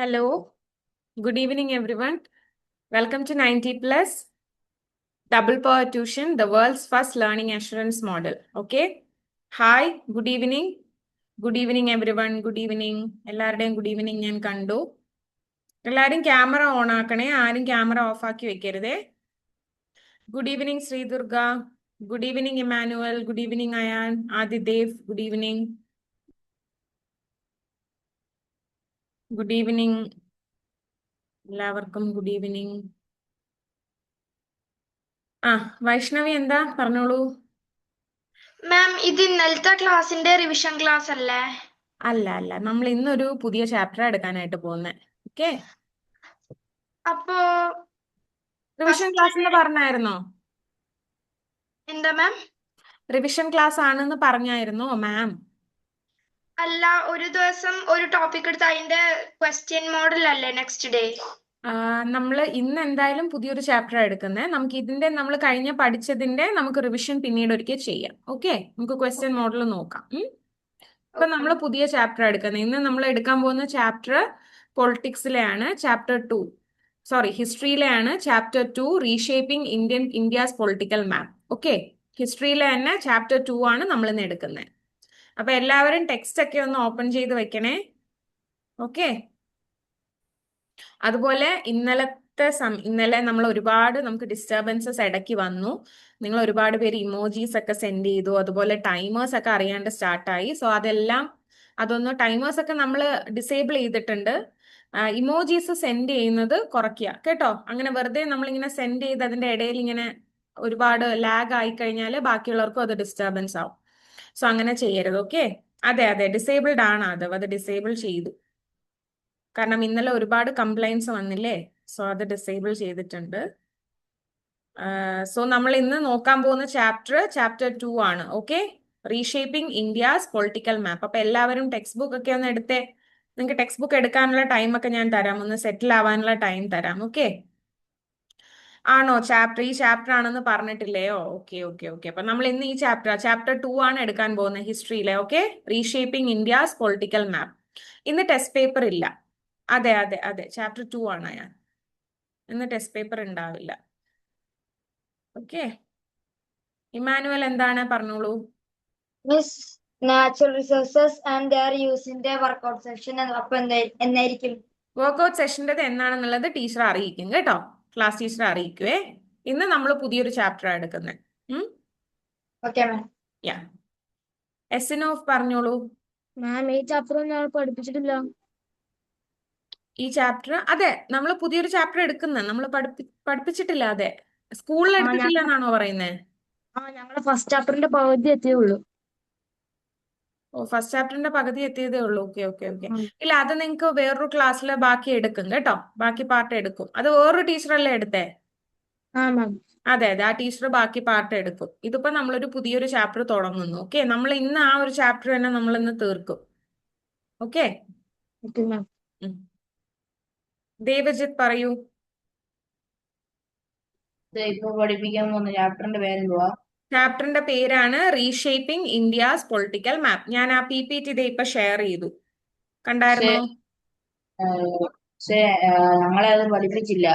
Hello, good evening, everyone. Welcome to 90 Plus Double Power Tuition, the world's first learning assurance model. Okay. Hi, good evening. Good evening, everyone. Good evening. എല്ലാവരുടെയും good evening ഞാൻ കണ്ടു. എല്ലാവരും camera on ആക്കണേ, ആരും camera off ആക്കി വെക്കരുതേ. Good evening Sreedurga. Good evening Emmanuel. Good evening Ayaan. Adidev. Good evening. Good evening എല്ലാവർക്കും. Good evening. Vaishnavi എന്താ പറഞ്ഞോളൂ. മാം ഇത് ഇന്നലത്തെ ക്ലാസ്സിന്റെ റിവിഷൻ ക്ലാസ് അല്ലേ? അല്ല നമ്മൾ ഇന്നൊരു പുതിയ ചാപ്റ്റർ എടുക്കാനായിട്ട് പോകുന്നത്. ഓക്കെ, അപ്പോ റിവിഷൻ ഫസ്റ്റ് ക്ലാസ് എന്ന് പറഞ്ഞായിരുന്നോ? എന്താ മാം? റിവിഷൻ ക്ലാസ് ആണെന്ന് പറഞ്ഞായിരുന്നോ മാം? അല്ല, ഒരു ദിവസം ഒരു ടോപ്പിക് എടുത്ത് അതിന്റെ ക്വസ്റ്റ്യൻ മോഡൽ അല്ലേ നെക്സ്റ്റ് ഡേ? നമ്മൾ ഇന്ന് എന്തായാലും പുതിയൊരു ചാപ്റ്റർ എടുക്കുന്നത്. നമുക്ക് ഇതിന്റെ നമ്മൾ കഴിഞ്ഞ പഠിച്ചതിന്റെ നമുക്ക് റിവിഷൻ പിന്നീട് ഒരിക്കൽ ചെയ്യാം. ഓക്കെ, നമുക്ക് ക്വസ്റ്റ്യൻ മോഡൽ നോക്കാം. ഇപ്പൊ നമ്മൾ പുതിയ ചാപ്റ്റർ എടുക്കുന്നത്. ഇന്ന് നമ്മൾ എടുക്കാൻ പോകുന്ന ചാപ്റ്റർ പൊളിറ്റിക്സിലെയാണ്. ചാപ്റ്റർ 2, സോറി, ഹിസ്റ്ററിയിലെയാണ്. Chapter 2 reshaping India's political map. Okay, ഹിസ്റ്ററിയിലെ തന്നെ ചാപ്റ്റർ 2 ആണ് നമ്മൾ ഇന്ന് എടുക്കുന്നത്. അപ്പൊ എല്ലാവരും ടെക്സ്റ്റ് ഒക്കെ ഒന്ന് ഓപ്പൺ ചെയ്ത് വെക്കണേ. ഓക്കെ, അതുപോലെ ഇന്നലെ നമ്മൾ ഒരുപാട് നമുക്ക് ഡിസ്റ്റർബൻസസ് ഇടയ്ക്ക് വന്നു. നിങ്ങൾ ഒരുപാട് പേര് ഇമോജീസ് ഒക്കെ സെൻഡ് ചെയ്തു. അതുപോലെ ടൈമേഴ്സ് ഒക്കെ അറിയാണ്ട് സ്റ്റാർട്ടായി. സോ അതൊന്ന് ടൈമേഴ്സ് ഒക്കെ നമ്മൾ ഡിസേബിൾ ചെയ്തിട്ടുണ്ട്. ഇമോജീസ് സെൻഡ് ചെയ്യുന്നത് കുറയ്ക്കുക കേട്ടോ. അങ്ങനെ വെറുതെ നമ്മളിങ്ങനെ സെൻഡ് ചെയ്ത് അതിന്റെ ഇടയിൽ ഇങ്ങനെ ഒരുപാട് ലാഗ് ആയി കഴിഞ്ഞാൽ ബാക്കിയുള്ളവർക്കും അത് ഡിസ്റ്റർബൻസ് ആവും. സോ അങ്ങനെ ചെയ്യരുത്. ഓക്കെ, അതെ ഡിസേബിൾഡ് ആണ്. അത് ഡിസേബിൾ ചെയ്തു. കാരണം ഇന്നലെ ഒരുപാട് കംപ്ലൈൻസ് വന്നില്ലേ. സോ അത് ഡിസേബിൾ ചെയ്തിട്ടുണ്ട്. സോ നമ്മൾ ഇന്ന് നോക്കാൻ പോകുന്ന ചാപ്റ്റർ 2 ആണ്. ഓക്കെ, റീഷേപ്പിംഗ് ഇന്ത്യാസ് പൊളിറ്റിക്കൽ മാപ്പ്. അപ്പൊ എല്ലാവരും ടെക്സ്റ്റ് ബുക്ക് ഒക്കെ ഒന്ന് എടുത്തേ. നിങ്ങൾക്ക് ടെക്സ്റ്റ് ബുക്ക് എടുക്കാനുള്ള ടൈം ഒക്കെ ഞാൻ തരാം, ഒന്ന് സെറ്റിൽ ആവാനുള്ള ടൈം തരാം. ഓക്കെ ആണോ? ഈ ചാപ്റ്റർ ആണെന്ന് പറഞ്ഞിട്ടില്ലയോ? ഓക്കെ. അപ്പൊ നമ്മൾ ഇന്ന് ഈ ചാപ്റ്റർ 2 ആണ് എടുക്കാൻ പോകുന്നത് ഹിസ്റ്ററിയിലെ. Okay, reshaping India's political map. ഇന്ന് ടെസ്റ്റ് പേപ്പർ ഇല്ല. അതെ ചാപ്റ്റർ 2 ആണ് ഞാൻ. ഇന്ന് ടെസ്റ്റ് പേപ്പർ ഉണ്ടാവില്ല. ഓക്കെ, ഇമാനുവൽ എന്താണ് പറഞ്ഞോളൂ. Miss, natural resources and their യൂസിന്റെ വർക്ക്ഔട്ട് സെഷൻ അപ്പൊ എന്നായിരിക്കും? വർക്ക്ഔട്ട് സെഷൻ്റെ എന്നാണെന്നുള്ളത് ടീച്ചർ അറിയിക്കും കേട്ടോ. ക്ലാസ് ടീച്ചർ അറിയിക്കുവേ. ഇന്ന് നമ്മൾ പുതിയൊരു ചാപ്റ്റർ എടുക്കുന്നത്. Okay ma'am. യാ, എസിനോഫ് പറഞ്ഞോളൂ. മാം, ഈ ചാപ്റ്റർ ഞാൻ പഠിപ്പിച്ചിട്ടില്ല. ഈ ചാപ്റ്റർ അതെ നമ്മൾ പുതിയൊരു ചാപ്റ്റർ എടുക്കുന്നത്. നമ്മൾ പഠിപ്പിച്ചിട്ടില്ല. അതെ, സ്കൂളിൽ എടുത്തിട്ടില്ല എന്നാണോ പറയുന്നത്? ഞങ്ങള് ഫസ്റ്റ് ചാപ്റ്ററിന്റെ പകുതി എത്തിയേ ഉള്ളൂ. ഓ, ഫസ്റ്റ് ചാപ്റ്ററിന്റെ പകുതി എത്തിയതേ ഉള്ളൂ. ഓക്കെ. ഇല്ല, അത് നിങ്ങൾക്ക് വേറൊരു ക്ലാസ്സിൽ ബാക്കി എടുക്കും കേട്ടോ. ബാക്കി പാർട്ട് എടുക്കും. അത് വേറൊരു ടീച്ചറല്ലേ എടുത്തേ? അതെ, ആ ടീച്ചർ ബാക്കി പാർട്ട് എടുക്കും. ഇതിപ്പോ നമ്മളൊരു പുതിയൊരു ചാപ്റ്റർ തുടങ്ങുന്നു. ഓക്കെ, നമ്മൾ ഇന്ന് ആ ഒരു ചാപ്റ്റർ തന്നെ നമ്മൾ ഇന്ന് തീർക്കും. ഓക്കെ, ദേവജിത്ത് പറയൂ. ഇപ്പൊ പഠിപ്പിക്കാൻ പോകുന്ന ചാപ്റ്ററിന്റെ പേരെന്തുവാ? ചാപ്റ്ററിന്റെ പേരാണ് റീഷേപ്പിംഗ് ഇന്ത്യാസ് പൊളിറ്റിക്കൽ മാപ്പ്. ഞാൻ ആ PPT ഇപ്പൊ ഷെയർ ചെയ്തു, കണ്ടായിരുന്നോ? പക്ഷേ ഞങ്ങളെ അത് പഠിപ്പിച്ചില്ല.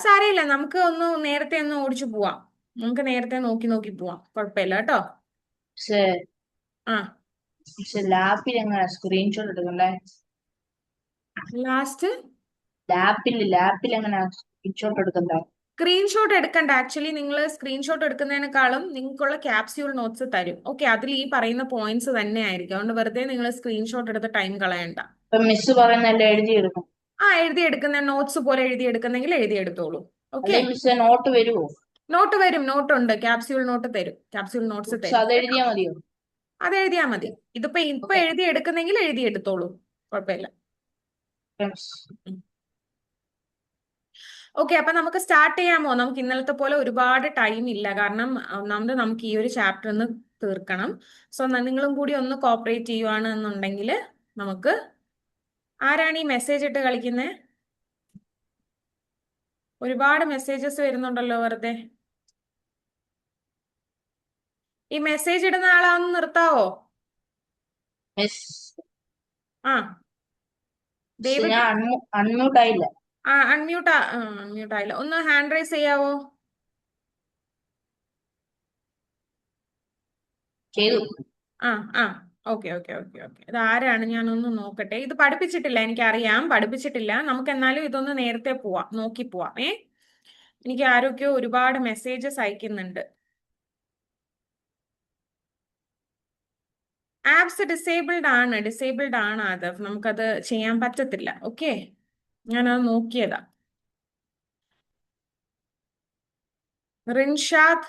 സാരമില്ല, നമുക്ക് നേരത്തെ ഒന്ന് ഓടിച്ചു പോവാം. നമുക്ക് നേരത്തെ നോക്കി പോവാം, കുഴപ്പമില്ല കേട്ടോ. പക്ഷെ ലാപ്പിൽ എങ്ങനെ സ്ക്രീൻഷോട്ട് എടുക്കണ്ടേ? ലാപ്പിൽ എങ്ങനെ സ്ക്രീൻഷോട്ട് എടുക്കണ്ടേ? സ്ക്രീൻഷോട്ട് എടുക്കണ്ട. ആക്ച്വലി നിങ്ങൾ സ്ക്രീൻഷോട്ട് എടുക്കുന്നതിനേക്കാളും നിങ്ങൾക്കുള്ള ക്യാപ്സ്യൂൾ നോട്ട്സ് തരും. ഓക്കെ, അതിൽ ഈ പറയുന്ന പോയിന്റ്സ് തന്നെ ആയിരിക്കും. അതുകൊണ്ട് വെറുതെ നിങ്ങൾ സ്ക്രീൻഷോട്ട് എടുത്ത് ടൈം കളയണ്ട. മിസ് പറയുന്നല്ലേ എഴുതിയെടുക്കും? എഴുതിയെടുക്കുന്ന നോട്ട്സ് പോലെ എഴുതിയെടുക്കുന്നെങ്കിൽ എഴുതിയെടുത്തോളൂ. ഓക്കെ, മിസ് നോട്ട് വരുമോ? നോട്ട് വരും. നോട്ടുണ്ട്, ക്യാപ്സ്യൂൾ നോട്ട് തരും. ക്യാപ്സ്യൂൾ നോട്ട്സ് തരും. അത് എഴുതിയാ മതിയോ? അത് എഴുതിയാ മതി. ഇപ്പൊ എഴുതിയെടുക്കുന്നെങ്കിൽ എഴുതിയെടുത്തോളൂ, കുഴപ്പമില്ല. ഓക്കെ, അപ്പൊ നമുക്ക് സ്റ്റാർട്ട് ചെയ്യാമോ? നമുക്ക് ഇന്നലത്തെ പോലെ ഒരുപാട് ടൈം ഇല്ല. കാരണം ഒന്നാമത് നമുക്ക് ഈ ഒരു ചാപ്റ്റർ ഒന്ന് തീർക്കണം. സോ നിങ്ങളും കൂടി ഒന്ന് കോപ്പറേറ്റ് ചെയ്യുവാണ് എന്നുണ്ടെങ്കിൽ നമുക്ക്. ആരാണ് ഈ മെസ്സേജ് ഇട്ട് കളിക്കുന്നത്? ഒരുപാട് മെസ്സേജസ് വരുന്നുണ്ടല്ലോ വെറുതെ. ഈ മെസ്സേജ് ഇടുന്ന ആളെ ഒന്ന് നിർത്താവോ? ആ മിസ് ഡേവിഡ് ഞാൻ അൺമ്യൂട്ട് ആയില്ല. അൺമ്യൂട്ട് അൺമ്യൂട്ട് ആയില്ല. ഒന്ന് ഹാൻഡ് റൈസ് ചെയ്യാവോ? ചെയ്തു. ആ ആ ഓക്കെ ഓക്കെ ഓക്കെ ഓക്കെ. ഇത് ആരാണ്? ഞാനൊന്ന് നോക്കട്ടെ. ഇത് പഠിപ്പിച്ചിട്ടില്ല, എനിക്കറിയാം പഠിപ്പിച്ചിട്ടില്ല. നമുക്ക് എന്നാലും ഇതൊന്ന് നേരത്തെ പോവാം, നോക്കി പോവാം. എനിക്ക് ആരൊക്കെയോ ഒരുപാട് മെസ്സേജസ് അയക്കുന്നുണ്ട്. ആപ്സ് ഡിസേബിൾഡ് ആണ് അത്. നമുക്കത് ചെയ്യാൻ പറ്റത്തില്ല. ഓക്കെ, ഞാനത് നോക്കിയതാ. റിൻഷാദ്,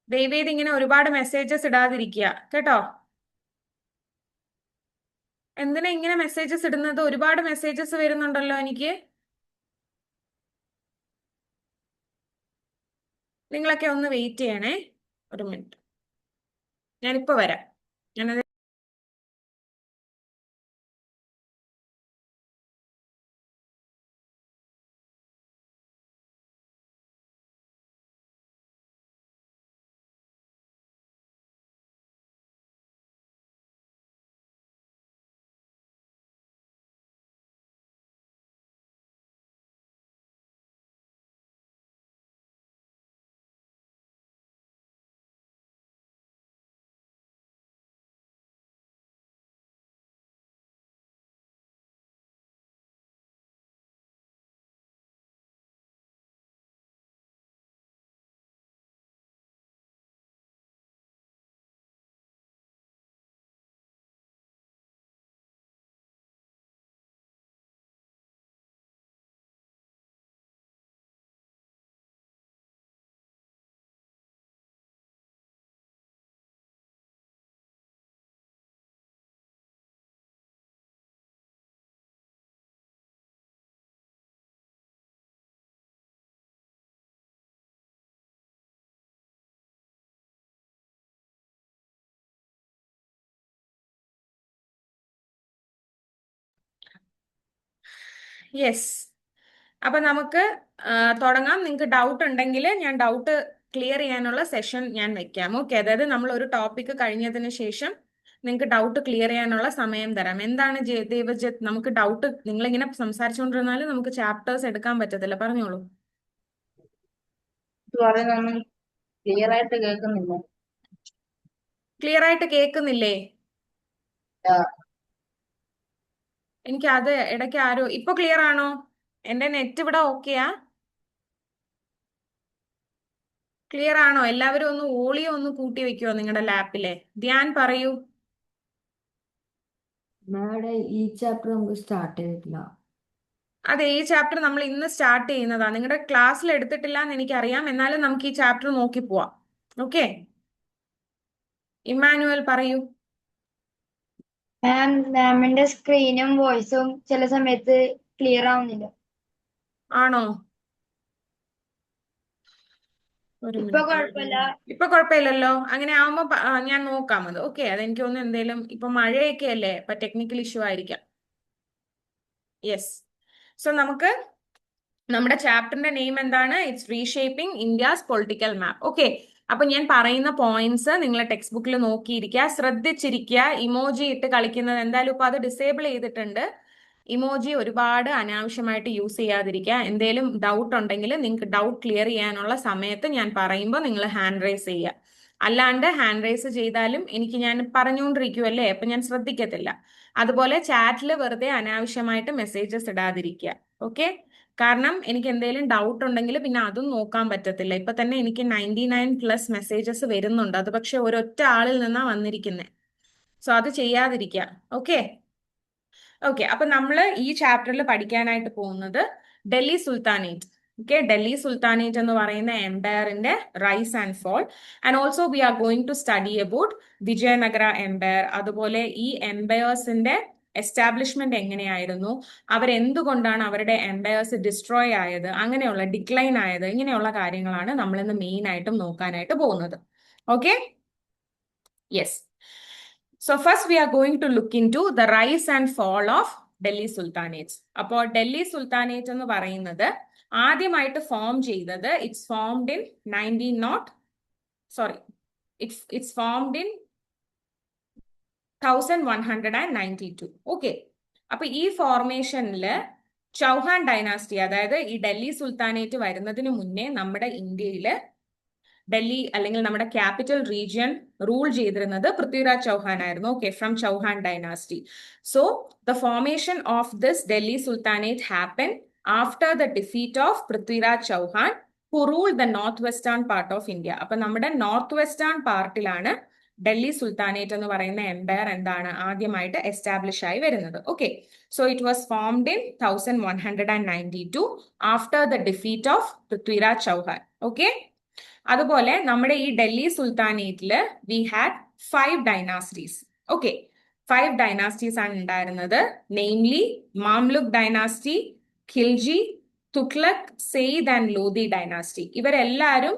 ദയവേത് ഇങ്ങനെ ഒരുപാട് മെസ്സേജസ് ഇടാതിരിക്കുക കേട്ടോ. എന്തിനാ ഇങ്ങനെ മെസ്സേജസ് ഇടുന്നത്? ഒരുപാട് മെസ്സേജസ് വരുന്നുണ്ടല്ലോ എനിക്ക്. നിങ്ങളൊക്കെ ഒന്ന് വെയിറ്റ് ചെയ്യണേ, ഒരു മിനിറ്റ്. ഞാനിപ്പോ വരാം. ഞാനത് യെസ്. അപ്പൊ നമുക്ക് തുടങ്ങാം. നിങ്ങൾക്ക് ഡൗട്ട് ഉണ്ടെങ്കിൽ ഞാൻ ഡൗട്ട് ക്ലിയർ ചെയ്യാനുള്ള സെഷൻ ഞാൻ വെക്കാം. ഓക്കെ, അതായത് നമ്മൾ ഒരു ടോപ്പിക് കഴിഞ്ഞതിന് ശേഷം നിങ്ങൾക്ക് ഡൗട്ട് ക്ലിയർ ചെയ്യാനുള്ള സമയം തരാം. എന്താണ് ദേവജിത്ത്, നമുക്ക് ഡൗട്ട്, നിങ്ങളിങ്ങനെ സംസാരിച്ചുകൊണ്ടിരുന്നാൽ നമുക്ക് ചാപ്റ്റേഴ്സ് എടുക്കാൻ പറ്റത്തില്ല. പറഞ്ഞോളൂ. ഇത് പറയുന്നൊന്നും ക്ലിയർ ആയിട്ട് കേൾക്കുന്നില്ല. ക്ലിയർ ആയിട്ട് കേൾക്കുന്നില്ലേ? ആ, എനിക്ക് അത് ഇടയ്ക്ക് ആരോ, ഇപ്പൊ ക്ലിയർ ആണോ? എന്റെ നെറ്റ് ഇവിടെ ഓക്കെയാ? ക്ലിയർ ആണോ? എല്ലാവരും ഒന്ന് വോളിയം ഒന്ന് കൂട്ടി വെക്കുവോ നിങ്ങളുടെ ലാപ്പിലെ? ധ്യാൻ പറയൂ. മാഡം ഈ ചാപ്റ്റർ നമുക്ക് സ്റ്റാർട്ട് ചെയ്തിട്ടില്ല. അതെ, ഈ ചാപ്റ്റർ നമ്മൾ ഇന്ന് സ്റ്റാർട്ട് ചെയ്യുന്നതാ. നിങ്ങളുടെ ക്ലാസ്സിൽ എടുത്തിട്ടില്ല എന്ന് എനിക്കറിയാം, എന്നാലും നമുക്ക് ഈ ചാപ്റ്റർ നോക്കി പോവാം. ഓക്കെ, ഇമ്മാനുവൽ പറയൂ. മാമിന്റെ സ്ക്രീനും വോയിസും ചില സമയത്ത് ക്ലിയർ ആവുന്നില്ല. ആണോ? ഒരു ഇപ്പൊ മിനിറ്റ്. കുഴപ്പമില്ല. ഇപ്പൊ കുഴപ്പമില്ലല്ലോ. അങ്ങനെ ആവുമ്പോ ഞാൻ നോക്കാം അത്. ഓക്കെ, അതെനിക്ക് തോന്നുന്നു എന്തേലും ഇപ്പൊ മഴയൊക്കെ അല്ലേ, ഇപ്പൊ ടെക്നിക്കൽ ഇഷ്യൂ ആയിരിക്കാം. യെസ്. സോ നമുക്ക് നമ്മുടെ ചാപ്റ്ററിന്റെ നെയിം എന്താണ്? It's reshaping India's political map. Okay, അപ്പൊ ഞാൻ പറയുന്ന പോയിന്റ്സ് നിങ്ങൾ ടെക്സ്റ്റ് ബുക്കിൽ നോക്കിയിരിക്കുക, ശ്രദ്ധിച്ചിരിക്കുക. ഇമോജി ഇട്ട് കളിക്കുന്നത് എന്തായാലും ഇപ്പൊ അത് ഡിസേബിൾ ചെയ്തിട്ടുണ്ട്. ഇമോജി ഒരുപാട് അനാവശ്യമായിട്ട് യൂസ് ചെയ്യാതിരിക്കുക. എന്തേലും ഡൗട്ട് ഉണ്ടെങ്കിൽ നിങ്ങൾക്ക് ഡൗട്ട് ക്ലിയർ ചെയ്യാനുള്ള സമയത്ത് ഞാൻ പറയുമ്പോൾ നിങ്ങൾ ഹാൻഡ് റൈസ് ചെയ്യുക. അല്ലാണ്ട് ഹാൻഡ് റൈസ് ചെയ്താലും ഞാൻ പറഞ്ഞുകൊണ്ടിരിക്കുവല്ലേ, അപ്പൊ ഞാൻ ശ്രദ്ധിക്കത്തില്ല. അതുപോലെ ചാറ്റിൽ വെറുതെ അനാവശ്യമായിട്ട് മെസ്സേജസ് ഇടാതിരിക്കുക. ഓക്കെ, കാരണം എനിക്ക് എന്തെങ്കിലും ഡൗട്ട് ഉണ്ടെങ്കിൽ പിന്നെ അതും നോക്കാൻ പറ്റത്തില്ല. ഇപ്പൊ തന്നെ എനിക്ക് 99+ മെസ്സേജസ് വരുന്നുണ്ട്. അത് പക്ഷെ ഒരൊറ്റ ആളിൽ നിന്നാ വന്നിരിക്കുന്നത്. സോ അത് ചെയ്യാതിരിക്കുക. Okay okay. അപ്പൊ നമ്മൾ ഈ ചാപ്റ്ററിൽ പഠിക്കാനായിട്ട് പോകുന്നത് Delhi sultanate. Okay, Delhi sultanate എന്ന് പറയുന്ന എംപയറിന്റെ rise and fall. And also we are going to study about Vijayanagara empire. അതുപോലെ ഈ എംപയേഴ്സിന്റെ എസ്റ്റാബ്ലിഷ്മെന്റ് എങ്ങനെയായിരുന്നു, അവരെന്തുകൊണ്ടാണ് അവരുടെ എംപയേഴ്സ് ഡിസ്ട്രോയ് ആയത്, അങ്ങനെയുള്ള ഡിക്ലൈൻ ആയത്, ഇങ്ങനെയുള്ള കാര്യങ്ങളാണ് നമ്മൾ ഇന്ന് മെയിൻ ആയിട്ടും നോക്കാനായിട്ട് പോകുന്നത്. Okay, yes. So first we are going to look into the rise and fall of Delhi Sultanate. അപ്പോൾ ഡൽഹി സുൽത്താനേറ്റ് എന്ന് പറയുന്നത് ആദ്യമായിട്ട് ഫോം ചെയ്തത്, ഇറ്റ്സ് ഫോംഡ് ഇൻ 1192. ഓക്കെ, അപ്പൊ ഈ ഫോർമേഷനില് ചൗഹാൻ ഡൈനാസ്റ്റി, അതായത് ഈ ഡൽഹി സുൽത്താനേറ്റ് വരുന്നതിന് മുന്നേ നമ്മുടെ ഇന്ത്യയില് ഡൽഹി അല്ലെങ്കിൽ നമ്മുടെ ക്യാപിറ്റൽ റീജിയൻ റൂൾ ചെയ്തിരുന്നത് പൃഥ്വിരാജ് ചൗഹാൻ ആയിരുന്നു. Okay, from Chauhan dynasty. So the formation of this Delhi sultanate happen after the defeat of Prithviraj Chauhan who rule the north western part of India. അപ്പൊ നമ്മുടെ നോർത്ത് വെസ്റ്റേൺ പാർട്ടിലാണ് ഡൽഹി സുൽത്താനേറ്റ് എന്ന് പറയുന്ന എംപയർ എന്താണ് ആദ്യമായിട്ട് എസ്റ്റാബ്ലിഷ് ആയി വരുന്നത്. Okay, so it was formed in 1192 after the defeat of Prithviraj Chauhan. Okay, അതുപോലെ നമ്മുടെ ഈ ഡൽഹി സുൽത്താനേറ്റില് we had 5 dynasties. Okay, 5 dynasties ആണ് ഉണ്ടായിരുന്നത്. Namely Mamluk dynasty, Khilji, Tughlaq, Sayyid and Lodi dynasty. ഇവരെല്ലാവരും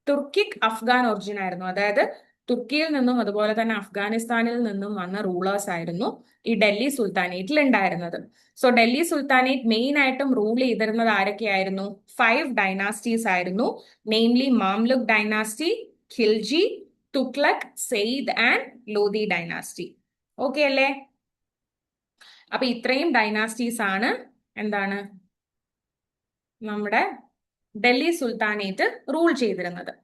തുർക്കിക് അഫ്ഗാൻ ഒറിജിൻ ആയിരുന്നു. അതായത് തുർക്കിയിൽ നിന്നും അതുപോലെ തന്നെ അഫ്ഗാനിസ്ഥാനിൽ നിന്നും വന്ന റൂളേഴ്സ് ആയിരുന്നു ഈ ഡൽഹി സുൽത്താനേറ്റിൽ ഉണ്ടായിരുന്നത്. സോ ഡൽഹി സുൽത്താനേറ്റ് മെയിൻ ആയിട്ടും റൂൾ ചെയ്തിരുന്നത് ആരൊക്കെയായിരുന്നു? 5 ഡൈനാസ്റ്റീസ് ആയിരുന്നു. Namely Mamluk dynasty, Khilji, Tughlaq, Sayyid and Lodi dynasty. Okay അല്ലേ? അപ്പൊ ഇത്രയും ഡൈനാസ്റ്റീസ് ആണ് എന്താണ് നമ്മുടെ ഡൽഹി സുൽത്താനേറ്റ് റൂൾ ചെയ്തിരുന്നത്.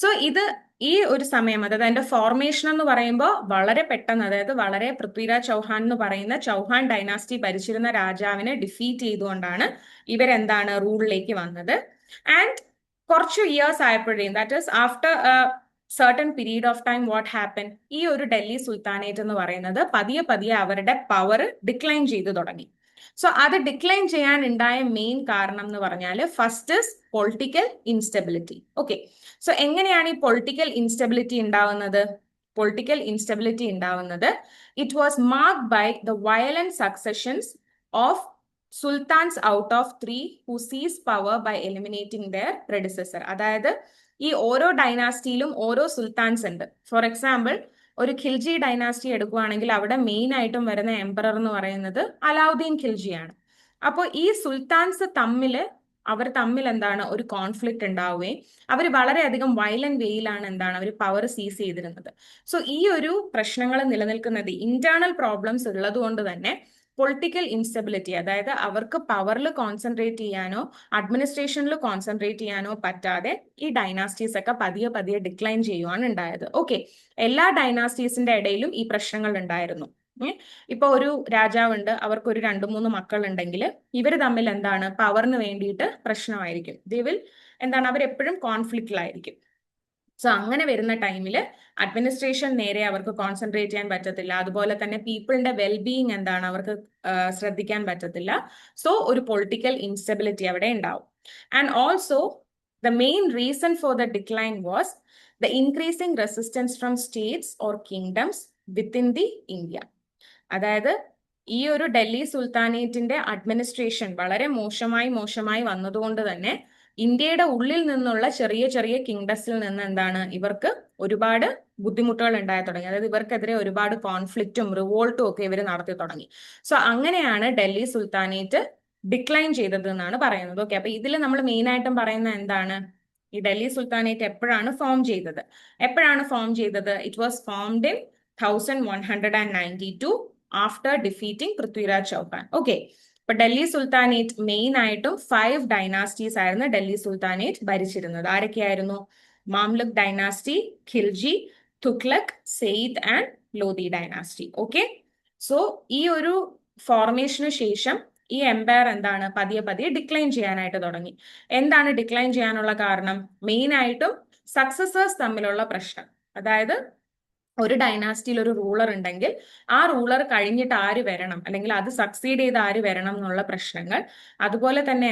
സോ ഇത് ഈ ഒരു സമയം, അതായത് അതിന്റെ ഫോർമേഷൻ എന്ന് പറയുമ്പോൾ വളരെ പെട്ടെന്ന്, അതായത് വളരെ പൃഥ്വിരാജ് ചൗഹാൻ എന്ന് പറയുന്ന ചൗഹാൻ ഡൈനാസ്റ്റി ഭരിച്ചിരുന്ന രാജാവിനെ ഡിഫീറ്റ് ചെയ്തുകൊണ്ടാണ് ഇവരെന്താണ് റൂളിലേക്ക് വന്നത്. ആൻഡ് കുറച്ചു ഇയേഴ്സ് ആയപ്പോഴേക്കും, that is after certain period of time what happen, ഈ ഒരു ഡൽഹി സുൽത്താനേറ്റ് എന്ന് പറയുന്നത് പതിയെ പതിയെ അവരുടെ പവർ ഡിക്ലൈൻ ചെയ്തു തുടങ്ങി. സോ അത് ഡിക്ലൈൻ ചെയ്യാൻ ഉണ്ടായ മെയിൻ കാരണം എന്ന് പറഞ്ഞാൽ first is political instability. Okay, so എങ്ങനെയാണ് ഈ പൊളിറ്റിക്കൽ ഇൻസ്റ്റെബിലിറ്റി ഉണ്ടാവുന്നത്? പൊളിറ്റിക്കൽ ഇൻസ്റ്റെബിലിറ്റി ഉണ്ടാവുന്നത് it was marked by the violent successions of sultans out of 3 who seize power by eliminating their predecessor. അതായത് ഈ ഓരോ ഡൈനാസ്റ്റിയിലും ഓരോ സുൽത്താൻസ് ഉണ്ട്. ഫോർ എക്സാമ്പിൾ, ഒരു ഖിൽജി ഡൈനാസ്റ്റി എടുക്കുകയാണെങ്കിൽ അവിടെ മെയിൻ ആയിട്ടും വരുന്ന എംപറർ എന്ന് പറയുന്നത് അലാവുദ്ദീൻ ഖിൽജിയാണ്. അപ്പോൾ ഈ സുൽത്താൻസ് അവർ തമ്മിൽ എന്താണ് ഒരു കോൺഫ്ലിക്റ്റ് ഉണ്ടാവുകയും അവർ വളരെയധികം വയലന്റ് വേയിലാണ് എന്താണ് അവർ പവർ സീസ് ചെയ്തിരുന്നത്. സോ ഈ ഒരു പ്രശ്നങ്ങൾ നിലനിൽക്കുന്നത്, ഇന്റേണൽ പ്രോബ്ലംസ് ഉള്ളത് കൊണ്ട് തന്നെ പൊളിറ്റിക്കൽ ഇൻസ്റ്റെബിലിറ്റി, അതായത് അവർക്ക് പവറിൽ കോൺസെൻട്രേറ്റ് ചെയ്യാനോ അഡ്മിനിസ്ട്രേഷനിൽ കോൺസെൻട്രേറ്റ് ചെയ്യാനോ പറ്റാതെ ഈ ഡൈനാസ്റ്റീസ് ഒക്കെ പതിയെ പതിയെ ഡിക്ലൈൻ ചെയ്യുവാണ് ഉണ്ടായത്. ഓക്കെ, എല്ലാ ഡൈനാസ്റ്റീസിന്റെ ഇടയിലും ഈ പ്രശ്നങ്ങൾ ഉണ്ടായിരുന്നു. ഇപ്പൊ ഒരു രാജാവുണ്ട്, അവർക്ക് ഒരു 2-3 മക്കൾ ഉണ്ടെങ്കിൽ ഇവർ തമ്മിൽ എന്താണ് പവറിന് വേണ്ടിയിട്ട് പ്രശ്നമായിരിക്കും. അവരെപ്പോഴും കോൺഫ്ലിക്റ്റിലായിരിക്കും. സോ അങ്ങനെ വരുന്ന ടൈമിൽ അഡ്മിനിസ്ട്രേഷൻ നേരെ അവർക്ക് കോൺസെൻട്രേറ്റ് ചെയ്യാൻ പറ്റത്തില്ല. അതുപോലെ തന്നെ പീപ്പിളിന്റെ വെൽബീയിങ് അവർക്ക് ശ്രദ്ധിക്കാൻ പറ്റത്തില്ല. സോ ഒരു പൊളിറ്റിക്കൽ ഇൻസ്റ്റെബിലിറ്റി അവിടെ ഉണ്ടാവും. And also the main reason for the decline was the increasing resistance from States or kingdoms within the India. അതായത് ഈ ഒരു ഡൽഹി സുൽത്താനേറ്റിന്റെ അഡ്മിനിസ്ട്രേഷൻ വളരെ മോശമായി വന്നതുകൊണ്ട് തന്നെ ഇന്ത്യയുടെ ഉള്ളിൽ നിന്നുള്ള ചെറിയ ചെറിയ കിങ്ഡംസിൽ നിന്ന് ഇവർക്ക് ഒരുപാട് ബുദ്ധിമുട്ടുകൾ ഉണ്ടായി തുടങ്ങി. അതായത് ഇവർക്കെതിരെ ഒരുപാട് കോൺഫ്ലിക്റ്റും റിവോൾട്ടും ഒക്കെ ഇവർ നടത്തി തുടങ്ങി. സോ അങ്ങനെയാണ് ഡൽഹി സുൽത്താനേറ്റ് ഡിക്ലൈൻ ചെയ്തത് എന്നാണ് പറയുന്നത്. ഓക്കെ, അപ്പൊ ഇതിൽ നമ്മൾ മെയിൻ ആയിട്ടും പറയുന്നത് എന്താണ്? ഈ ഡൽഹി സുൽത്താനേറ്റ് എപ്പോഴാണ് ഫോം ചെയ്തത്? It was formed in 1192 after defeating Prithviraj Chauhan. Okay, ഇപ്പൊ ഡൽഹി സുൽത്താനേറ്റ് മെയിൻ ആയിട്ടും 5 ഡൈനാസ്റ്റീസ് ആയിരുന്നു ഡൽഹി സുൽത്താനേറ്റ് ഭരിച്ചിരുന്നത്. ആരൊക്കെയായിരുന്നു? Mamluk dynasty, Khilji, Tughlaq, Sayyid and Lodi dynasty. Okay, so ഈ ഒരു ഫോർമേഷന് ശേഷം ഈ എംപയർ പതിയെ പതിയെ ഡിക്ലൈൻ ചെയ്യാനായിട്ട് തുടങ്ങി. എന്താണ് ഡിക്ലൈൻ ചെയ്യാനുള്ള കാരണം? മെയിൻ ആയിട്ടും സക്സസേഴ്സ് തമ്മിലുള്ള പ്രശ്നം. അതായത് ഒരു ഡൈനാസ്റ്റിയിൽ ഒരു റൂളർ ഉണ്ടെങ്കിൽ ആ റൂളർ കഴിഞ്ഞിട്ട് ആര് വരണം, അല്ലെങ്കിൽ അത് സക്സീഡ് ചെയ്ത് ആര് വരണം എന്നുള്ള പ്രശ്നങ്ങൾ. അതുപോലെ തന്നെ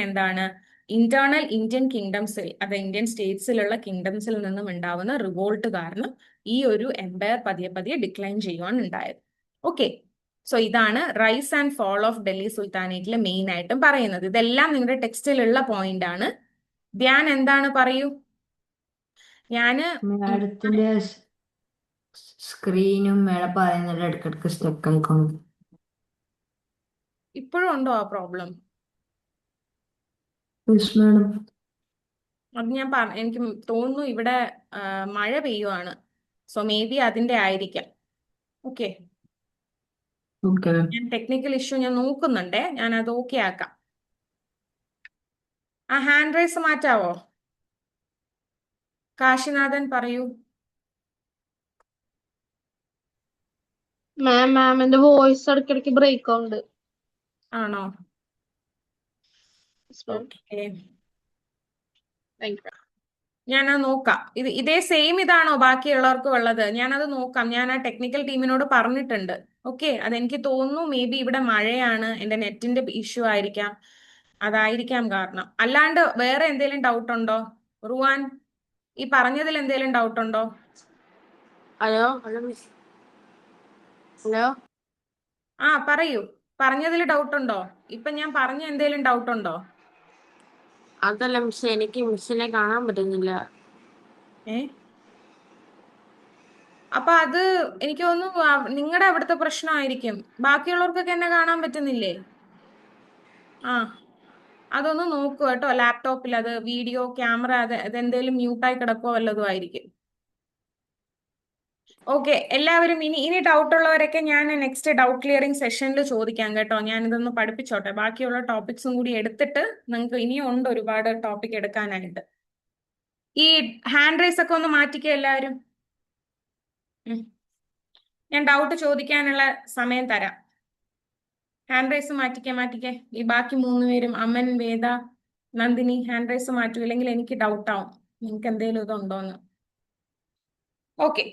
ഇന്റേണൽ ഇന്ത്യൻ കിങ്ഡംസിൽ, അത് ഇന്ത്യൻ സ്റ്റേറ്റ്സിലുള്ള കിങ്ഡംസിൽ നിന്നും ഉണ്ടാവുന്ന റിവോൾട്ട് കാരണം ഈ ഒരു എംപയർ പതിയെ പതിയെ ഡിക്ലൈൻ ചെയ്യുവാൻ ഉണ്ടായത്. ഓക്കെ, സോ ഇതാണ് rise and fall of Delhi സുൽത്താനേറ്റിൽ മെയിൻ ആയിട്ടും പറയുന്നത്. ഇതെല്ലാം നിങ്ങളുടെ ടെക്സ്റ്റിലുള്ള പോയിന്റ് ആണ്. ധ്യാൻ എന്താണ് പറയൂ. മാഡത്തിന്റെ സ്ക്രീനും മേലെ പറയുന്നത് ഇടയ്ക്കിടയ്ക്ക് സ്റ്റക്ക് ആയിക്കൊണ്ട്. ഇപ്പോഴും ഉണ്ടോ ആ പ്രോബ്ലം? മാഡം, അത് എനിക്ക് തോന്നുന്നു ഇവിടെ മഴ പെയ്യുവാണ്. സോ മേ ബി അതിന്റെ ആയിരിക്കാം. ഓക്കെ, ഓക്കെ മാം. ഞാൻ ടെക്നിക്കൽ ഇഷ്യൂ ഞാൻ നോക്കുന്നുണ്ടേ, ഞാൻ അത് ഓക്കെ ആക്കാം. ആ ഹാൻഡ് റൈസ് മാറ്റാവോ? കാശിനാഥൻ പറയൂ. മാം എന്റെ വോയിസ് ഇടയ്ക്കിടയ്ക്ക് ബ്രേക്ക് ആവുന്നുണ്ട്. ആണോ? Okay, thank you. ഞാനത് നോക്കാം. ഇതേ സെയിം ഇതാണോ ബാക്കിയുള്ളവർക്കും ഉള്ളത്? ഞാനത് നോക്കാം. ഞാൻ ആ ടെക്നിക്കൽ ടീമിനോട് പറഞ്ഞിട്ടുണ്ട്. ഓക്കെ, അതെനിക്ക് തോന്നുന്നു മേ ബി ഇവിടെ മഴയാണ്, എന്റെ നെറ്റിന്റെ ഇഷ്യൂ ആയിരിക്കാം, അതായിരിക്കാം കാരണം. അല്ലാണ്ട് വേറെ എന്തെങ്കിലും ഡൗട്ട് ഉണ്ടോ? റുവാൻ, ഈ പറഞ്ഞതിൽ എന്തെങ്കിലും ഡൗട്ട് ഉണ്ടോ? Hello hello miss. ഹലോ. ആ പറയൂ, പറഞ്ഞതിൽ ഡൗട്ട് ഉണ്ടോ? ഇപ്പൊ ഞാൻ പറഞ്ഞ എന്തെങ്കിലും ഡൗട്ട് ഉണ്ടോ? അതല്ല മിസ്, എനിക്ക് മിസ്സിനെ കാണാൻ പറ്റുന്നില്ല. ഏ അപ്പൊ അത് എനിക്ക് തോന്നുന്നു നിങ്ങളുടെ അവിടുത്തെ പ്രശ്നമായിരിക്കും. ബാക്കിയുള്ളവർക്കൊക്കെ എന്നെ കാണാൻ പറ്റുന്നില്ലേ? ആ അതൊന്ന് നോക്കൂ കേട്ടോ, ലാപ്ടോപ്പിൽ അത് വീഡിയോ ക്യാമറ അതെന്തേലും മ്യൂട്ടായി കിടക്കോ വല്ലതും ആയിരിക്കും. ഓക്കെ, എല്ലാവരും ഇനി ഡൗട്ട് ഉള്ളവരൊക്കെ ഞാൻ നെക്സ്റ്റ് ഡൗട്ട് ക്ലിയറിംഗ് സെഷനിൽ ചോദിക്കാം കേട്ടോ. ഞാൻ ഇതൊന്ന് പഠിപ്പിച്ചോട്ടെ, ബാക്കിയുള്ള ടോപ്പിക്സും കൂടി എടുത്തിട്ട് നിങ്ങൾക്ക് ഇനിയും ഉണ്ട് ഒരുപാട് ടോപ്പിക് എടുക്കാനായിട്ട്. ഈ ഹാൻഡ് റൈസ് ഒക്കെ ഒന്ന് മാറ്റിക്കോ എല്ലാവരും. ഞാൻ ഡൗട്ട് ചോദിക്കാനുള്ള സമയം തരാം. ഹാൻഡ് റൈസ് മാറ്റിക്കേ. ഈ ബാക്കി 3 പേരും, അമൻ, വേദ, നന്ദിനി, ഹാൻഡ് റൈസ് മാറ്റൂ, ഇല്ലെങ്കിൽ എനിക്ക് ഡൗട്ട് ആവും നിങ്ങൾക്ക് എന്തെങ്കിലും ഇതുണ്ടോന്ന്. ഓക്കെ,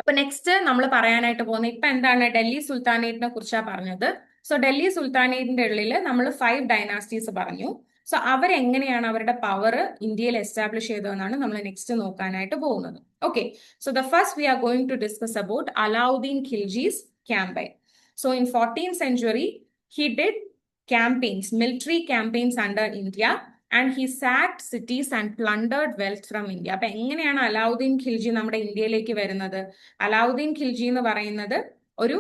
അപ്പൊ നെക്സ്റ്റ് നമ്മൾ പറയാനായിട്ട് പോകുന്നത് ഇപ്പൊ എന്താണ്, ഡൽഹി സുൽത്താനേറ്റിനെ കുറിച്ചാണ് പറഞ്ഞത്. സോ ഡൽഹി സുൽത്താനേറ്റിന്റെ ഉള്ളിൽ നമ്മൾ 5 ഡൈനാസ്റ്റീസ് പറഞ്ഞു. സോ അവരെങ്ങനെയാണ് അവരുടെ പവർ ഇന്ത്യയിൽ എസ്റ്റാബ്ലിഷ് ചെയ്തതെന്നാണ് നമ്മൾ നെക്സ്റ്റ് നോക്കാനായിട്ട് പോകുന്നത്. Okay, so the first we are going to discuss about Alauddin Khilji's campaign. So in 14th century, he did campaigns, military campaigns under India, and he sacked cities and plundered wealth from India. അപ്പൊ എങ്ങനെയാണ് അലാവുദ്ദീൻ ഖിൽജി നമ്മുടെ ഇന്ത്യയിലേക്ക് വരുന്നത്? അലാവുദ്ദീൻ ഖിൽജി എന്ന് പറയുന്നത് ഒരു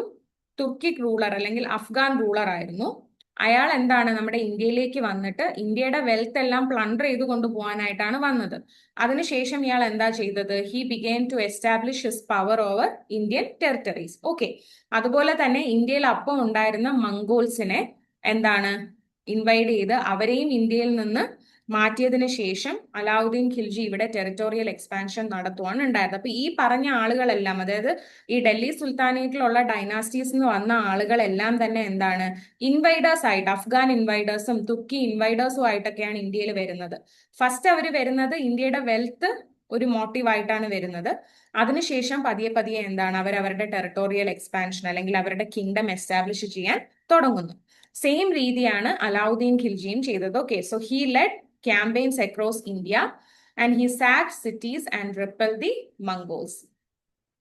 തുർക്കിക് ruler അല്ലെങ്കിൽ Afghan ruler ആയിരുന്നു. അയാൾ എന്താണ് നമ്മുടെ ഇന്ത്യയിലേക്ക് വന്നിട്ട് ഇന്ത്യയുടെ വെൽത്ത് എല്ലാം പ്ലണ്ടർ ചെയ്ത് കൊണ്ടുപോകാനായിട്ടാണ് വന്നത്. അതിനുശേഷം ഇയാൾ എന്താ ചെയ്തത്? He began to establish his power over Indian territories. Okay, അതുപോലെ തന്നെ ഇന്ത്യയിൽ അപ്പം ഉണ്ടായിരുന്ന മംഗോൾസിനെ എന്താണ് ഇൻവൈഡ് ചെയ്ത് അവരെയും ഇന്ത്യയിൽ നിന്ന് മാറ്റിയതിന് ശേഷം അലാവുദ്ദീൻ ഖിൽജി ഇവിടെ ടെറിട്ടോറിയൽ എക്സ്പാൻഷൻ നടത്തുവാണ് ഉണ്ടായത്. അപ്പൊ ഈ പറഞ്ഞ ആളുകളെല്ലാം, അതായത് ഈ ഡൽഹി സുൽത്താനേറ്റിലുള്ള ഡൈനാസ്റ്റീസ് എന്ന് വന്ന ആളുകളെല്ലാം തന്നെ എന്താണ് ഇൻവൈഡേഴ്സ് ആയിട്ട്, അഫ്ഗാൻ ഇൻവൈഡേഴ്സും തുർക്കി ഇൻവൈഡേഴ്സും ആയിട്ടൊക്കെയാണ് ഇന്ത്യയിൽ വരുന്നത്. ഫസ്റ്റ് അവർ വരുന്നത് ഇന്ത്യയുടെ വെൽത്ത് ഒരു മോട്ടീവായിട്ടാണ് വരുന്നത്. അതിനുശേഷം പതിയെ പതിയെ എന്താണ് അവരവരുടെ ടെറിട്ടോറിയൽ എക്സ്പാൻഷൻ അല്ലെങ്കിൽ അവരുടെ കിങ്ഡം എസ്റ്റാബ്ലിഷ് ചെയ്യാൻ തുടങ്ങുന്നു. സെയിം രീതിയാണ് അലാവുദ്ദീൻ ഖിൽജിയും ചെയ്തത്. Okay, so he led campaigns across India and he sacked cities and repelled the Mongols.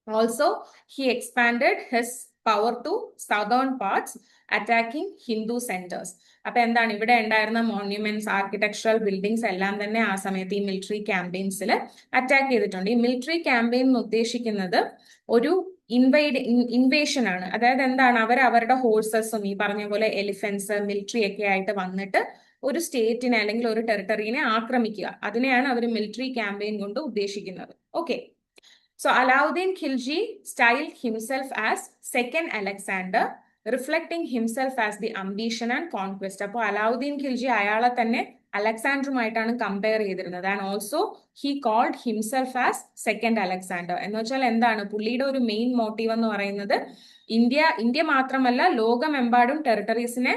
Also, he expanded his power to southern parts, attacking Hindu centers. അപ്പൊ എന്താണ് ഇവിടെ ഉണ്ടായിരുന്ന മോണ്യുമെന്റ്സ്, ആർക്കിടെക്ചറൽ ബിൽഡിങ്സ് എല്ലാം തന്നെ ആ സമയത്ത് ഈ മിലിറ്ററി ക്യാമ്പയിൻസിൽ അറ്റാക്ക് ചെയ്തിട്ടുണ്ട്. ഈ മിലിറ്ററി ക്യാമ്പയിൻ എന്ന് ഉദ്ദേശിക്കുന്നത് ഒരു ഇൻവേഷൻ ആണ്. അതായത് എന്താണ് അവരുടെ ഹോഴ്സസും ഈ പറഞ്ഞ പോലെ എലിഫൻസ്, മിലിറ്ററി ഒക്കെ ആയിട്ട് വന്നിട്ട് ഒരു സ്റ്റേറ്റിനെ അല്ലെങ്കിൽ ഒരു ടെറിട്ടറിനെ ആക്രമിക്കുക. അതിനെയാണ് അവർ മിലിറ്ററി ക്യാമ്പയിൻ കൊണ്ട് ഉദ്ദേശിക്കുന്നത്. Okay, so Alauddin Khilji styled himself as second Alexander, reflecting himself as the ambition and conquest. അപ്പോൾ അലാവുദ്ദീൻ ഖിൽജി അയാളെ തന്നെ അലക്സാണ്ടറുമായിട്ടാണ് കമ്പയർ ചെയ്തിരുന്നത്. And also he called himself as second Alexander. എന്ന് വെച്ചാൽ എന്താണ് പുള്ളിയുടെ ഒരു മെയിൻ മോട്ടീവ് എന്ന് പറയുന്നത് ഇന്ത്യ മാത്രമല്ല ലോകമെമ്പാടും ടെറിട്ടറീസിനെ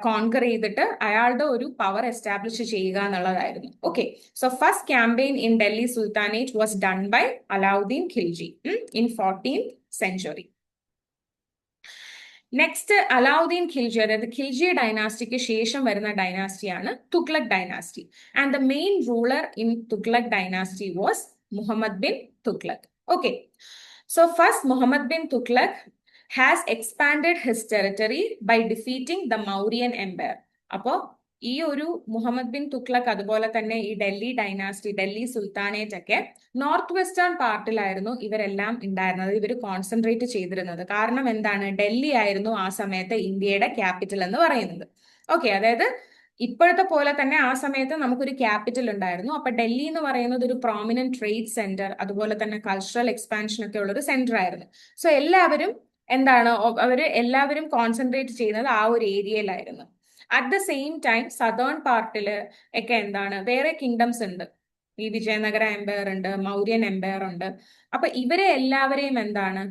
കോൺകർ ചെയ്തിട്ട് അയാളുടെ ഒരു പവർ എസ്റ്റാബ്ലിഷ് ചെയ്യുക എന്നുള്ളതായിരുന്നു. Okay, so first campaign in Delhi sultanate was done by Alauddin Khilji in 14th century. Next Alauddin Khilji, അതായത് ഖിൽജി ഡൈനാസ്റ്റിക്ക് ശേഷം വരുന്ന ഡൈനാസ്റ്റിയാണ് Tughlaq dynasty. And the main ruler in Tughlaq dynasty was Muhammad bin Tughlaq. Okay, so first Muhammad bin Tughlaq has expanded his territory by defeating the Mauryan Empire. അപ്പോൾ ഈ ഒരു മുഹമ്മദ് ബിൻ തുഗ്ലക് അതുപോലെ തന്നെ ഈ ഡൽഹി ഡൈനാസ്റ്റി, ഡൽഹി സുൽത്താനേറ്റ് ഒക്കെ നോർത്ത് വെസ്റ്റേൺ പാർട്ടിലായിരുന്നു ഇവരെല്ലാം ഉണ്ടായിരുന്നത്, ഇവർ കോൺസെൻട്രേറ്റ് ചെയ്തിരുന്നത്. കാരണം എന്താണ്, ഡൽഹി ആയിരുന്നു ആ സമയത്ത് ഇന്ത്യയുടെ ക്യാപിറ്റൽ എന്ന് പറയുന്നത്. ഓക്കെ, അതായത് ഇപ്പോഴത്തെ പോലെ തന്നെ ആ സമയത്ത് നമുക്കൊരു ക്യാപിറ്റൽ ഉണ്ടായിരുന്നു. അപ്പൊ ഡൽഹി എന്ന് പറയുന്നത് ഒരു പ്രോമിനന്റ് ട്രേഡ് സെന്റർ അതുപോലെ തന്നെ കൾച്ചറൽ എക്സ്പാൻഷൻ ഒക്കെ ഉള്ള ഒരു സെന്റർ ആയിരുന്നു. സോ എല്ലാവരും എന്താണ് അവര് എല്ലാവരും കോൺസെൻട്രേറ്റ് ചെയ്യുന്നത് ആ ഒരു ഏരിയയിലായിരുന്നു. At the same time southern പാർട്ടില് ഒക്കെ എന്താണ് വേറെ കിങ്ഡംസ് ഉണ്ട്. ഈ വിജയനഗര എംപയർ ഉണ്ട്, മൗര്യൻ എംപയർ ഉണ്ട്. അപ്പൊ ഇവരെ എല്ലാവരെയും എന്താണ്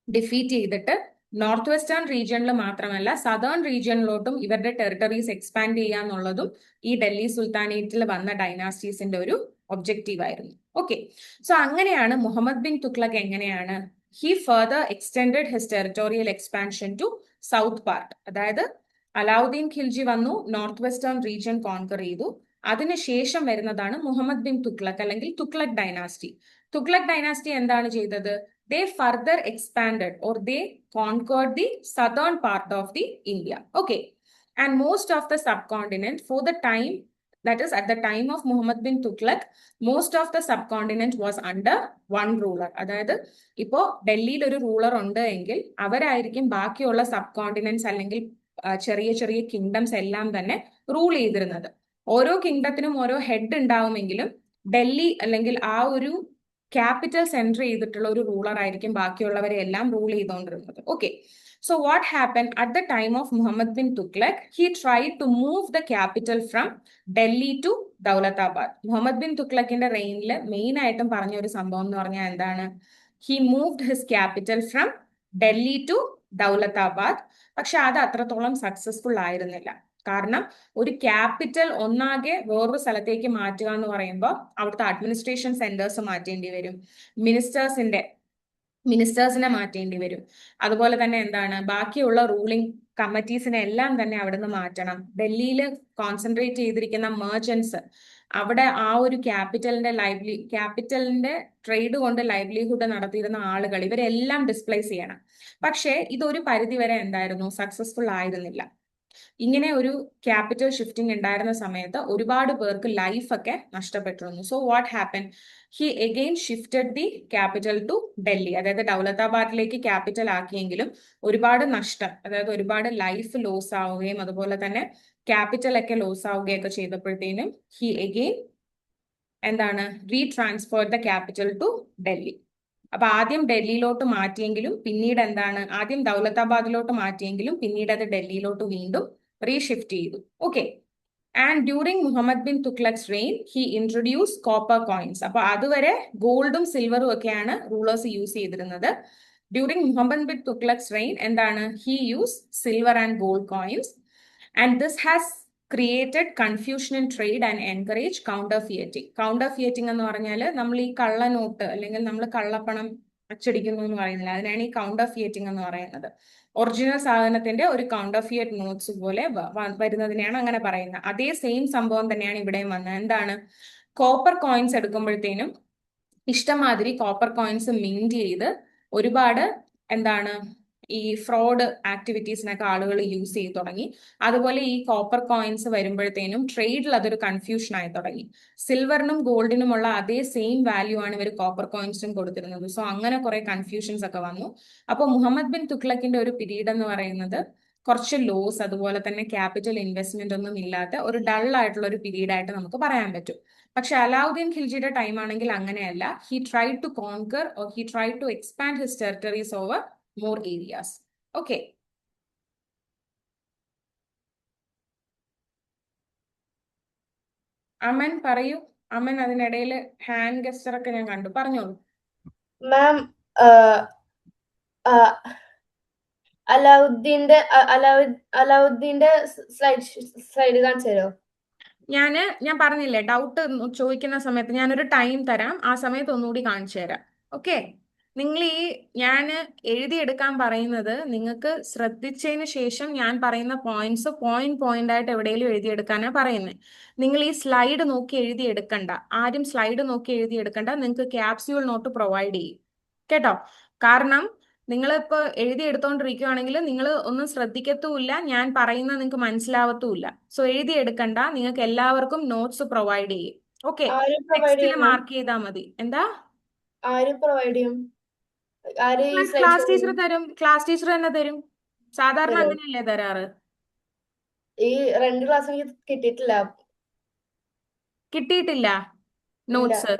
ഡിഫീറ്റ് ചെയ്തിട്ട് നോർത്ത് വെസ്റ്റേൺ റീജിയനിൽ മാത്രമല്ല സദേൺ റീജിയനിലോട്ടും ഇവരുടെ ടെറിട്ടറീസ് എക്സ്പാൻഡ് ചെയ്യാന്നുള്ളതും ഈ ഡൽഹി സുൽത്താനേറ്റിൽ വന്ന ഡൈനാസ്റ്റീസിന്റെ ഒരു ഒബ്ജക്റ്റീവ് ആയിരുന്നു. ഓക്കെ, സോ അങ്ങനെയാണ് മുഹമ്മദ് ബിൻ തുഗ്ലക് എങ്ങനെയാണ് he further extended his territorial expansion to south part. അതായത് അലാവുദ്ദീൻ ഖിൽജി വന്നു, നോർത്ത് വെസ്റ്റേൺ റീജിയൻ കോൺകർ ചെയ്തു. അതിനുശേഷം വരുന്നതാണ് മുഹമ്മദ് ബിൻ തുഗ്ലക് അല്ലെങ്കിൽ തുഗ്ലക് ഡൈനാസ്റ്റി. തുഗ്ലക് ഡൈനാസ്റ്റി എന്താണ് ചെയ്തത്? They further expanded or they conquered the southern part of the India. Okay, and most of the subcontinent for the time, that is at the time of Muhammad bin Tughlaq, most of the subcontinent was under one ruler. അതായത് ഇപ്പോ ഡൽഹിയിൽ ഒരു ruler ഉണ്ട് എങ്കിൽ അവരായിരിക്കും ബാക്കിയുള്ള sub continents അല്ലെങ്കിൽ ചെറിയ ചെറിയ കിങ്ഡംസ് എല്ലാം തന്നെ റൂൾ ചെയ്തിരുന്നത്. ഓരോ കിങ്ഡത്തിനും ഓരോ ഹെഡ് ഉണ്ടാവുമെങ്കിലും ഡൽഹി അല്ലെങ്കിൽ ആ ഒരു ക്യാപിറ്റൽ സെന്റർ ചെയ്തിട്ടുള്ള ഒരു റൂളർ ആയിരിക്കും ബാക്കിയുള്ളവരെ എല്ലാം റൂൾ ചെയ്തുകൊണ്ടിരുന്നത്. Okay, so what happen at the time of Muhammad bin Tughlaq? He tried to move the capital from Delhi to Daulatabad. Muhammad bin തുഗ്ലക്കിന്റെ റെയിനിൽ മെയിൻ ആയിട്ടും പറഞ്ഞ ഒരു സംഭവം എന്ന് പറഞ്ഞാൽ എന്താണ്? He moved his capital from Delhi to Daulatabad. പക്ഷെ അത് അത്രത്തോളം സക്സസ്ഫുൾ ആയിരുന്നില്ല. കാരണം ഒരു ക്യാപിറ്റൽ ഒന്നാകെ വേറൊരു സ്ഥലത്തേക്ക് മാറ്റുക എന്ന് പറയുമ്പോൾ അവിടുത്തെ അഡ്മിനിസ്ട്രേഷൻ സെന്റേഴ്സ് മാറ്റേണ്ടി വരും, മിനിസ്റ്റേഴ്സിനെ മാറ്റേണ്ടി വരും. അതുപോലെ തന്നെ എന്താണ് ബാക്കിയുള്ള റൂളിംഗ് കമ്മിറ്റീസിനെ എല്ലാം തന്നെ അവിടുന്ന് മാറ്റണം. ഡൽഹിയിൽ കോൺസെൻട്രേറ്റ് ചെയ്തിരിക്കുന്ന മെർച്ചൻസ് അവിടെ ആ ഒരു ക്യാപിറ്റലിന്റെ ട്രേഡ് കൊണ്ട് ലൈവ്ലിഹുഡ് നടത്തിയിരുന്ന ആളുകൾ ഇവരെല്ലാം ഡിസ്പ്ലേസ് ചെയ്യണം. പക്ഷേ ഇതൊരു പരിധിവരെ എന്തായിരുന്നു സക്സസ്ഫുൾ ആയിരുന്നില്ല. ഇങ്ങനെ ഒരു ക്യാപിറ്റൽ ഷിഫ്റ്റിംഗ് ഉണ്ടായിരുന്ന സമയത്ത് ഒരുപാട് പേർക്ക് ലൈഫ് ഒക്കെ നഷ്ടപ്പെട്ടിരുന്നു. So what happen? He again shifted the capital to Delhi. അതായത് ദൗലതാബാദിലേക്ക് ക്യാപിറ്റൽ ആക്കിയെങ്കിലും ഒരുപാട് നഷ്ടം, അതായത് ഒരുപാട് ലൈഫ് ലോസ് ആവുകയും അതുപോലെ തന്നെ ക്യാപിറ്റൽ ഒക്കെ ലോസ് ആവുകയൊക്കെ ചെയ്തപ്പോഴത്തേനും ഹി അഗെയിൻ എന്താണ് റീട്രാൻസ്ഫർ ദ ക്യാപിറ്റൽ ടു ഡൽഹി. അപ്പൊ ആദ്യം ഡൽഹിയിലോട്ട് മാറ്റിയെങ്കിലും പിന്നീട് എന്താണ് ആദ്യം ദൗലതാബാദിലോട്ട് മാറ്റിയെങ്കിലും പിന്നീട് അത് ഡൽഹിയിലോട്ട് വീണ്ടും റീഷിഫ്റ്റ് ചെയ്തു. Okay, and during Muhammad bin Tughlaq's reign he introduce copper coins. അപ്പൊ അതുവരെ ഗോൾഡും സിൽവറും ഒക്കെയാണ് റൂളേഴ്സ് യൂസ് ചെയ്തിരുന്നത്. ഡ്യൂറിങ് മുഹമ്മദ് ബിൻ തുഗ്ലക്സ് റെയിൻ എന്താണ് he use silver and gold coins and this has created confusion in trade and encourage counterfeiting. Counterfeiting എന്ന് പറഞ്ഞാൽ നമ്മൾ ഈ കള്ളനോട്ട് അല്ലെങ്കിൽ നമ്മൾ കള്ളപ്പണം അച്ചടിക്കുന്നു എന്ന് പറയുന്നില്ല, അതിനാണ് ഈ കൗണ്ടർ ഫിയറ്റിംഗ് എന്ന് പറയുന്നത്. ഒറിജിനൽ സാധനത്തിന്റെ ഒരു കൗണ്ടർ ഫിയറ്റ് നോട്ട്സ് പോലെ വരുന്നതിനെയാണ് അങ്ങനെ പറയുന്നത്. അതേ സെയിം സംഭവം തന്നെയാണ് ഇവിടെയും വന്നത്. എന്താണ് കോപ്പർ കോയിൻസ് എടുക്കുമ്പോഴത്തേനും ഇഷ്ടംമാതിരി കോപ്പർ കോയിൻസ് മിന്റ് ചെയ്ത് ഒരുപാട് എന്താണ് ഈ ഫ്രോഡ് ആക്ടിവിറ്റീസിനൊക്കെ ആളുകൾ യൂസ് ചെയ്ത് തുടങ്ങി. അതുപോലെ ഈ കോപ്പർ കോയിൻസ് വരുമ്പോഴത്തേനും ട്രേഡിൽ അതൊരു കൺഫ്യൂഷൻ ആയി തുടങ്ങി. സിൽവറിനും ഗോൾഡിനുമുള്ള അതേ സെയിം വാല്യൂ ആണ് ഇവർ കോപ്പർ കോയിൻസിനും കൊടുത്തിരുന്നത്. സോ അങ്ങനെ കുറെ കൺഫ്യൂഷൻസ് ഒക്കെ വന്നു. അപ്പോൾ മുഹമ്മദ് ബിൻ തുഗ്ലക്കിന്റെ ഒരു പീരീഡ് എന്ന് പറയുന്നത് കുറച്ച് ലോസ് അതുപോലെ തന്നെ ക്യാപിറ്റൽ ഇൻവെസ്റ്റ്മെന്റ് ഒന്നും ഇല്ലാത്ത ഒരു ഡൾ ആയിട്ടുള്ള ഒരു പീരീഡ് ആയിട്ട് നമുക്ക് പറയാൻ പറ്റും. പക്ഷെ അലാവുദ്ദീൻ ഖിൽജിയുടെ ടൈം ആണെങ്കിൽ അങ്ങനെയല്ല. He tried to conquer or he tried to expand his territories over more areas. Okay. Aman പറയൂ. അമൻ അതിനിടയിൽ ഹാൻഡ് ഗസ്റ്റർ ഒക്കെ ഞാൻ കണ്ടു, പറഞ്ഞോളൂ. മാം, അലാവുദ്ദീന്റെ സ്ലൈഡ് കാണിച്ചു തരോ? ഞാൻ പറഞ്ഞില്ലേ ഡൗട്ട് ചോദിക്കുന്ന സമയത്ത് ഞാനൊരു ടൈം തരാം, ആ സമയത്ത് ഒന്നുകൂടി കാണിച്ചു തരാം. ഓക്കെ, നിങ്ങൾ ഞാൻ എഴുതിയെടുക്കാൻ പറയുന്നത് നിങ്ങൾക്ക് ശ്രദ്ധിച്ചതിന് ശേഷം ഞാൻ പറയുന്ന പോയിന്റ്സ് പോയിന്റ് ആയിട്ട് എവിടെയെങ്കിലും എഴുതിയെടുക്കാനാണ് പറയുന്നത്. നിങ്ങൾ ഈ സ്ലൈഡ് നോക്കി എഴുതിയെടുക്കണ്ട, ആരും സ്ലൈഡ് നോക്കി എഴുതിയെടുക്കണ്ട. നിങ്ങൾക്ക് ക്യാപ്സ്യൂൾ നോട്ട് പ്രൊവൈഡ് ചെയ്യും കേട്ടോ. കാരണം നിങ്ങളിപ്പോൾ എഴുതിയെടുത്തോണ്ടിരിക്കുകയാണെങ്കിൽ നിങ്ങൾ ഒന്നും ശ്രദ്ധിക്കത്തുമില്ല, ഞാൻ പറയുന്നത് നിങ്ങൾക്ക് മനസ്സിലാവത്തുമില്ല. സോ എഴുതിയെടുക്കണ്ട, നിങ്ങൾക്ക് എല്ലാവർക്കും നോട്ട്സ് പ്രൊവൈഡ് ചെയ്യും. ഓക്കെ, ടെക്സ്റ്റിൽ മാർക്ക് ചെയ്താൽ മതി. എന്താ പ്രൊവൈഡ് ചെയ്യും? ക്ലാസ് ടീച്ചർ തരും, ക്ലാസ് ടീച്ചർ തന്നെ തരും. സാധാരണ അങ്ങനെയല്ലേ തരാറ്? ഈ 2 ക്ലാസ് എനിക്ക് കിട്ടിയിട്ടില്ല നോട്ട്സ്?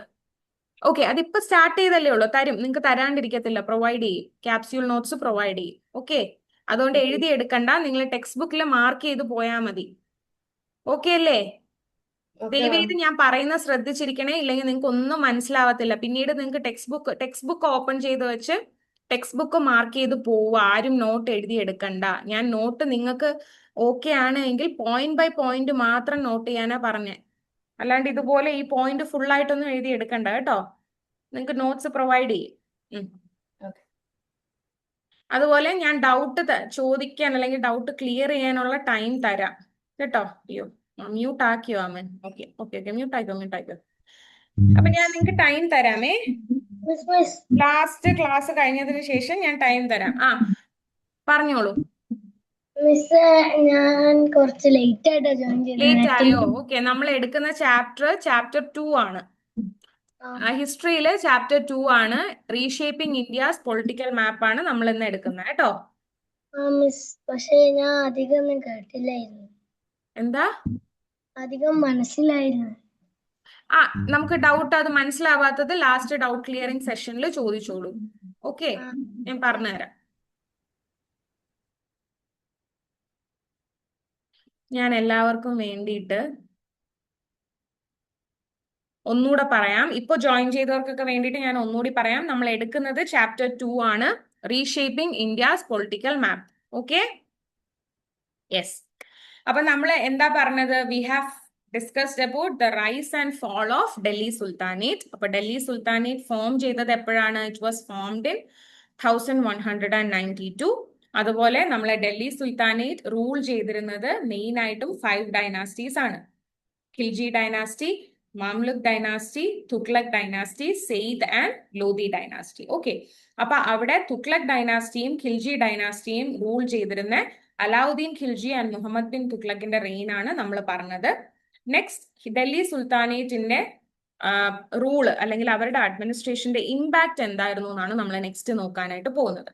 ഓക്കെ, അതിപ്പോ സ്റ്റാർട്ട് ചെയ്തല്ലേ ഉള്ളൂ. തരും, നിങ്ങൾക്ക് തരാണ്ടിരിക്കത്തില്ല, പ്രൊവൈഡ് ചെയ്യും. ക്യാപ്സ്യൂൾ നോട്ട്സ് പ്രൊവൈഡ് ചെയ്യും. ഓക്കെ, അതുകൊണ്ട് എഴുതി എടുക്കണ്ട, നിങ്ങൾ ടെക്സ്റ്റ് ബുക്കിൽ മാർക്ക് ചെയ്ത് പോയാൽ മതി. ഓക്കെ അല്ലേ? ഓക്കെ ദയവ് മാം. ചെയ്ത് ഞാൻ പറയുന്നത് ശ്രദ്ധിച്ചിരിക്കണേ, ഇല്ലെങ്കിൽ നിങ്ങൾക്ക് ഒന്നും മനസ്സിലാവത്തില്ല. പിന്നീട് നിങ്ങൾക്ക് ടെക്സ്റ്റ് ബുക്ക് ഓപ്പൺ ചെയ്ത് വെച്ച് ടെക്സ്റ്റ് ബുക്ക് മാർക്ക് ചെയ്ത് പോവുക. ആരും നോട്ട് എഴുതി എടുക്കണ്ട. ഞാൻ നോട്ട് നിങ്ങൾക്ക് ഓക്കെ ആണ് എങ്കിൽ പോയിന്റ് ബൈ പോയിന്റ് മാത്രം നോട്ട് ചെയ്യാനാ പറഞ്ഞേ. അല്ലാണ്ട് ഇതുപോലെ ഈ പോയിന്റ് ഫുൾ ആയിട്ടൊന്നും എഴുതി എടുക്കണ്ട കേട്ടോ. നിങ്ങൾക്ക് നോട്ട്സ് പ്രൊവൈഡ് ചെയ്യും. ഓക്കെ. അതുപോലെ ഞാൻ ഡൗട്ട് ചോദിക്കാൻ അല്ലെങ്കിൽ ഡൗട്ട് ക്ലിയർ ചെയ്യാനുള്ള ടൈം തരാം കേട്ടോ. അയ്യോ, മ്യൂട്ട് ആക്കിയോ അമ്മൻ? ഓക്കെ ഓക്കെ ഓക്കെ, മ്യൂട്ട് ആയിക്കോ. അപ്പൊ ഞാൻ നിങ്ങൾക്ക് ടൈം തരാമേ. ലാസ്റ്റ് ക്ലാസ് കഴിഞ്ഞതിന് ശേഷം ഞാൻ ടൈം തരാം. പറഞ്ഞോളൂ. മിസ്, ഞാൻ കുറച്ച് ലേറ്റ് ആയിട്ടാ ജോയിൻ ലേറ്റ് ആയോ? ചെയ്തത്. ഓക്കെ, നമ്മൾ എടുക്കുന്ന ചാപ്റ്റർ 2 ആണ്. ഹിസ്റ്ററിയില് ചാപ്റ്റർ 2 ആണ്. റീഷേപ്പിംഗ് ഇന്ത്യാസ് പൊളിറ്റിക്കൽ മാപ്പ് ആണ് നമ്മൾ ഇന്ന് എടുക്കുന്നത് കേട്ടോ. മിസ്, പക്ഷെ ഞാൻ അധികം ഒന്നും കേട്ടില്ലായിരുന്നു. എന്താ? അധികം മനസ്സിലായിരുന്നു. നമുക്ക് ഡൗട്ട് അത് മനസ്സിലാവാത്തത് ലാസ്റ്റ് ഡൗട്ട് ക്ലിയറിംഗ് സെഷനിൽ ചോദിച്ചോളൂ. ഓക്കെ, ഞാൻ പറഞ്ഞുതരാം. ഞാൻ എല്ലാവർക്കും വേണ്ടിയിട്ട് ഒന്നുകൂടെ പറയാം. ഇപ്പൊ ജോയിൻ ചെയ്തവർക്കൊക്കെ വേണ്ടിയിട്ട് ഞാൻ ഒന്നുകൂടി പറയാം. നമ്മൾ എടുക്കുന്നത് ചാപ്റ്റർ 2 ആണ്, reshaping India's political map. Okay, yes. അപ്പൊ നമ്മൾ എന്താ പറഞ്ഞത്? We have discussed about the rise and fall of Delhi sultanate. അപ്പൊ ഡൽഹി സുൽത്താനേറ്റ് ഫോം ചെയ്തത് എപ്പോഴാണ്? It was formed in 1192. അതുപോലെ നമ്മളെ ഡൽഹി സുൽത്താനേറ്റ് റൂൾ ചെയ്തിരുന്നത് മെയിൻ ആയിട്ടും 5 ഡൈനാസ്റ്റീസ് ആണ്. Khilji dynasty, Mamluk dynasty, Tughlaq dynasty, Sayyid and Lodi dynasty. Okay, അപ്പൊ അവിടെ തുഗ്ലക് ഡൈനാസ്റ്റിയും ഖിൽജി ഡൈനാസ്റ്റിയും റൂൾ ചെയ്തിരുന്ന അലാവുദ്ദീൻ ഖിൽജി ആൻഡ് മുഹമ്മദ് ബിൻ തുഗ്ലക്കിന്റെ റെയിൻ ആണ് നമ്മൾ പറഞ്ഞത്. നെക്സ്റ്റ്, ഡൽഹി സുൽത്താനേറ്റിന്റെ റൂള് അല്ലെങ്കിൽ അവരുടെ അഡ്മിനിസ്ട്രേഷന്റെ ഇമ്പാക്ട് എന്തായിരുന്നു എന്നാണ് നമ്മൾ നെക്സ്റ്റ് നോക്കാനായിട്ട് പോകുന്നത്.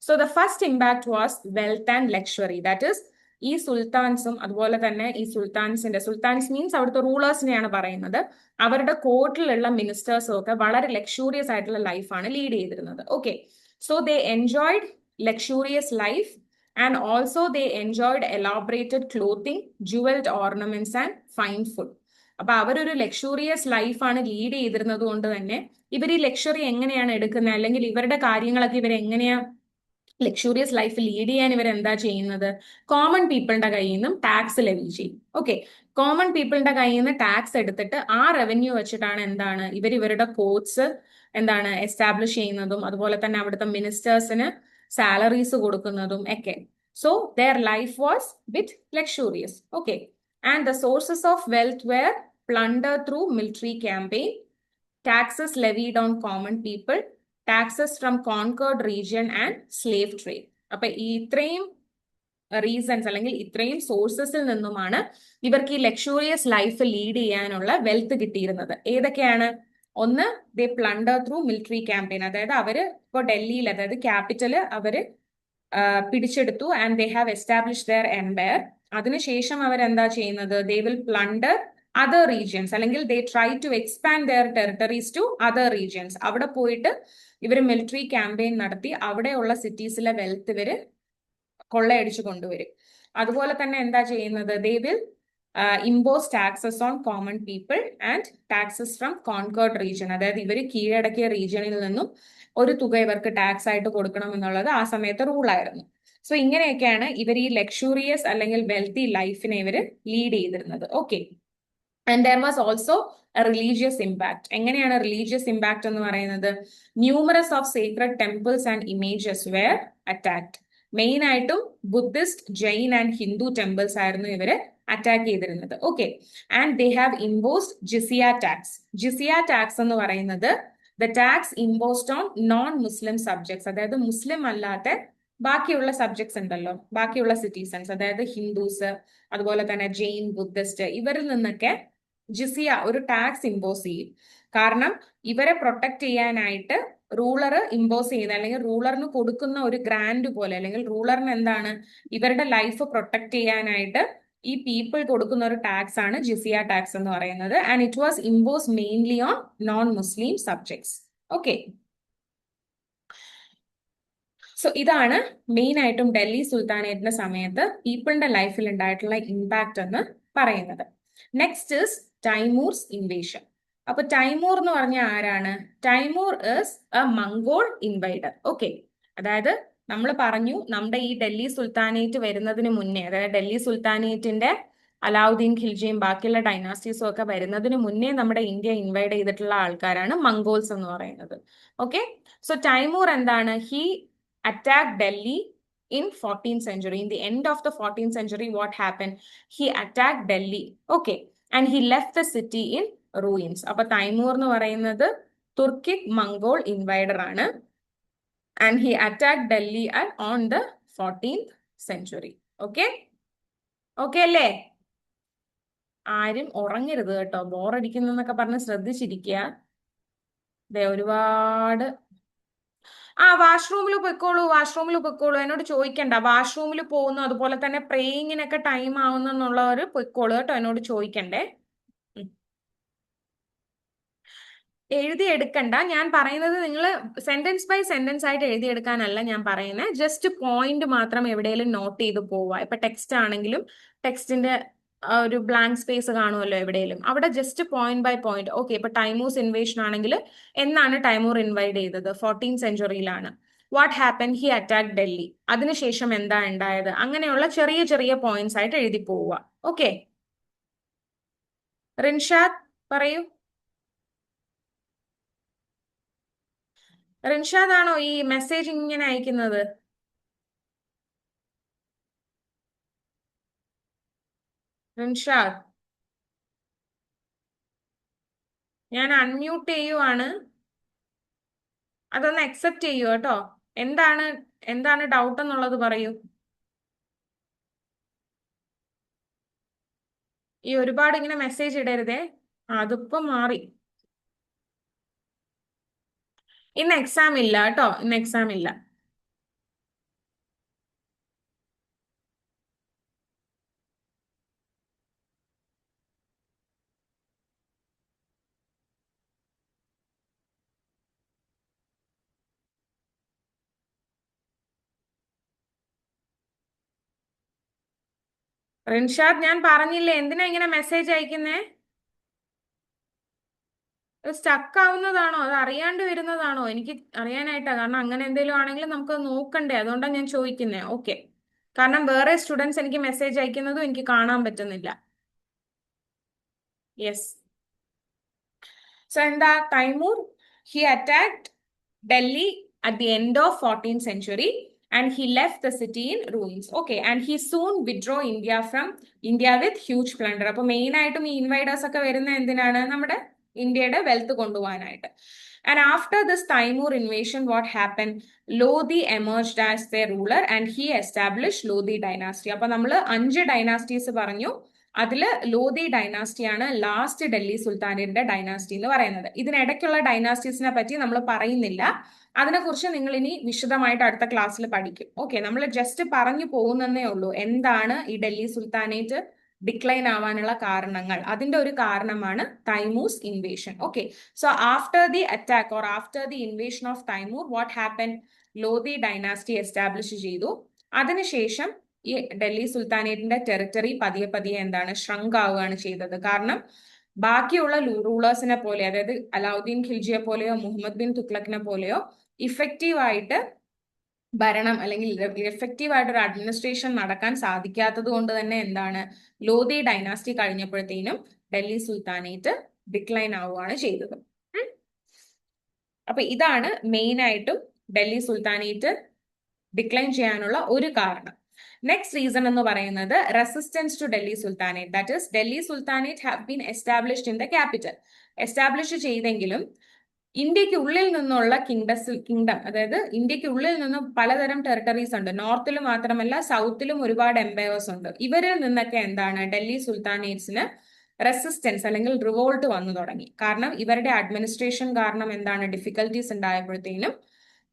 So the first impact was wealth and luxury. That is, ഈ സുൽത്താൻസും അതുപോലെ തന്നെ ഈ സുൽത്താൻസ് മീൻസ് അവിടുത്തെ റൂളേഴ്സിനെയാണ് പറയുന്നത്. അവരുടെ കോർട്ടിലുള്ള മിനിസ്റ്റേഴ്സും ഒക്കെ വളരെ ലക്ഷൂറിയസ് ആയിട്ടുള്ള ലൈഫാണ് ലീഡ് ചെയ്തിരുന്നത്. Okay, so they enjoyed luxurious life and also they enjoyed elaborated clothing, jewelled ornaments and fine food. അപ്പൊ അവരൊരു ലക്ഷൂറിയസ് ലൈഫാണ് ലീഡ് ചെയ്തിരുന്നത് കൊണ്ട് തന്നെ ഇവർ ഈ ലക്ഷറി എങ്ങനെയാണ് എടുക്കുന്നത്, അല്ലെങ്കിൽ ഇവരുടെ കാര്യങ്ങളൊക്കെ ഇവർ എങ്ങനെയാ ലക്ഷൂറിയസ് ലൈഫ് ലീഡ് ചെയ്യാൻ ഇവർ എന്താ ചെയ്യുന്നത്? കോമൺ പീപ്പിളിന്റെ കയ്യിൽ നിന്നും ടാക്സ് ലെവി ചെയ്യും. ഓക്കെ, കോമൺ പീപ്പിളിന്റെ കയ്യിൽ നിന്ന് ടാക്സ് എടുത്തിട്ട് ആ റവന്യൂ വെച്ചിട്ടാണ് എന്താണ് ഇവരുടെ കോർട്സ് എന്താണ് എസ്റ്റാബ്ലിഷ് ചെയ്യുന്നതും അതുപോലെ തന്നെ അവിടുത്തെ മിനിസ്റ്റേഴ്സിന് സാലറീസ് കൊടുക്കുന്നതും ഒക്കെ. So their life was bit luxurious. Okay, and the sources of wealth were plunder through military campaign, taxes levied on common people, taxes from conquered region and slave trade. അപ്പൊ ഈ ഇത്രയും reasons അല്ലെങ്കിൽ ഇത്രയും സോഴ്സസിൽ നിന്നുമാണ് ഇവർക്ക് ഈ ലക്ഷൂറിയസ് ലൈഫ് ലീഡ് ചെയ്യാനുള്ള wealth കിട്ടിയിരുന്നത്. ഏതൊക്കെയാണ്? ഒന്ന്, they plunder through military campaign. അതായത് അവര് ഇപ്പൊ ഡൽഹിയിൽ, അതായത് ക്യാപിറ്റല് അവര് പിടിച്ചെടുത്തു and they have establish their empire. അതിനുശേഷം അവരെന്താ ചെയ്യുന്നത്? They will plunder other regions, അല്ലെങ്കിൽ they try to expand their territories to other regions. അവിടെ പോയിട്ട് ഇവർ മിലിറ്ററി ക്യാമ്പയിൻ നടത്തി അവിടെയുള്ള സിറ്റീസിലെ വെൽത്ത് ഇവര് കൊള്ളയടിച്ചു കൊണ്ടുവരും. അതുപോലെ തന്നെ എന്താ ചെയ്യുന്നത്? They will impose taxes on common people and taxes from concord region. അതായത് ഇവർ കീഴടക്കിയ റീജിയനിൽ നിന്നും ഒരു തുക ഇവർക്ക് ടാക്സ് ആയിട്ട് കൊടുക്കണം എന്നുള്ളത് ആ സമയത്ത് റൂളായിരുന്നു. സോ ഇങ്ങനെയൊക്കെയാണ് ഇവർ ഈ ലക്ഷൂറിയസ് അല്ലെങ്കിൽ വെൽത്തി ലൈഫിനെ ഇവർ ലീഡ് ചെയ്തിരുന്നത്. Okay, and there was also a religious impact. എങ്ങനെയാണ് റിലീജിയസ് ഇമ്പാക്ട് എന്ന് പറയുന്നത്? Numerous of sacred temples and images were attacked. Main ആയിട്ടും Buddhist, Jain and Hindu temples ആയിരുന്നു ഇവര് അറ്റാക്ക് ചെയ്തിരുന്നത്. Okay, and they have imposed jizya tax. Jizya tax എന്ന് പറയുന്നത് the tax imposed on non Muslim subjects. അതായത് Muslim അല്ലാത്ത ബാക്കിയുള്ള സബ്ജക്ട്സ് ഉണ്ടല്ലോ, ബാക്കിയുള്ള സിറ്റിസൺസ്, അതായത് ഹിന്ദുസ് അതുപോലെ തന്നെ ജെയിൻ, ബുദ്ധിസ്റ്റ്, ഇവരിൽ നിന്നൊക്കെ ജിസിയ ഒരു ടാക്സ് ഇമ്പോസ് ചെയ്യും. കാരണം ഇവരെ പ്രൊട്ടക്ട് ചെയ്യാനായിട്ട് റൂളർ ഇമ്പോസ് ചെയ്യുന്ന അല്ലെങ്കിൽ റൂളറിന് കൊടുക്കുന്ന ഒരു ഗ്രാൻഡ് പോലെ, അല്ലെങ്കിൽ റൂളറിന് എന്താണ് ഇവരുടെ ലൈഫ് പ്രൊട്ടക്ട് ചെയ്യാനായിട്ട് ഈ പീപ്പിൾ കൊടുക്കുന്ന ഒരു ടാക്സ് ആണ് ജിസിയ ടാക്സ് എന്ന് പറയുന്നത്. And it was impose mainly on non Muslim subjects. Okay, so ഇതാണ് മെയിൻ ആയിട്ടും ഡൽഹി സുൽത്താനേറ്റിന്റെ സമയത്ത് പീപ്പിളിന്റെ ലൈഫിൽ ഉണ്ടായിട്ടുള്ള ഇമ്പാക്ട് എന്ന് പറയുന്നത്. Next is Timur's invasion. അപ്പൊ തൈമൂർ എന്ന് പറഞ്ഞ ആരാണ്? Timur is a Mongol invader. Okay, അതായത് നമ്മൾ പറഞ്ഞു നമ്മുടെ ഈ ഡൽഹി സുൽത്താനേറ്റ് വരുന്നതിന് മുന്നേ, അതായത് ഡൽഹി സുൽത്താനേറ്റിന്റെ അലാവുദ്ദീൻ ഖിൽജിയും ബാക്കിയുള്ള ഡൈനാസ്റ്റീസും ഒക്കെ വരുന്നതിന് മുന്നേ നമ്മുടെ ഇന്ത്യ ഇൻവൈഡ് ചെയ്തിട്ടുള്ള ആൾക്കാരാണ് മംഗോൾസ് എന്ന് പറയുന്നത്. ഓക്കെ, സോ തൈമൂർ എന്താണ്? He attacked Delhi in 14th century. In the end of the 14th century, what happened? He attacked Delhi. Okay, and he left the city in ruins. അപ്പൊ തൈമൂർ എന്ന് പറയുന്നത് തുർക്കിക് Mongol ഇൻവൈഡർ ആണ്. And he attacked Delhi on the 14th century. Okay? Okay അല്ലേ? ആരും ഉറങ്ങരുത് കേട്ടോ, ബോറടിക്കുന്നൊക്കെ പറഞ്ഞ് ശ്രദ്ധിച്ചിരിക്കുക. ഒരുപാട് വാഷ്റൂമിൽ പൊയ്ക്കോളൂ. എന്നോട് ചോദിക്കണ്ട, വാഷ്റൂമിൽ പോകുന്നു അതുപോലെ തന്നെ പ്രേയിങ്ങിനൊക്കെ ടൈം ആവുന്നുള്ളവർ പൊയ്ക്കോളൂ കേട്ടോ, എന്നോട് ചോദിക്കണ്ടേ. എഴുതിയെടുക്കണ്ട. ഞാൻ പറയുന്നത് നിങ്ങൾ സെന്റൻസ് ബൈ സെന്റൻസ് ആയിട്ട് എഴുതിയെടുക്കാനല്ല ഞാൻ പറയുന്നത്. ജസ്റ്റ് പോയിന്റ് മാത്രം എവിടെയെങ്കിലും നോട്ട് ചെയ്ത് പോവുക. ഇപ്പൊ ടെക്സ്റ്റ് ആണെങ്കിലും ടെക്സ്റ്റിന്റെ ഒരു ബ്ലാങ്ക് സ്പേസ് കാണുമല്ലോ എവിടെയെങ്കിലും, അവിടെ just point by point. Okay, ഇപ്പൊ തൈമൂർസ് ഇൻവേഷൻ ആണെങ്കിൽ എന്നാണ് തൈമൂർ ഇൻവൈഡ് ചെയ്തത്? 14th സെഞ്ചുറിയിലാണ്. What happen? He attack Delhi. അതിനുശേഷം എന്താ ഉണ്ടായത്? അങ്ങനെയുള്ള ചെറിയ ചെറിയ പോയിന്റ്സ് ആയിട്ട് എഴുതി പോവുക. ഓക്കെ, റിൻഷാദ് പറയൂ. റിൻഷാദ് ആണോ ഈ മെസ്സേജ് ഇങ്ങനെ അയക്കുന്നത്? റിൻഷാദ്, ഞാൻ അൺമ്യൂട്ട് ചെയ്യുവാണ്, അതൊന്ന് അക്സെപ്റ്റ് ചെയ്യൂ കേട്ടോ. എന്താണ് ഡൗട്ട് എന്നുള്ളത് പറയൂ. ഈ ഒരുപാട് ഇങ്ങനെ മെസ്സേജ് ഇടരുതേ. അതിപ്പോ മാറി. ഇന്ന് എക്സാം ഇല്ല കേട്ടോ, ഇന്ന് എക്സാം ഇല്ല. റിൻഷാദ്, ഞാൻ പറഞ്ഞില്ലേ, എന്തിനാ ഇങ്ങനെ മെസ്സേജ് അയക്കുന്നേ? സ്റ്റക്ക് ആവുന്നതാണോ, അത് അറിയാണ്ട് വരുന്നതാണോ? എനിക്ക് അറിയാനായിട്ടാ, കാരണം അങ്ങനെ എന്തെങ്കിലും ആണെങ്കിൽ നമുക്ക് നോക്കണ്ടേ, അതുകൊണ്ടാണ് ഞാൻ ചോദിക്കുന്നേ. ഓക്കെ, കാരണം വേറെ സ്റ്റുഡൻസ് എനിക്ക് മെസ്സേജ് അയക്കുന്നതും എനിക്ക് കാണാൻ പറ്റുന്നില്ല. യെസ്, സോ എന്താ? Timur, he attacked Delhi at the end of 14th century and he left the city in ruins. Okay, and he soon withdrew India with huge plunder. അപ്പോൾ മെയിൻ ആയിട്ടും ഈ ഇൻവൈഡേഴ്സ് ഒക്കെ വരുന്ന എന്തിനാണ്? നമ്മുടെ ഇന്ത്യയുടെ വെൽത്ത് കൊണ്ടുപോകാനായിട്ട്. And after this Taimur invasion, what happened? Lodi emerged as their ruler and he established Lodi dynasty. അപ്പൊ നമ്മൾ 5 ഡൈനാസ്റ്റീസ് പറഞ്ഞു. അതില് ലോധി ഡൈനാസ്റ്റിയാണ് ലാസ്റ്റ് ഡൽഹി സുൽത്താനേറ്റിന്റെ ഡൈനാസ്റ്റി എന്ന് പറയുന്നത്. ഇതിനിടയ്ക്കുള്ള ഡൈനാസ്റ്റീസിനെ പറ്റി നമ്മൾ പറയുന്നില്ല. അതിനെക്കുറിച്ച് നിങ്ങൾ ഇനി വിശദമായിട്ട് അടുത്ത ക്ലാസ്സിൽ പഠിക്കും. ഓക്കെ, നമ്മൾ ജസ്റ്റ് പറഞ്ഞു പോകുന്നതേ ഉള്ളൂ. എന്താണ് ഈ ഡൽഹി സുൽത്താനേറ്റ് ഡിക്ലൈൻ ആവാനുള്ള കാരണങ്ങൾ? അതിന്റെ ഒരു കാരണമാണ് Timur's invasion. Okay, so after the attack or after the invasion of Timur, what happen? Lodi dynasty establish ചെയ്തു. അതിനുശേഷം ഈ ഡൽഹി സുൽത്താനേറ്റിന്റെ ടെറിട്ടറി പതിയെ പതിയെ എന്താണ് ഷ്രങ്ക് ആവുകയാണ് ചെയ്തത്. കാരണം ബാക്കിയുള്ള റൂളേഴ്സിനെ പോലെ, അതായത് അലാവുദ്ദീൻ ഖിൽജിയെ പോലെയോ മുഹമ്മദ് ബിൻ തുഗ്ലക്കിനെ പോലെയോ ഇഫക്റ്റീവായിട്ട് ഭരണം അല്ലെങ്കിൽ എഫക്റ്റീവായിട്ട് ഒരു അഡ്മിനിസ്ട്രേഷൻ നടക്കാൻ സാധിക്കാത്തത് കൊണ്ട് തന്നെ എന്താണ് ലോധി ഡൈനാസ്റ്റി കഴിഞ്ഞപ്പോഴത്തേനും ഡൽഹി സുൽത്താനേറ്റ് ഡിക്ലൈൻ ആവുകയാണ് ചെയ്തത്. അപ്പൊ ഇതാണ് മെയിൻ ആയിട്ടും ഡൽഹി സുൽത്താനേറ്റ് ഡിക്ലൈൻ ചെയ്യാനുള്ള ഒരു കാരണം. നെക്സ്റ്റ് റീസൺ എന്ന് പറയുന്നത് resistance to Delhi sultanate. That is Delhi sultanate have been established in the capital. Establish ചെയ്തെങ്കിലും ഇന്ത്യക്ക് ഉള്ളിൽ നിന്നുള്ള കിങ്ഡം, അതായത് ഇന്ത്യക്ക് ഉള്ളിൽ നിന്നും പലതരം ടെറിട്ടറീസ് ഉണ്ട്. നോർത്തിലും മാത്രമല്ല സൗത്തിലും ഒരുപാട് എംപയേഴ്സ് ഉണ്ട്. ഇവരിൽ നിന്നൊക്കെ എന്താണ് ഡൽഹി സുൽത്താനേറ്റ്സിന് റെസിസ്റ്റൻസ് അല്ലെങ്കിൽ റിവോൾട്ട് വന്നു തുടങ്ങി. കാരണം ഇവരുടെ അഡ്മിനിസ്ട്രേഷൻ കാരണം എന്താണ് ഡിഫിക്കൽട്ടീസ് ഉണ്ടായപ്പോഴത്തേനും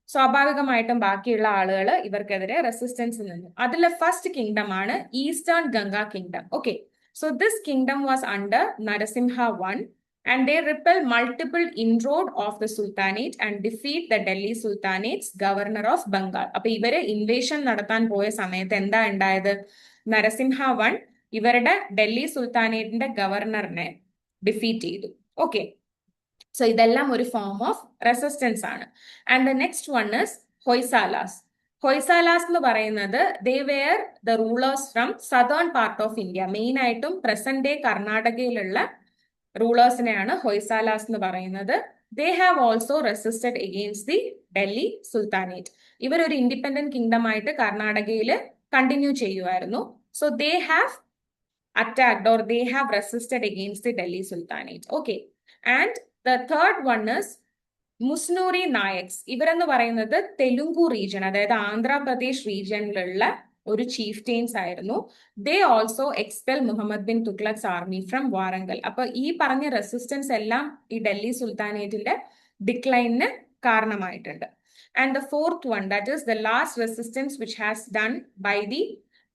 സ്വാഭാവികമായിട്ടും ബാക്കിയുള്ള ആളുകൾ ഇവർക്കെതിരെ റെസിസ്റ്റൻസ് നിന്നു. അതിലെ ഫസ്റ്റ് കിങ്ഡം ആണ് eastern Ganga kingdom. Okay, so this kingdom was under Narasimha one and they repel multiple inroad of the sultanate and defeat the Delhi Sultanate's governor of Bengal. അപ്പൊ ഇവര് ഇൻവേഷൻ നടത്താൻ പോയ സമയത്ത് എന്താ ഉണ്ടായത്? നരസിംഹ വൺ ഇവരുടെ ഡൽഹി സുൽത്താനേറ്റിന്റെ ഗവർണറിനെ ഡിഫീറ്റ് ചെയ്തു. ഓക്കെ, സോ ഇതെല്ലാം ഒരു ഫോം ഓഫ് റെസിസ്റ്റൻസ് ആണ്. And the next one is Hoysalas. Hoysalas എന്ന് പറയുന്നത് they were the rulers from southern part of India. Main ആയിട്ടും പ്രസന്റ് ഡേ കർണാടകയിലുള്ള റൂളേഴ്സിനെയാണ് ഹൊയ്സാലാസ് എന്ന് പറയുന്നത്. They have also resisted against the Delhi sultanate. ഇവർ ഒരു ഇൻഡിപെൻഡന്റ് കിങ്ഡം ആയിട്ട് കർണാടകയിൽ കണ്ടിന്യൂ ചെയ്യുമായിരുന്നു. So they have attacked or they have resisted against the Delhi Sultanate. Okay, and the third one is Musunuri Nayaks. ഇവരെന്ന് പറയുന്നത് തെലുങ്കു റീജിയൻ, അതായത് ആന്ധ്രാപ്രദേശ് റീജിയനിലുള്ള ഒരു ചീഫ്റ്റെയിൻസ് ആയിരുന്നു. They also expel Muhammad bin Tughlaq's army from Warangal. അപ്പൊ ഈ പറഞ്ഞ റെസിസ്റ്റൻസ് എല്ലാം ഈ ഡൽഹി സുൽത്താനേറ്റിന്റെ ഡിക്ലൈനിന് കാരണമായിട്ടുണ്ട്. And the fourth one, that is the last resistance which has done by the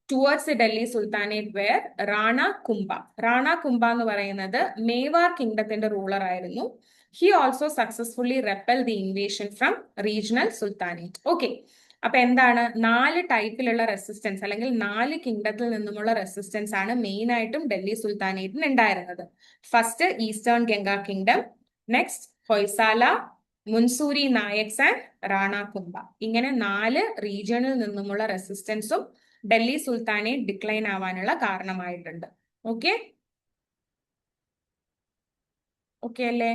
towards the Delhi Sultanate were Rana Kumbha. Rana Kumbha എന്ന് പറയുന്നത് മേവാർ കിങ്ഡത്തിന്റെ റൂളർ ആയിരുന്നു. He also successfully repelled the invasion from regional sultanate. Okay, അപ്പൊ എന്താണ് 4 ടൈപ്പിലുള്ള resistance അല്ലെങ്കിൽ 4 കിങ്ഡത്തിൽ നിന്നുമുള്ള resistance ആണ് main ആയിട്ടും ഡൽഹി സുൽത്താനേറ്റിന് ഉണ്ടായിരുന്നത്. First eastern Ganga kingdom, next Hoysala, Musunuri Nayaks and Rana Kumbha. ഇങ്ങനെ 4 റീജിയണിൽ നിന്നുമുള്ള റെസിസ്റ്റൻസും ഡൽഹി സുൽത്താനേറ്റ് ഡിക്ലൈൻ ആവാനുള്ള കാരണമായിട്ടുണ്ട്. ഓക്കെ, ഓക്കെ അല്ലേ?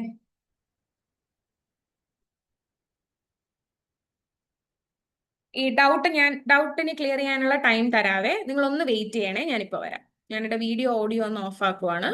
ഈ ഡൗട്ടിന് ക്ലിയർ ചെയ്യാനുള്ള ടൈം തരാവേ. നിങ്ങൾ ഒന്ന് വെയിറ്റ് ചെയ്യണേ, ഞാനിപ്പോ വരാം. ഞാനിവിടെ വീഡിയോ ഓഡിയോ ഒന്ന് ഓഫ് ആക്കുവാണ്.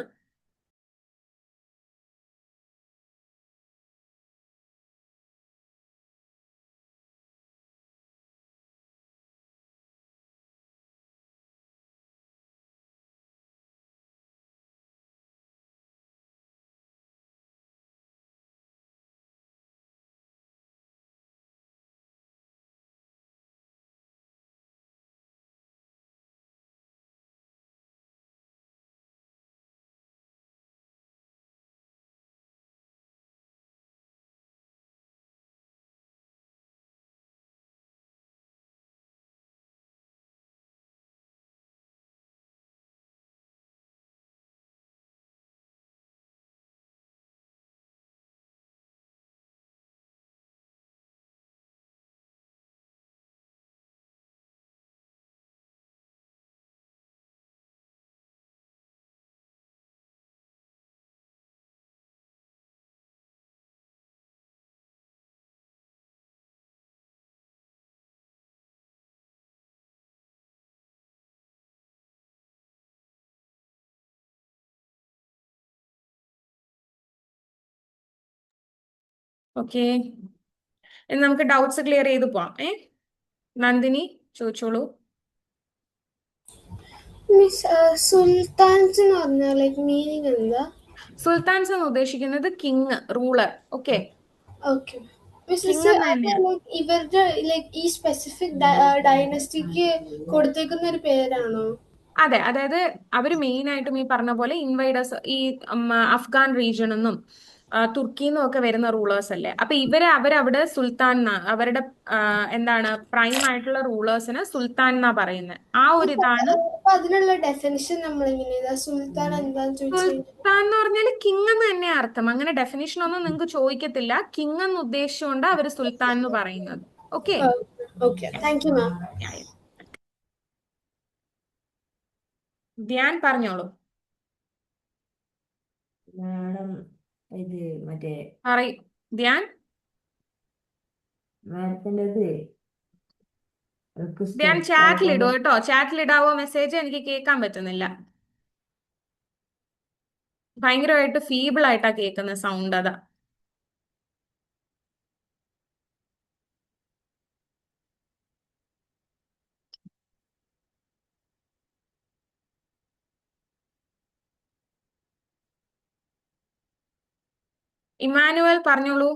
ഓക്കെ, ഇനി നമുക്ക് ഡൗട്ട്സ് ക്ലിയർ ചെയ്ത് പോവാം. നന്ദിനി ചോദിച്ചോളൂ. മിസ് സുൽത്താൻസ് എന്ന് പറഞ്ഞാൽ ലൈക്ക് മീനിങ് എന്താ? സുൽത്താൻസ് എന്ന് ഉദ്ദേശിക്കുന്നത് king, ruler. Okay, okay miss king എന്ന് തന്നെയാണ്. ഇവരുടെ ലൈക്ക് ഈ സ്പെസിഫിക് ഡൈനസ്റ്റിക്ക് കൊടുത്തേക്കുന്ന ഒരു പേരാണോ? അതെ, അതായത് അവര് മെയിൻ ആയിട്ടും ഈ പറഞ്ഞ പോലെ ഇൻവൈഡേഴ്സ് ഈ അഫ്ഗാൻ റീജിയൻ എന്നും തുർക്കിന്നും ഒക്കെ വരുന്ന റൂളേഴ്സ് അല്ലേ. അപ്പൊ അവരവിടെ സുൽത്താൻ അവരുടെ എന്താണ് പ്രൈം ആയിട്ടുള്ള റൂളേഴ്സിന് സുൽത്താൻ എന്നാ പറയുന്നത്. ആ ഒരു ഇതാണ്. അപ്പൊ അതിനുള്ള ഡെഫിനിഷൻ നമ്മൾ എങ്ങനെയാ? സുൽത്താൻ എന്താന്ന് ചോദിച്ചു സുൽത്താൻ എന്ന് പറഞ്ഞാൽ കിങ് എന്ന് തന്നെയാ അർത്ഥം. അങ്ങനെ ഡെഫിനിഷൻ ഒന്നും നിങ്ങൾക്ക് ചോദിക്കത്തില്ല. കിങ് എന്ന് ഉദ്ദേശിച്ചുകൊണ്ട് അവര് സുൽത്താൻ എന്ന് പറയുന്നത്. ഓക്കെ, ഓക്കെ, താങ്ക് യു മാം. ധ്യാൻ പറഞ്ഞോളൂ. മാഡം ഇത് മറ്റേ പറയൂ ധ്യാൻ. മാഡത്തിൻ്റെത് ധ്യാൻ ചാറ്റിലിടൂ കേട്ടോ. ചാറ്റിലിടാവോ മെസ്സേജ്? എനിക്ക് കേൾക്കാൻ പറ്റുന്നില്ല. ഭയങ്കരമായിട്ട് ഫീബിൾ ആയിട്ടാ കേൾക്കുന്ന സൗണ്ട്, അതാ. ഇമാനുവൽ പറഞ്ഞോളൂ.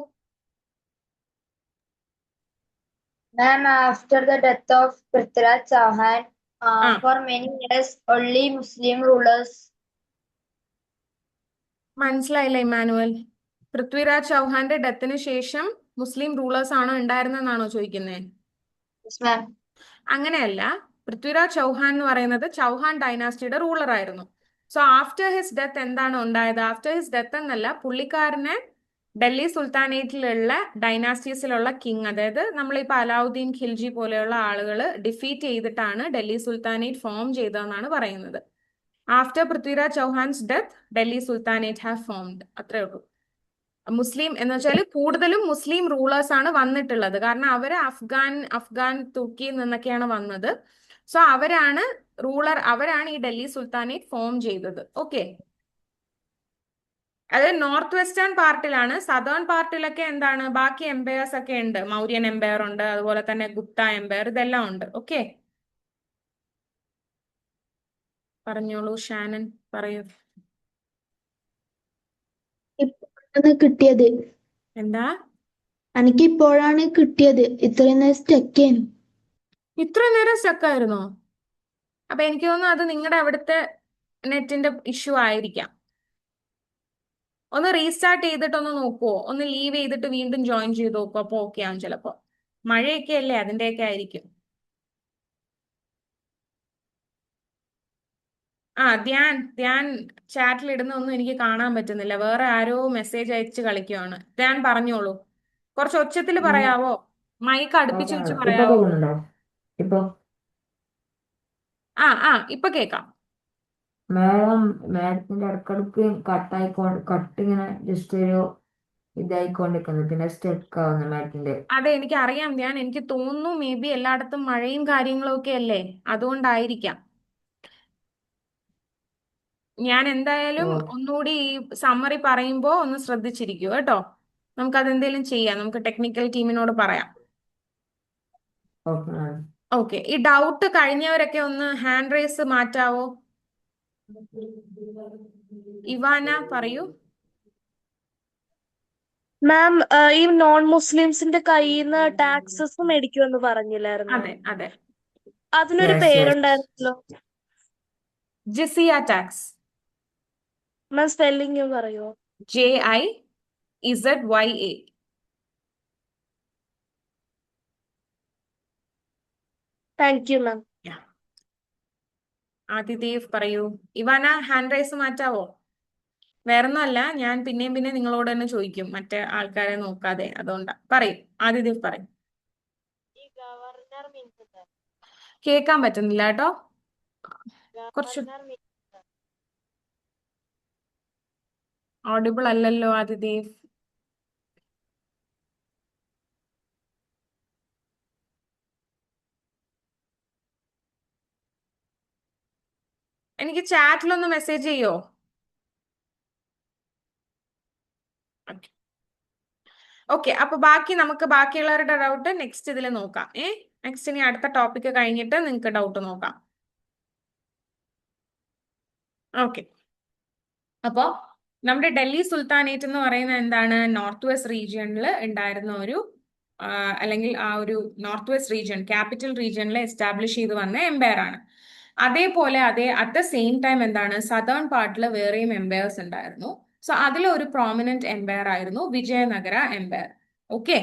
Ma'am, after the death of Prithviraj Chauhan, ആ for many years, only Muslim rulers. മനസ്സിലായില്ല ഇമ്മാനുവൽ. പൃഥ്വിരാജ് ചൗഹാന്റെ ഡെത്തിന് ശേഷം മുസ്ലിം റൂളേഴ്സ് ആണോ ഉണ്ടായിരുന്നെന്നാണോ ചോദിക്കുന്നത്? Yes, ma'am. അങ്ങനെയല്ല. പൃഥ്വിരാജ് ചൗഹാൻ എന്ന് പറയുന്നത് ചൗഹാൻ ഡൈനാസ്റ്റിയുടെ റൂളർ ആയിരുന്നു. സോ ആഫ്റ്റർ ഹിസ് ഡെത്ത് എന്താണ് ഉണ്ടായത്? ആഫ്റ്റർ ഹിസ് ഡെത്ത് എന്നല്ല, പുള്ളിക്കാരനെ ഡൽഹി സുൽത്താനേറ്റിലുള്ള ഡൈനാസ്റ്റീസിലുള്ള കിങ്, അതായത് നമ്മളിപ്പോൾ അലാവുദ്ദീൻ ഖിൽജി പോലെയുള്ള ആളുകൾ ഡിഫീറ്റ് ചെയ്തിട്ടാണ് ഡൽഹി സുൽത്താനേറ്റ് ഫോം ചെയ്തതെന്നാണ് പറയുന്നത്. After Prithviraj Chauhan's death Delhi sultanate have formed. അത്രേ ഉള്ളൂ. മുസ്ലിം എന്ന് വെച്ചാൽ കൂടുതലും മുസ്ലിം റൂളേഴ്സ് ആണ് വന്നിട്ടുള്ളത്. കാരണം അവര് അഫ്ഗാൻ തുർക്കിയിൽ നിന്നൊക്കെയാണ് വന്നത്. സോ അവരാണ് അവരാണ് ഈ ഡൽഹി സുൽത്താനേറ്റ് ഫോം ചെയ്തത്. ഓക്കെ, അത് നോർത്ത് വെസ്റ്റേൺ പാർട്ടിലാണ്. സദേൺ പാർട്ടിലൊക്കെ എന്താണ്, ബാക്കി എംപയേഴ്സ് ഒക്കെ ഉണ്ട്. മൗര്യൻ എംപയർ ഉണ്ട്, അതുപോലെ തന്നെ ഗുപ്ത എംപയർ, ഇതെല്ലാം ഉണ്ട്. ഓക്കെ, പറഞ്ഞോളൂ ഷാനൻ, പറയൂ. ഇപ്പോഴാണ് കിട്ടിയത്. എന്താ? എനിക്ക് ഇപ്പോഴാണ് കിട്ടിയത്. ഇത്രയും നേരം സ്റ്റക്ക് ഇത്രയും നേരം സ്റ്റക്ക് ആയിരുന്നോ? അപ്പൊ എനിക്ക് തോന്നുന്നു അത് നിങ്ങളുടെ അവിടുത്തെ നെറ്റിന്റെ ഇഷ്യൂ ആയിരിക്കാം. ഒന്ന് റീസ്റ്റാർട്ട് ചെയ്തിട്ട് ഒന്ന് നോക്കുവോ? ഒന്ന് ലീവ് ചെയ്തിട്ട് വീണ്ടും ജോയിൻ ചെയ്ത് നോക്കുവോ? അപ്പൊ ഓക്കെ ആവും ചിലപ്പോ. മഴയൊക്കെ അല്ലേ, അതിന്റെയൊക്കെ ആയിരിക്കും. ആ ധ്യാൻ ചാറ്റിൽ ഇടുന്നൊന്നും എനിക്ക് കാണാൻ പറ്റുന്നില്ല. വേറെ ആരോ മെസ്സേജ് അയച്ച് കളിക്കുവാണ്. ധ്യാൻ പറഞ്ഞോളൂ. കുറച്ച് ഒച്ചത്തിൽ പറയാവോ? മൈക്ക് അടുപ്പിച്ച് വെച്ച് ഇപ്പൊ പറയാവോ? കേൾക്കുന്നുണ്ടോ? ഇപ്പൊ ഇപ്പൊ കേക്കാം. മാഡത്തിന്റെ ഇടക്കിടക്ക് കട്ട് ഇങ്ങനെ ജസ്റ്റ് ഒരു ഇതായിക്കൊണ്ടിരിക്കുന്നു, പിന്നെ സ്റ്റക്ക് ആവുന്നു മാഡത്തിന്റെ. അതെ, എനിക്ക് അറിയാം ധ്യാൻ. എനിക്ക് തോന്നുന്നു മേ ബി എല്ലായിടത്തും മഴയും കാര്യങ്ങളും ഒക്കെ അല്ലേ, അതുകൊണ്ടായിരിക്കാം. ഞാൻ എന്തായാലും ഒന്നുകൂടി ഈ സമ്മറി പറയുമ്പോ ഒന്ന് ശ്രദ്ധിച്ചിരിക്കൂ കേട്ടോ. നമുക്ക് അതെന്തേലും ചെയ്യാം, നമുക്ക് ടെക്നിക്കൽ ടീമിനോട് പറയാം. Okay madam. ഓക്കെ, ഈ ഡൗട്ട് കഴിഞ്ഞവരൊക്കെ ഒന്ന് ഹാൻഡ് റേസ് മാറ്റാവോ? ഇവാന പറയൂ. മാം, ഈ നോൺ മുസ്ലിംസിന്റെ കയ്യിൽ നിന്ന് ടാക്സസ് മേടിക്കുമെന്ന് പറഞ്ഞില്ലായിരുന്നു? അതെ അതെ, അതിനൊരു Yes, yes. പേരുണ്ടായിരുന്നല്ലോ ജിസിയ ടാക്സ്. മാം. സ്പെല്ലിംഗ് പറയോ? JIZYA. Thank you ma'am. Adidev പറയൂ. ഇവാന ഹാൻഡ് റൈസ് മാറ്റാവോ? വേറൊന്നുമല്ല, ഞാൻ പിന്നെയും പിന്നെ നിങ്ങളോട് തന്നെ ചോദിക്കും, മറ്റേ ആൾക്കാരെ നോക്കാതെ. അതുകൊണ്ടാ. പറയൂ ആദിദേവ്, പറയും. കേൾക്കാൻ പറ്റുന്നില്ല കേട്ടോ. കുറച്ച് ഓഡിബിൾ അല്ലല്ലോ ആദിദേവ്. എനിക്ക് ചാറ്റിലൊന്ന് മെസ്സേജ് ചെയ്യോ? ഓക്കെ, അപ്പൊ നമുക്ക് ബാക്കിയുള്ളവരുടെ ഡൗട്ട് നെക്സ്റ്റ് ഇതിൽ നോക്കാം. നെക്സ്റ്റ് ഇനി അടുത്ത ടോപ്പിക്ക് കഴിഞ്ഞിട്ട് നിങ്ങൾക്ക് ഡൗട്ട് നോക്കാം. ഓക്കെ, അപ്പോ നമ്മുടെ ഡൽഹി സുൽത്താനേറ്റ് എന്ന് പറയുന്നത് എന്താണ്? നോർത്ത് വെസ്റ്റ് റീജിയണിൽ ഉണ്ടായിരുന്ന ഒരു അല്ലെങ്കിൽ ആ ഒരു നോർത്ത് വെസ്റ്റ് റീജിയൻ, ക്യാപിറ്റൽ റീജിയനിൽ എസ്റ്റാബ്ലിഷ് ചെയ്ത് വന്ന എംപയർ ആണ്. അതേപോലെ അറ്റ് ദ സെയിം ടൈം എന്താണ്, സദേൺ പാർട്ടിൽ വേറെയും എംപയേഴ്സ് ഉണ്ടായിരുന്നു. സോ അതിലൊരു പ്രോമിനന്റ് എംപയർ ആയിരുന്നു Vijayanagara empire. Okay,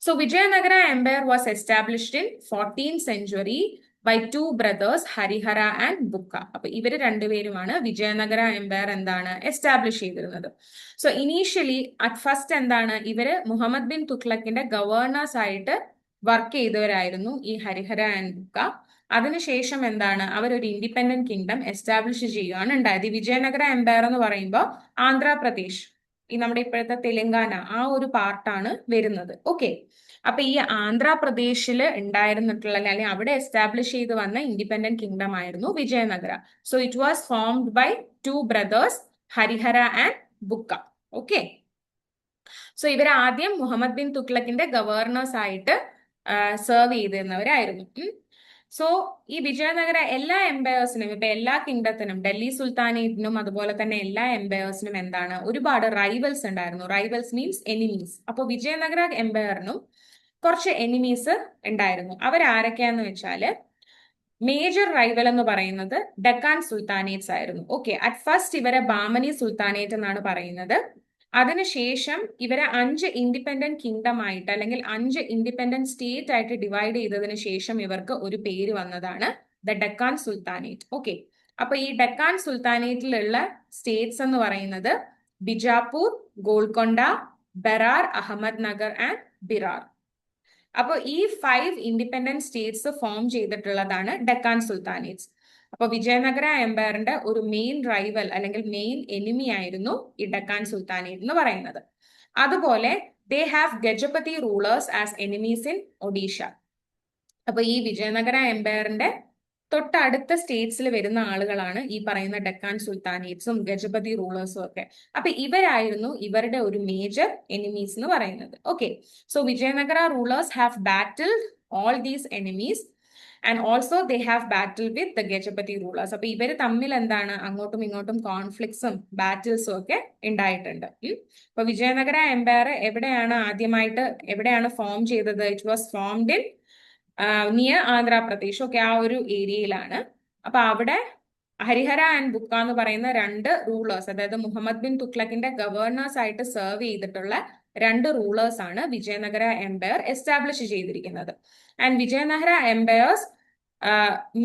so Vijayanagara empire was established in 14th century by two brothers, Harihara and Bukka. അപ്പൊ ഇവര് രണ്ടുപേരുമാണ് വിജയനഗര എംപയർ എന്താണ് എസ്റ്റാബ്ലിഷ് ചെയ്തിരുന്നത്. സോ ഇനീഷ്യലി അറ്റ് ഫസ്റ്റ് എന്താണ്, ഇവര് മുഹമ്മദ് ബിൻ തുഗ്ലക്കിന്റെ ഗവർണേഴ്സ് ആയിട്ട് വർക്ക് ചെയ്തവരായിരുന്നു ഈ ഹരിഹര ആൻഡ് ബുക്ക. അതിനുശേഷം എന്താണ്, അവരൊരു ഇൻഡിപെൻഡന്റ് കിങ്ഡം എസ്റ്റാബ്ലിഷ് ചെയ്യുകയാണ് ഉണ്ടായത്. ഈ വിജയനഗര എംപയർ എന്ന് പറയുമ്പോൾ ആന്ധ്രാപ്രദേശ്, ഈ നമ്മുടെ ഇപ്പോഴത്തെ തെലങ്കാന, ആ ഒരു പാർട്ടാണ് വരുന്നത്. ഓക്കെ, അപ്പൊ ഈ ആന്ധ്രാപ്രദേശിൽ ഉണ്ടായിരുന്നിട്ടുള്ള അല്ലെങ്കിൽ അവിടെ എസ്റ്റാബ്ലിഷ് ചെയ്ത് വന്ന ഇൻഡിപെൻഡന്റ് കിങ്ഡം ആയിരുന്നു Vijayanagara. So it was formed by two brothers, Harihara and Bukka. Okay, so ഇവർ ആദ്യം മുഹമ്മദ് ബിൻ തുഗ്ലക്കിന്റെ ഗവർണേഴ്സ് ആയിട്ട് സെർവ് ചെയ്തിരുന്നവരായിരുന്നു. സോ ഈ വിജയനഗര എല്ലാ എംപയേഴ്സിനും, ഇപ്പൊ എല്ലാ കിങ്ഡത്തിനും, ഡൽഹി സുൽത്താനേറ്റിനും അതുപോലെ തന്നെ എല്ലാ എംപയേഴ്സിനും എന്താണ്, ഒരുപാട് റൈവൽസ് ഉണ്ടായിരുന്നു. Rivals means enemies. അപ്പൊ വിജയനഗര എംപയറിനും കുറച്ച് എനിമീസ് ഉണ്ടായിരുന്നു. അവരാരൊക്കെയാന്ന് വെച്ചാല് മേജർ റൈവൽ എന്ന് പറയുന്നത് ഡക്കാൻ സുൽത്താനേറ്റ്സ് ആയിരുന്നു. ഓക്കെ, അറ്റ് ഫസ്റ്റ് ഇവരെ ബാമനി സുൽത്താനേറ്റ് എന്നാണ് പറയുന്നത്. അതിനുശേഷം ഇവരെ 5 ഇൻഡിപെൻഡന്റ് കിങ്ഡം ആയിട്ട് അല്ലെങ്കിൽ 5 ഇൻഡിപെൻഡന്റ് സ്റ്റേറ്റ് ആയിട്ട് ഡിവൈഡ് ചെയ്തതിനു ശേഷം ഇവർക്ക് ഒരു പേര് വന്നതാണ് ദ ഡക്കാൻ സുൽത്താനേറ്റ്. ഓക്കെ, അപ്പൊ ഈ ഡക്കാൻ സുൽത്താനേറ്റിലുള്ള സ്റ്റേറ്റ്സ് എന്ന് പറയുന്നത് ബിജാപൂർ, ഗോൾക്കൊണ്ട, ബെറാർ, അഹമ്മദ് നഗർ ആൻഡ് ബിറാർ. അപ്പോൾ ഈ 5 ഇൻഡിപെൻഡന്റ് സ്റ്റേറ്റ്സ് ഫോം ചെയ്തിട്ടുള്ളതാണ് ഡക്കാൻ സുൽത്താനേറ്റ്സ്. അപ്പൊ വിജയനഗര എംപയറിന്റെ ഒരു മെയിൻ റൈവൽ അല്ലെങ്കിൽ മെയിൻ എനിമി ആയിരുന്നു ഈ ഡക്കാൻ സുൽത്താനേറ്റ് എന്ന് പറയുന്നത്. അതുപോലെ they have Gajapati rulers as enemies in Odisha. അപ്പൊ ഈ വിജയനഗര എംപയറിന്റെ തൊട്ടടുത്ത സ്റ്റേറ്റ്സിൽ വരുന്ന ആളുകളാണ് ഈ പറയുന്ന ഡക്കാൻ സുൽത്താനേറ്റ്സും ഗജപതി റൂളേഴ്സും ഒക്കെ. അപ്പൊ ഇവരായിരുന്നു ഇവരുടെ ഒരു മേജർ എനിമീസ് എന്ന് പറയുന്നത്. Okay, so Vijayanagara rulers have battled all these enemies and also they have battle with the Gajapati rulers. അപ്പൊ ഇവര് തമ്മിൽ എന്താണ് അങ്ങോട്ടും ഇങ്ങോട്ടും കോൺഫ്ലിക്ട്സും ബാറ്റിൽസും ഒക്കെ ഉണ്ടായിട്ടുണ്ട്. അപ്പൊ വിജയനഗര എംപയർ എവിടെയാണ് ഫോം ചെയ്തത്? It was formed in near Andhra Pradesh. Okay, ആ ഒരു ഏരിയയിലാണ്. അപ്പൊ അവിടെ ഹരിഹര ആൻഡ് ബുക്ക എന്ന് പറയുന്ന 2 റൂളേഴ്സ്, അതായത് മുഹമ്മദ് ബിൻ തുഗ്ലക്കിന്റെ ഗവർണേഴ്സ് ആയിട്ട് സെർവ് ചെയ്തിട്ടുള്ള 2 റൂളേഴ്സ് ആണ് വിജയനഗര എംപയർ എസ്റ്റാബ്ലിഷ് ചെയ്തിരിക്കുന്നത്. And Vijayanagara empire's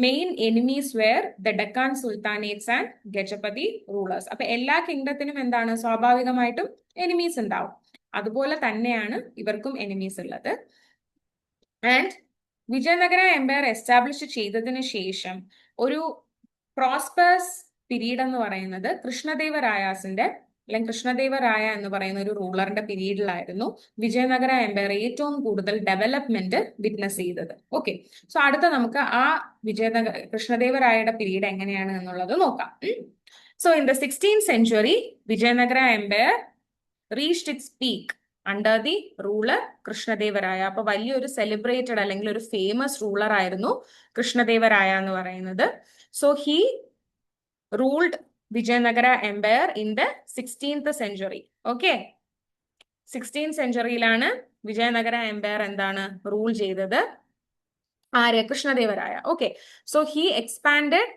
main enemies were the Deccan sultanates and Gajapati rulers. അപ്പൊ എല്ലാ കിങ്ഡത്തിനും എന്താണ് സ്വാഭാവികമായിട്ടും എനിമീസ് ഉണ്ടാവും. അതുപോലെ തന്നെയാണ് ഇവർക്കും എനിമീസ് ഉള്ളത്. ആൻഡ് വിജയനഗര എംപയർ എസ്റ്റാബ്ലിഷ് ചെയ്തതിനു ശേഷം ഒരു പ്രോസ്പെറസ് പീരീഡ് എന്ന് പറയുന്നത് കൃഷ്ണദേവരായാസിന്റെ അല്ലെങ്കിൽ കൃഷ്ണദേവരായ എന്ന് പറയുന്ന ഒരു റൂളറിന്റെ പീരീഡിലായിരുന്നു വിജയനഗര എംപയർ ഏറ്റവും കൂടുതൽ ഡെവലപ്മെന്റ് വിറ്റ്നസ് ചെയ്തത്. ഓക്കെ, സോ അടുത്ത നമുക്ക് ആ കൃഷ്ണദേവരായയുടെ പീരീഡ് എങ്ങനെയാണ് എന്നുള്ളത് നോക്കാം. So in the 16th century Vijayanagara empire reached its peak under the ruler Krishnadevaraya. അപ്പൊ വലിയൊരു സെലിബ്രേറ്റഡ് അല്ലെങ്കിൽ ഒരു ഫേമസ് റൂളർ ആയിരുന്നു കൃഷ്ണദേവരായ എന്ന് പറയുന്നത്. So he ruled Vijayanagara empire in the 16th century. Okay, 16th centuryയിലാണ് വിജയനഗര എംപയർ എന്താണ് റൂൾ ചെയ്തത്? ആര്? Krishnadevaraya. Okay, so he expanded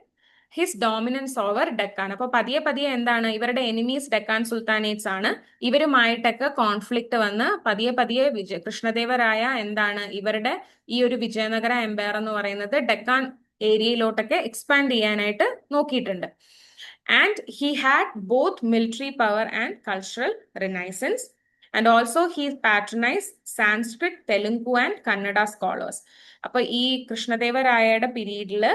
his dominance over Deccan. അപ്പൊ പതിയെ പതിയെ എന്താണ് ഇവരുടെ എനിമീസ് ഡക്കാൻ സുൽത്താനേറ്റ്സ് ആണ്. ഇവരുമായിട്ടൊക്കെ കോൺഫ്ലിക്ട് വന്ന് പതിയെ പതിയെ കൃഷ്ണദേവരായ എന്താണ് ഇവരുടെ ഈ ഒരു വിജയനഗര എംപയർ എന്ന് പറയുന്നത് ഡക്കാൻ ഏരിയയിലോട്ടൊക്കെ എക്സ്പാൻഡ് ചെയ്യാനായിട്ട് നോക്കിയിട്ടുണ്ട്. And he had both military power and cultural renaissance. And also he patronise Sanskrit, Telugu and Kannada scholars. അപ്പൊ ഈ കൃഷ്ണദേവരായയുടെ പീരീഡില്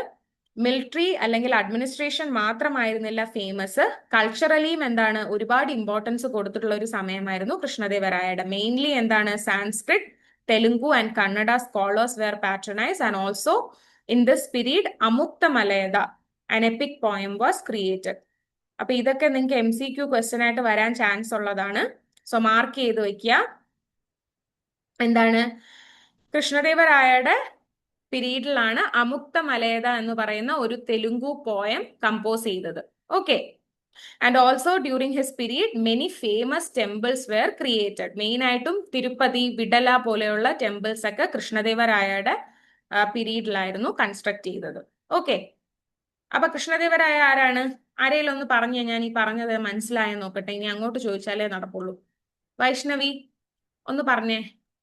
മിലിറ്ററി അല്ലെങ്കിൽ അഡ്മിനിസ്ട്രേഷൻ മാത്രമായിരുന്നില്ല ഫേമസ്, കൾച്ചറലിയും എന്താണ് ഒരുപാട് ഇമ്പോർട്ടൻസ് കൊടുത്തിട്ടുള്ള ഒരു സമയമായിരുന്നു കൃഷ്ണദേവരായയുടെ. മെയിൻലി എന്താണ് Sanskrit, Telugu and Kannada scholars were patronise. And also in this period Amuktamalyada an epic poem was created. അപ്പൊ ഇതൊക്കെ നിങ്ങൾക്ക് MCQ ക്വസ്റ്റ്യൻ ആയിട്ട് വരാൻ ചാൻസ് ഉള്ളതാണ്. സോ മാർക്ക് ചെയ്ത് വെക്കുക. എന്താണ് കൃഷ്ണദേവരായയുടെ പീരീഡിലാണ് അമുക്ത മലയദ എന്ന് പറയുന്ന ഒരു തെലുങ്കു പോയം കമ്പോസ് ചെയ്തത്. Okay, and also during his period many famous temples were created. Main ആയിട്ടും തിരുപ്പതി, വിഡല പോലെയുള്ള ടെമ്പിൾസ് ഒക്കെ കൃഷ്ണദേവരായയുടെ പീരീഡിലായിരുന്നു കൺസ്ട്രക്ട് ചെയ്തത്. ഓക്കെ, അപ്പൊ കൃഷ്ണദേവരായ ആരാണ്? ആരെയും ഒന്ന് പറഞ്ഞു ഞാൻ ഈ പറഞ്ഞത് മനസ്സിലായെന്ന് നോക്കട്ടെ, ഇനി അങ്ങോട്ട് ചോദിച്ചാലേ നടക്കുള്ളൂ. വൈഷ്ണവി ഒന്ന് പറഞ്ഞേ,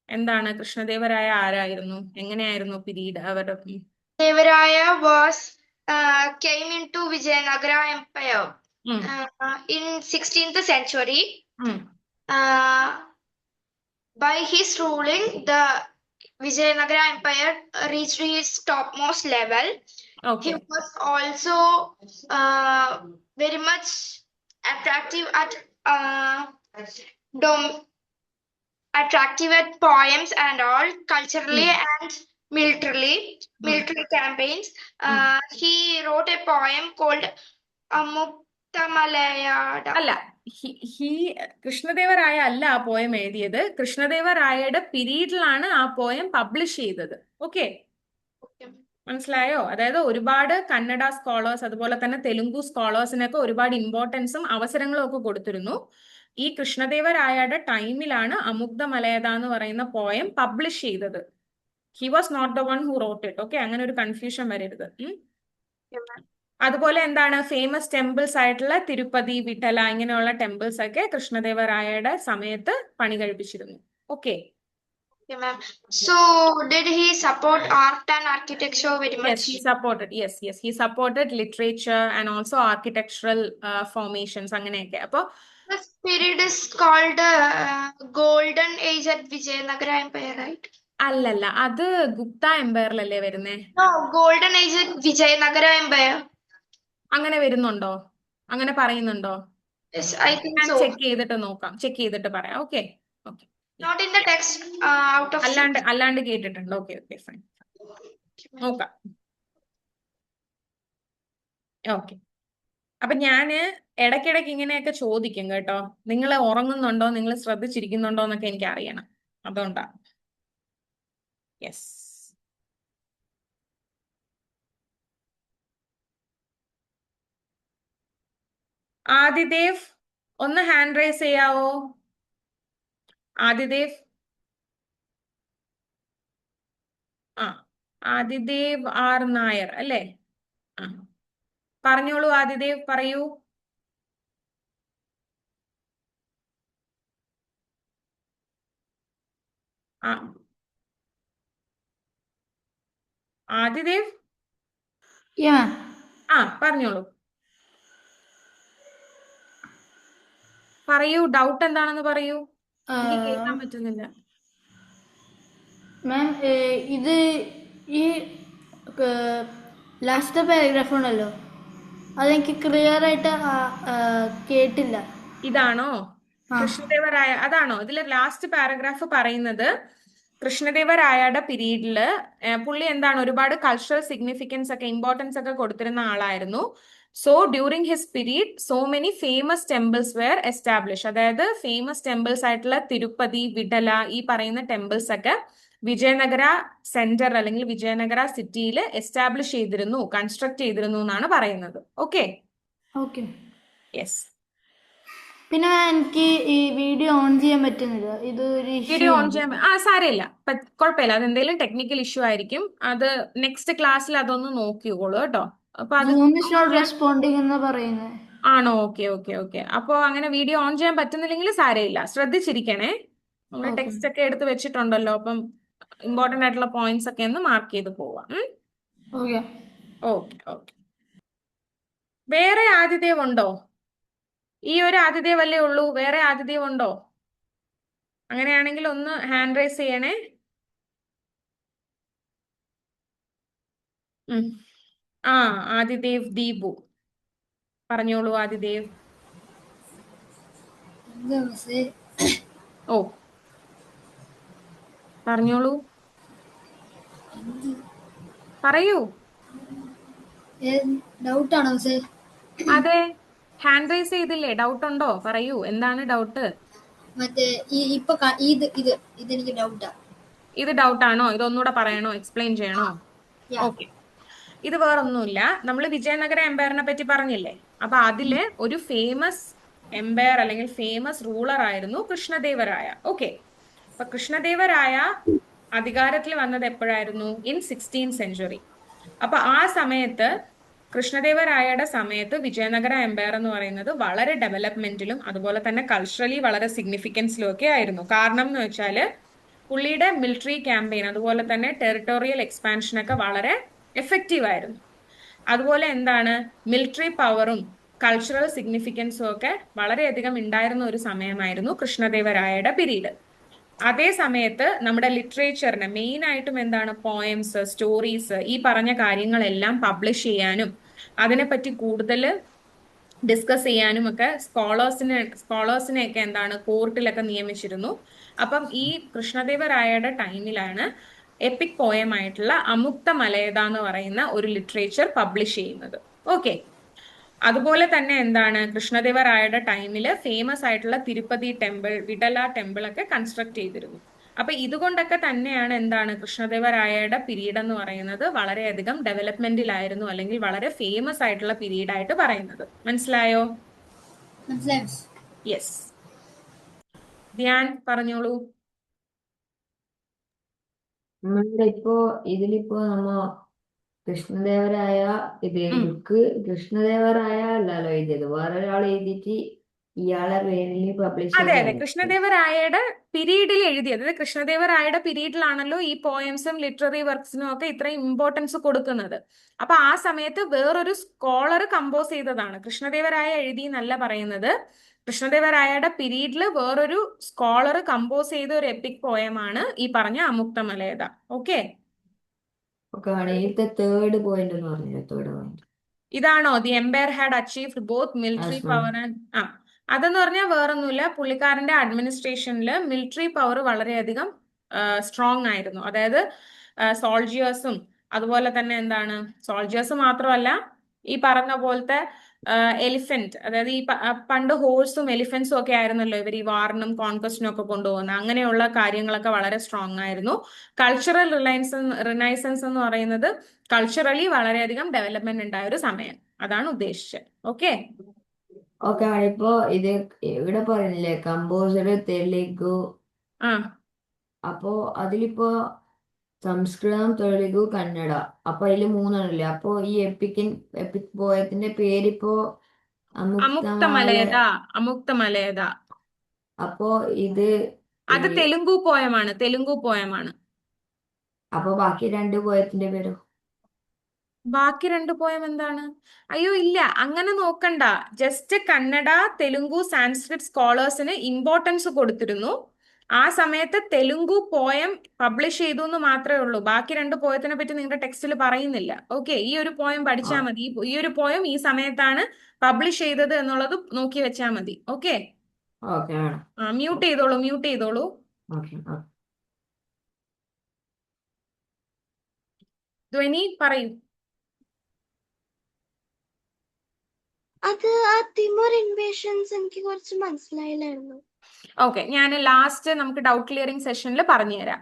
എന്താണ് കൃഷ്ണദേവരായ ആരായിരുന്നു? എങ്ങനെയായിരുന്നു പീരീഡ് അവരുടെ? Devaraya came into Vijayanagara Empire in 16th century. By his ruling, the Vijayanagara Empire reached its topmost level. Okay. He was also very much attractive at poems and all, culturally and military campaigns. He wrote a poem called Amukta Malayada. അല്ല, കൃഷ്ണദേവരായ അല്ല ആ poem എഴുതിയത്. കൃഷ്ണദേവരായയുടെ പീരീഡിലാണ് ആ poem publish ചെയ്തത്. Okay, മനസ്സിലായോ? അതായത് ഒരുപാട് Kannada scholars അതുപോലെ തന്നെ തെലുങ്കു സ്കോളേഴ്സിനൊക്കെ ഒരുപാട് ഇമ്പോർട്ടൻസും അവസരങ്ങളും ഒക്കെ കൊടുത്തിരുന്നു. ഈ കൃഷ്ണദേവരായയുടെ ടൈമിലാണ് അമുഗ്ധ മലയത എന്ന് പറയുന്ന പോയം പബ്ലിഷ് ചെയ്തത്. He was not the one who wrote it. Okay, അങ്ങനെ ഒരു കൺഫ്യൂഷൻ വരരുത്. അതുപോലെ എന്താണ് ഫേമസ് ടെമ്പിൾസ് ആയിട്ടുള്ള തിരുപ്പതി, വിഠല ഇങ്ങനെയുള്ള ടെമ്പിൾസ് ഒക്കെ കൃഷ്ണദേവരായയുടെ സമയത്ത് പണി കഴിപ്പിച്ചിരുന്നു. Okay. Okay, ma'am. So, did he support art and architecture very Yes, much? he supported. Yes, he supported literature and also architectural formations. അങ്ങനെയൊക്കെ. അപ്പൊ This period is called Golden Age at Vijayanagara Empire, right? അല്ലല്ല, അത് ഗുപ്ത എംപയറിലല്ലേ വരുന്നേ? No, Golden Age at Vijayanagara Empire. അങ്ങനെ വരുന്നുണ്ടോ? അങ്ങനെ പറയുന്നുണ്ടോ? Yes, I think ഞാൻ so. ചെക്ക് ചെയ്തിട്ട് നോക്കാം. ചെക്ക് ചെയ്തിട്ട് പറയാം. Okay. Okay. Not in the text, out of അല്ലാണ്ട് കേട്ടിട്ടുണ്ട്. Okay, okay, fine. നോക്കാം. ഓക്കെ. അപ്പൊ ഞാന് ഇടയ്ക്കിടയ്ക്ക് ഇങ്ങനെയൊക്കെ ചോദിക്കും കേട്ടോ. നിങ്ങൾ ഉറങ്ങുന്നുണ്ടോ, നിങ്ങൾ ശ്രദ്ധിച്ചിരിക്കുന്നുണ്ടോ എന്നൊക്കെ എനിക്ക് അറിയണം. അതുകൊണ്ടാ. യെസ്. ആദിദേവ് ഒന്ന് ഹാൻഡ് റൈസ് ചെയ്യാവോ? ആദിദേവ്. ആ, ആദിദേവ് ആർ നായർ അല്ലേ? ആ, പറഞ്ഞോളൂ ആദിദേവ്, പറയൂ. ആ, ആദിദേവ്. Yeah. ആ, പറഞ്ഞോളൂ. പറയൂ, ഡൗട്ട് എന്താണെന്ന് പറയൂ. എനിക്ക് കേൾക്കാൻ പറ്റുന്നില്ല. മാം ഇത് ഈ ലാസ്റ്റ് പാരഗ്രാഫ് ഉണ്ടല്ലോ, അതെനിക്ക് ക്ലിയർ ആയിട്ട് കേട്ടില്ല. ഇതാണോ കൃഷ്ണദേവരായ? അതാണോ ഇതിലെ ലാസ്റ്റ് പാരഗ്രാഫ് പറയുന്നത്? കൃഷ്ണദേവരായയുടെ പീരീഡില് പുള്ളി എന്താണ് ഒരുപാട് കൾച്ചറൽ സിഗ്നിഫിക്കൻസ് ഒക്കെ ഇമ്പോർട്ടൻസ് ഒക്കെ കൊടുത്തിരുന്ന ആളായിരുന്നു. So during his period so many famous temples were establish. അതായത് ഫേമസ് ടെമ്പിൾസ് ആയിട്ടുള്ള തിരുപ്പതി, വിഠല ഈ പറയുന്ന ടെമ്പിൾസ് ഒക്കെ വിജയനഗര സെന്റർ അല്ലെങ്കിൽ വിജയനഗര സിറ്റിയിൽ എസ്റ്റാബ്ലിഷ് ചെയ്തിരുന്നു, കൺസ്ട്രക്ട് ചെയ്തിരുന്നു എന്നാണ് പറയുന്നത്. ഓക്കെ. ഓക്കെ. യെസ്. പിന്നെ എനിക്ക് ഈ വീഡിയോ ഓൺ ചെയ്യാൻ പറ്റുന്നില്ല. ഇത് ഒരു വീഡിയോ ഓൺ ചെയ്യാൻ സാരമില്ല, കുഴപ്പമില്ല. അത് എന്തെങ്കിലും ടെക്നിക്കൽ ഇഷ്യൂ ആയിരിക്കും. അത് നെക്സ്റ്റ് ക്ലാസ്സിൽ അതൊന്ന് നോക്കിക്കോളൂ കേട്ടോ. അപ്പൊ അത് റെസ്പോണ്ടിങ് എന്ന് പറയുന്നത് ആണോ? Okay, okay, okay. അപ്പൊ അങ്ങനെ വീഡിയോ ഓൺ ചെയ്യാൻ പറ്റുന്നില്ലെങ്കിൽ സാരമില്ല, ശ്രദ്ധിച്ചിരിക്കണേ. നമ്മൾ ടെക്സ്റ്റ് ഒക്കെ എടുത്ത് വെച്ചിട്ടുണ്ടല്ലോ, അപ്പം ഇമ്പോർട്ടന്റ് ആയിട്ടുള്ള പോയിന്റ്സ് ഒക്കെ ഒന്ന് മാർക്ക് ചെയ്ത് പോവാം. ഓക്കെ. Okay, okay. വേറെ ആതിഥേവ് ഉണ്ടോ? ഈ ഒരു ആതിഥേവ് അല്ലേ ഉള്ളൂ? വേറെ ആതിഥേവ് ഉണ്ടോ? അങ്ങനെയാണെങ്കിൽ ഒന്ന് ഹാൻഡ് റൈസ് ചെയ്യണേ. ആ, ആദിദേവ് ദീപു, പറഞ്ഞോളൂ ആദിദേവ്. ഓ, പറഞ്ഞോളൂ, പറയൂ. ഡൗട്ടാണോ? അതെ, ഹാൻഡ് റൈസ് ചെയ്തില്ലേ? ഡൗട്ട് ഉണ്ടോ? പറയൂ, എന്താണ് ഡൗട്ട്? മറ്റേ ഇതെനിക്ക് ഡൗട്ടാ. ഇത് ഡൗട്ടാണോ? ഇതൊന്നുകൂടെ പറയണോ? എക്സ്പ്ലെയിൻ ചെയ്യണോ? ഓക്കെ. ഇത് വേറൊന്നുമില്ല, നമ്മൾ വിജയനഗര എംപയറിനെ പറ്റി പറഞ്ഞില്ലേ? അപ്പൊ അതില് ഒരു ഫേമസ് എംപയർ അല്ലെങ്കിൽ ഫേമസ് റൂളർ ആയിരുന്നു കൃഷ്ണദേവരായ. ഓക്കെ. അപ്പൊ കൃഷ്ണദേവരായ അധികാരത്തിൽ വന്നത് എപ്പോഴായിരുന്നു? In 16th century. അപ്പൊ ആ സമയത്ത് കൃഷ്ണദേവരായയുടെ സമയത്ത് വിജയനഗര എംപയർ എന്ന് പറയുന്നത് വളരെ ഡെവലപ്മെന്റിലും അതുപോലെ തന്നെ കൾച്ചറലി വളരെ സിഗ്നിഫിക്കൻസിലും ഒക്കെ ആയിരുന്നു. കാരണം എന്ന് വെച്ചാല് പുള്ളിയുടെ മിലിറ്ററി ക്യാമ്പയിൻ അതുപോലെ തന്നെ ടെറിട്ടോറിയൽ എക്സ്പാൻഷൻ ഒക്കെ വളരെ എഫക്റ്റീവ് ആയിരുന്നു. അതുപോലെ എന്താണ് മിലിറ്ററി പവറും കൾച്ചറൽ സിഗ്നിഫിക്കൻസും ഒക്കെ വളരെയധികം ഉണ്ടായിരുന്ന ഒരു സമയമായിരുന്നു കൃഷ്ണദേവരായയുടെ പീരീഡ്. അതേ സമയത്ത് നമ്മുടെ ലിറ്ററേച്ചറിന് മെയിൻ ആയിട്ടും എന്താണ് പോയംസ്, സ്റ്റോറീസ് ഈ പറഞ്ഞ കാര്യങ്ങളെല്ലാം പബ്ലിഷ് ചെയ്യാനും അതിനെപ്പറ്റി കൂടുതൽ ഡിസ്കസ് ചെയ്യാനും ഒക്കെ സ്കോളേഴ്സിനെയൊക്കെ എന്താണ് കോർട്ടിലൊക്കെ നിയമിച്ചിരുന്നു. അപ്പം ഈ കൃഷ്ണദേവരായയുടെ ടൈമിലാണ് എപ്പിക് പോയമായിട്ടുള്ള അമുക്ത മലയത എന്ന് പറയുന്ന ഒരു ലിറ്ററേച്ചർ പബ്ലിഷ് ചെയ്യുന്നത്. ഓക്കെ. അതുപോലെ തന്നെ എന്താണ് കൃഷ്ണദേവരായയുടെ ടൈമിൽ ഫേമസ് ആയിട്ടുള്ള തിരുപ്പതി ടെമ്പിൾ, വിഠല ടെമ്പിൾ ഒക്കെ കൺസ്ട്രക്ട് ചെയ്തിരുന്നു. അപ്പൊ ഇതുകൊണ്ടൊക്കെ തന്നെയാണ് എന്താണ് കൃഷ്ണദേവരായയുടെ പീരീഡ് എന്ന് പറയുന്നത് വളരെയധികം ഡെവലപ്മെന്റിലായിരുന്നു അല്ലെങ്കിൽ വളരെ ഫേമസ് ആയിട്ടുള്ള പീരീഡ് ആയിട്ട് പറയുന്നത്. മനസ്സിലായോ? യെസ്. ധ്യാൻ പറഞ്ഞോളൂ. നമ്മളുടെ ഇതിലിപ്പോ കൃഷ്ണദേവരായ ബുക്ക് കൃഷ്ണദേവരായ അല്ലല്ലോ എഴുതിയത്, വേറൊരാൾ എഴുതിയിട്ട് ഇയാളെ പേരിൽ പബ്ലിഷ് അതെ അതെ, ചെയ്തല്ലേ? കൃഷ്ണദേവരായയുടെ പീരീഡിൽ എഴുതിയത്. അതായത് കൃഷ്ണദേവരായയുടെ പീരീഡിലാണല്ലോ ഈ പോയംസും ലിറ്റററി വർക്ക്സിനും ഒക്കെ ഇത്രയും ഇമ്പോർട്ടൻസ് കൊടുക്കുന്നത്. അപ്പൊ ആ സമയത്ത് വേറൊരു സ്കോളർ കമ്പോസ് ചെയ്തതാണ്. കൃഷ്ണദേവരായ എഴുതി എന്നല്ല പറയുന്നത്. കൃഷ്ണദേവരായയുടെ പീരീഡിൽ വേറൊരു സ്കോളർ കമ്പോസ് ചെയ്ത ഒരു എപ്പിക് പോയമാണ് ഈ പറഞ്ഞ അമുക്തമലയത. ഓക്കെ, ഇതിന്റെ തേർഡ് പോയിന്റ് എന്ന് പറഞ്ഞില്ലേ? തേർഡ് പോയിന്റ് ഇതാണോ the empire had achieved both military power and അതെന്ന് പറഞ്ഞാൽ വേറൊന്നുമില്ല, പുള്ളിക്കാരന്റെ അഡ്മിനിസ്ട്രേഷനിൽ മിലിറ്ററി പവർ വളരെയധികം സ്ട്രോങ് ആയിരുന്നു. അതായത് സോൾജിയേഴ്സും അതുപോലെ തന്നെ എന്താണ്, സോൾജിയേഴ്സ് മാത്രമല്ല, ഈ പറഞ്ഞ പോലത്തെ എലിഫന്റ്, അതായത് ഈ പണ്ട് ഹോഴ്സും എലിഫന്റ്സും ഒക്കെ ആയിരുന്നല്ലോ ഇവർ ഈ വാറിനും കോൺക്വസ്റ്റിനും ഒക്കെ കൊണ്ടുപോകുന്നത്. അങ്ങനെയുള്ള കാര്യങ്ങളൊക്കെ വളരെ സ്ട്രോങ് ആയിരുന്നു. കൾച്ചറൽ റിനൈസൻസ് എന്ന് പറയുന്നത് കൾച്ചറലി വളരെയധികം ഡെവലപ്മെന്റ് ഉണ്ടായ ഒരു സമയം, അതാണ് ഉദ്ദേശിച്ചത്. ഓക്കെ, ഇപ്പോ ഇത് ഇവിടെ പറയുന്നില്ലേ കമ്പോസർ തെലുഗു, ആ അപ്പോ അതിലിപ്പോ സംസ്കൃതം, തെലുഗു, കന്നഡ, അപ്പൊ അതില് മൂന്നാണല്ലേ? അപ്പൊ ഈ എപ്പിക് പോയത്തിന്റെ പേരിപ്പോ അമുക്തമലയത. അമുക്തമലയത അപ്പോ ഇത് അത് തെലുങ്കു പോയമാണ്. തെലുങ്കു പോയമാണ്. അപ്പൊ ബാക്കി രണ്ട് പോയത്തിന്റെ പേരോ? ബാക്കി രണ്ട് പോയം എന്താണ്? അയ്യോ ഇല്ല, അങ്ങനെ നോക്കണ്ട. ജസ്റ്റ് കന്നഡ, തെലുങ്കു, സാൻസ്ക്രിറ്റ് സ്കോളേഴ്സിന് ഇമ്പോർട്ടൻസ് കൊടുത്തിരുന്നു. ആ സമയത്ത് തെലുങ്കു പോയം പബ്ലിഷ് ചെയ്തു എന്ന് മാത്രമേ ഉള്ളൂ. ബാക്കി രണ്ട് പോയത്തിനെ പറ്റി നിങ്ങളുടെ ടെക്സ്റ്റിൽ പറയുന്നില്ല. ഓക്കെ, ഈ ഒരു പോയം പഠിച്ചാൽ മതി. ഈ ഒരു പോയം ഈ സമയത്താണ് പബ്ലിഷ് ചെയ്തത് എന്നുള്ളത് നോക്കി വെച്ചാൽ മതി. ഓക്കെ, മ്യൂട്ട് ചെയ്തോളൂ, മ്യൂട്ട് ചെയ്തോളൂ. ധ്വനി പറയൂ. അത് ആ തിമോർ ഇൻവേഷൻസ് എനിക്ക് കുറച്ച് മനസ്സിലായില്ലായിരുന്നു. ഓക്കെ, ഞാൻ ലാസ്റ്റ് നമുക്ക് ഡൗട്ട് ക്ലിയറിംഗ് സെഷനിൽ പറഞ്ഞുതരാം.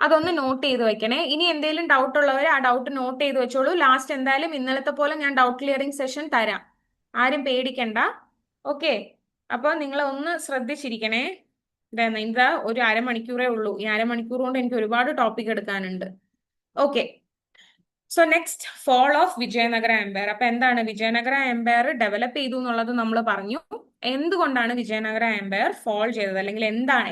അതൊന്ന് നോട്ട് ചെയ്ത് വെക്കണേ. ഇനി എന്തെങ്കിലും ഡൗട്ട് ഉള്ളവർ ആ ഡൗട്ട് നോട്ട് ചെയ്ത് വെച്ചോളൂ. ലാസ്റ്റ് എന്തായാലും ഇന്നലത്തെ പോലെ ഞാൻ ഡൗട്ട് ക്ലിയറിംഗ് സെഷൻ തരാം, ആരും പേടിക്കണ്ട. ഓക്കെ, അപ്പോൾ നിങ്ങൾ ഒന്ന് ശ്രദ്ധിച്ചിരിക്കണേ. ഇതാ ഒരു അരമണിക്കൂറേ ഉള്ളൂ. ഈ അരമണിക്കൂർ കൊണ്ട് എനിക്ക് ഒരുപാട് ടോപ്പിക് എടുക്കാനുണ്ട്. Okay, so next, fall of Vijayanagara empire. അപ്പൊ എന്താണ് വിജയനഗര എംപയർ ഡെവലപ്പ് ചെയ്തു എന്നുള്ളത് നമ്മൾ പറഞ്ഞു. എന്തുകൊണ്ടാണ് വിജയനഗര എംപയർ ഫോൾ ചെയ്തത്, അല്ലെങ്കിൽ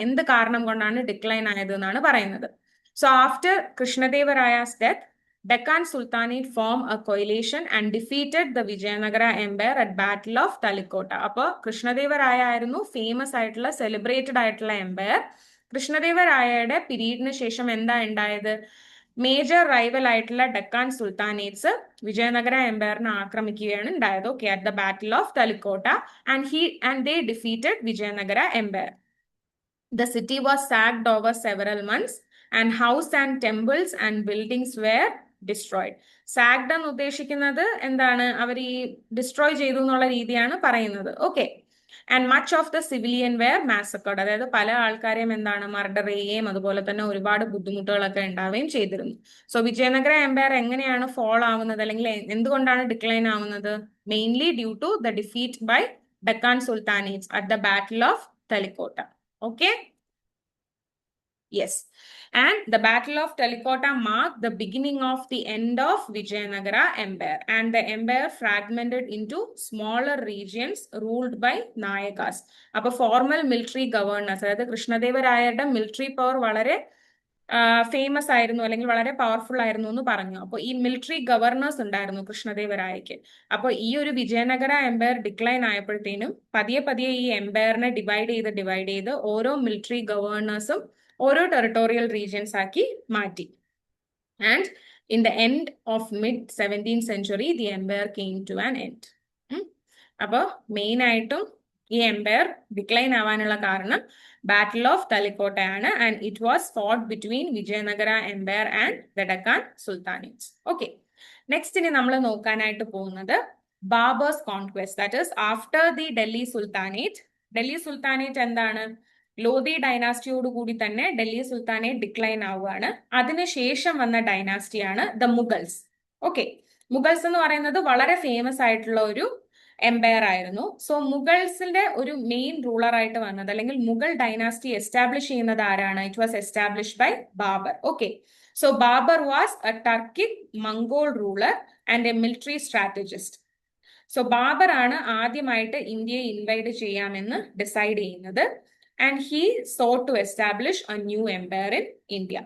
എന്ത് കാരണം കൊണ്ടാണ് ഡിക്ലൈൻ ആയത് എന്നാണ് പറയുന്നത്. So after Krishnadevaraya's death, Deccan Sultanate formed a coalition and defeated the Vijayanagara Empire at Battle of Talikota. അപ്പോൾ കൃഷ്ണദേവരായ ആയിരുന്നു ഫേമസ് ആയിട്ടുള്ള സെലിബ്രേറ്റഡ് ആയിട്ടുള്ള എംപയർ. കൃഷ്ണദേവരായയുടെ പീരീഡിന് ശേഷം എന്താ ഉണ്ടായത്? മേജർ റൈവൽ ആയിട്ടുള്ള ഡെക്കാൻ സുൽത്താനേറ്റ്സ് വിജയനഗര എംപയറിനെ ആക്രമിക്കുകയാണ് ഉണ്ടായത്. Okay, at the battle of Talikota, and they defeated Vijayanagara empire. The city was sacked over several months and house and temples and buildings were destroyed. സാക്ഡ് എന്ന് ഉദ്ദേശിക്കുന്നത് എന്താണ്? അവർ ഈ ഡിസ്ട്രോയ് ചെയ്തു എന്നുള്ള രീതിയാണ് പറയുന്നത്. Okay, and much of the civilian were massacred, അതായത് പല ആൾക്കാരെയും എന്താണ് മർഡർ ചെയ്യുകയും അതുപോലെ തന്നെ ഒരുപാട് ബുദ്ധിമുട്ടുകളൊക്കെ ഉണ്ടാവുകയും ചെയ്തിരുന്നു. സോ വിജയനഗര എംപയർ എങ്ങനെയാണ് ഫോൾ ആവുന്നത്, അല്ലെങ്കിൽ എന്തുകൊണ്ടാണ് ഡിക്ലൈൻ ആവുന്നത്? Mainly due to the defeat by Deccan sultanates at the battle of Talikota. Okay, yes, and the Battle of Talikota marked the beginning of the end of Vijayanagara Empire, and the empire fragmented into smaller regions ruled by Nayakas. അപ്പോൾ formal military governors, അതായത് കൃഷ്ണദേവരായരുടെ military power വളരെ famous ആയിരുന്നു, അല്ലെങ്കിൽ വളരെ powerful ആയിരുന്നു എന്ന് പറഞ്ഞു. അപ്പോൾ ഈ മിലിറ്ററി ഗവർണേഴ്സ് ഉണ്ടായിരുന്നു കൃഷ്ണദേവരായക്ക്. അപ്പോൾ ഈ ഒരു വിജയനഗര എംപയർ ഡിക്ലൈൻ ആയപ്പോഴത്തേനും പതിയെ പതിയെ ഈ എംപയറിനെ ഡിവൈഡ് ചെയ്ത് ഓരോ മിലിറ്ററി ഗവർണേഴ്സും ഓരോ ടെറിട്ടോറിയൽ റീജിയൻസ് ആക്കി മാറ്റി. And in the end of mid-17th century the empire came to an end. അപ്പോൾ മെയിൻ ആയിട്ടും ഈ എംപയർ ഡിക്ലൈൻ ആവാനുള്ള കാരണം ബാറ്റിൽ ഓഫ് തലിക്കോട്ടയാണ്, and it was fought between Vijayanagara empire and the Deccan sultanates. Okay, next ഇനി നമ്മൾ നോക്കാനായിട്ട് പോകുന്നത് Babur's conquest, that is after the Delhi sultanate. Delhi sultanate എന്താണ്? ലോധി ഡൈനാസ്റ്റിയോട് കൂടി തന്നെ ഡൽഹി സുൽത്താനേറ്റ് ഡിക്ലൈൻ ആവുകയാണ്. അതിനുശേഷം വന്ന ഡൈനാസ്റ്റിയാണ് ദ മുഗൾസ്. ഓക്കെ, മുഗൾസ് എന്ന് പറയുന്നത് വളരെ ഫേമസ് ആയിട്ടുള്ള ഒരു എംപയർ ആയിരുന്നു. സോ മുഗൾസിന്റെ ഒരു മെയിൻ റൂളർ ആയിട്ട് വന്നത് അല്ലെങ്കിൽ മുഗൾ ഡൈനാസ്റ്റി എസ്റ്റാബ്ലിഷ് ചെയ്യുന്നത് ആരാണ്? It was established by Babur. Okay, so Babur was a Turkic Mongol ruler and a military strategist. So Babur ആണ് ആദ്യമായിട്ട് ഇന്ത്യയെ ഇൻവൈഡ് ചെയ്യാമെന്ന് ഡിസൈഡ് ചെയ്യുന്നത്. And he sought to establish a new empire in India.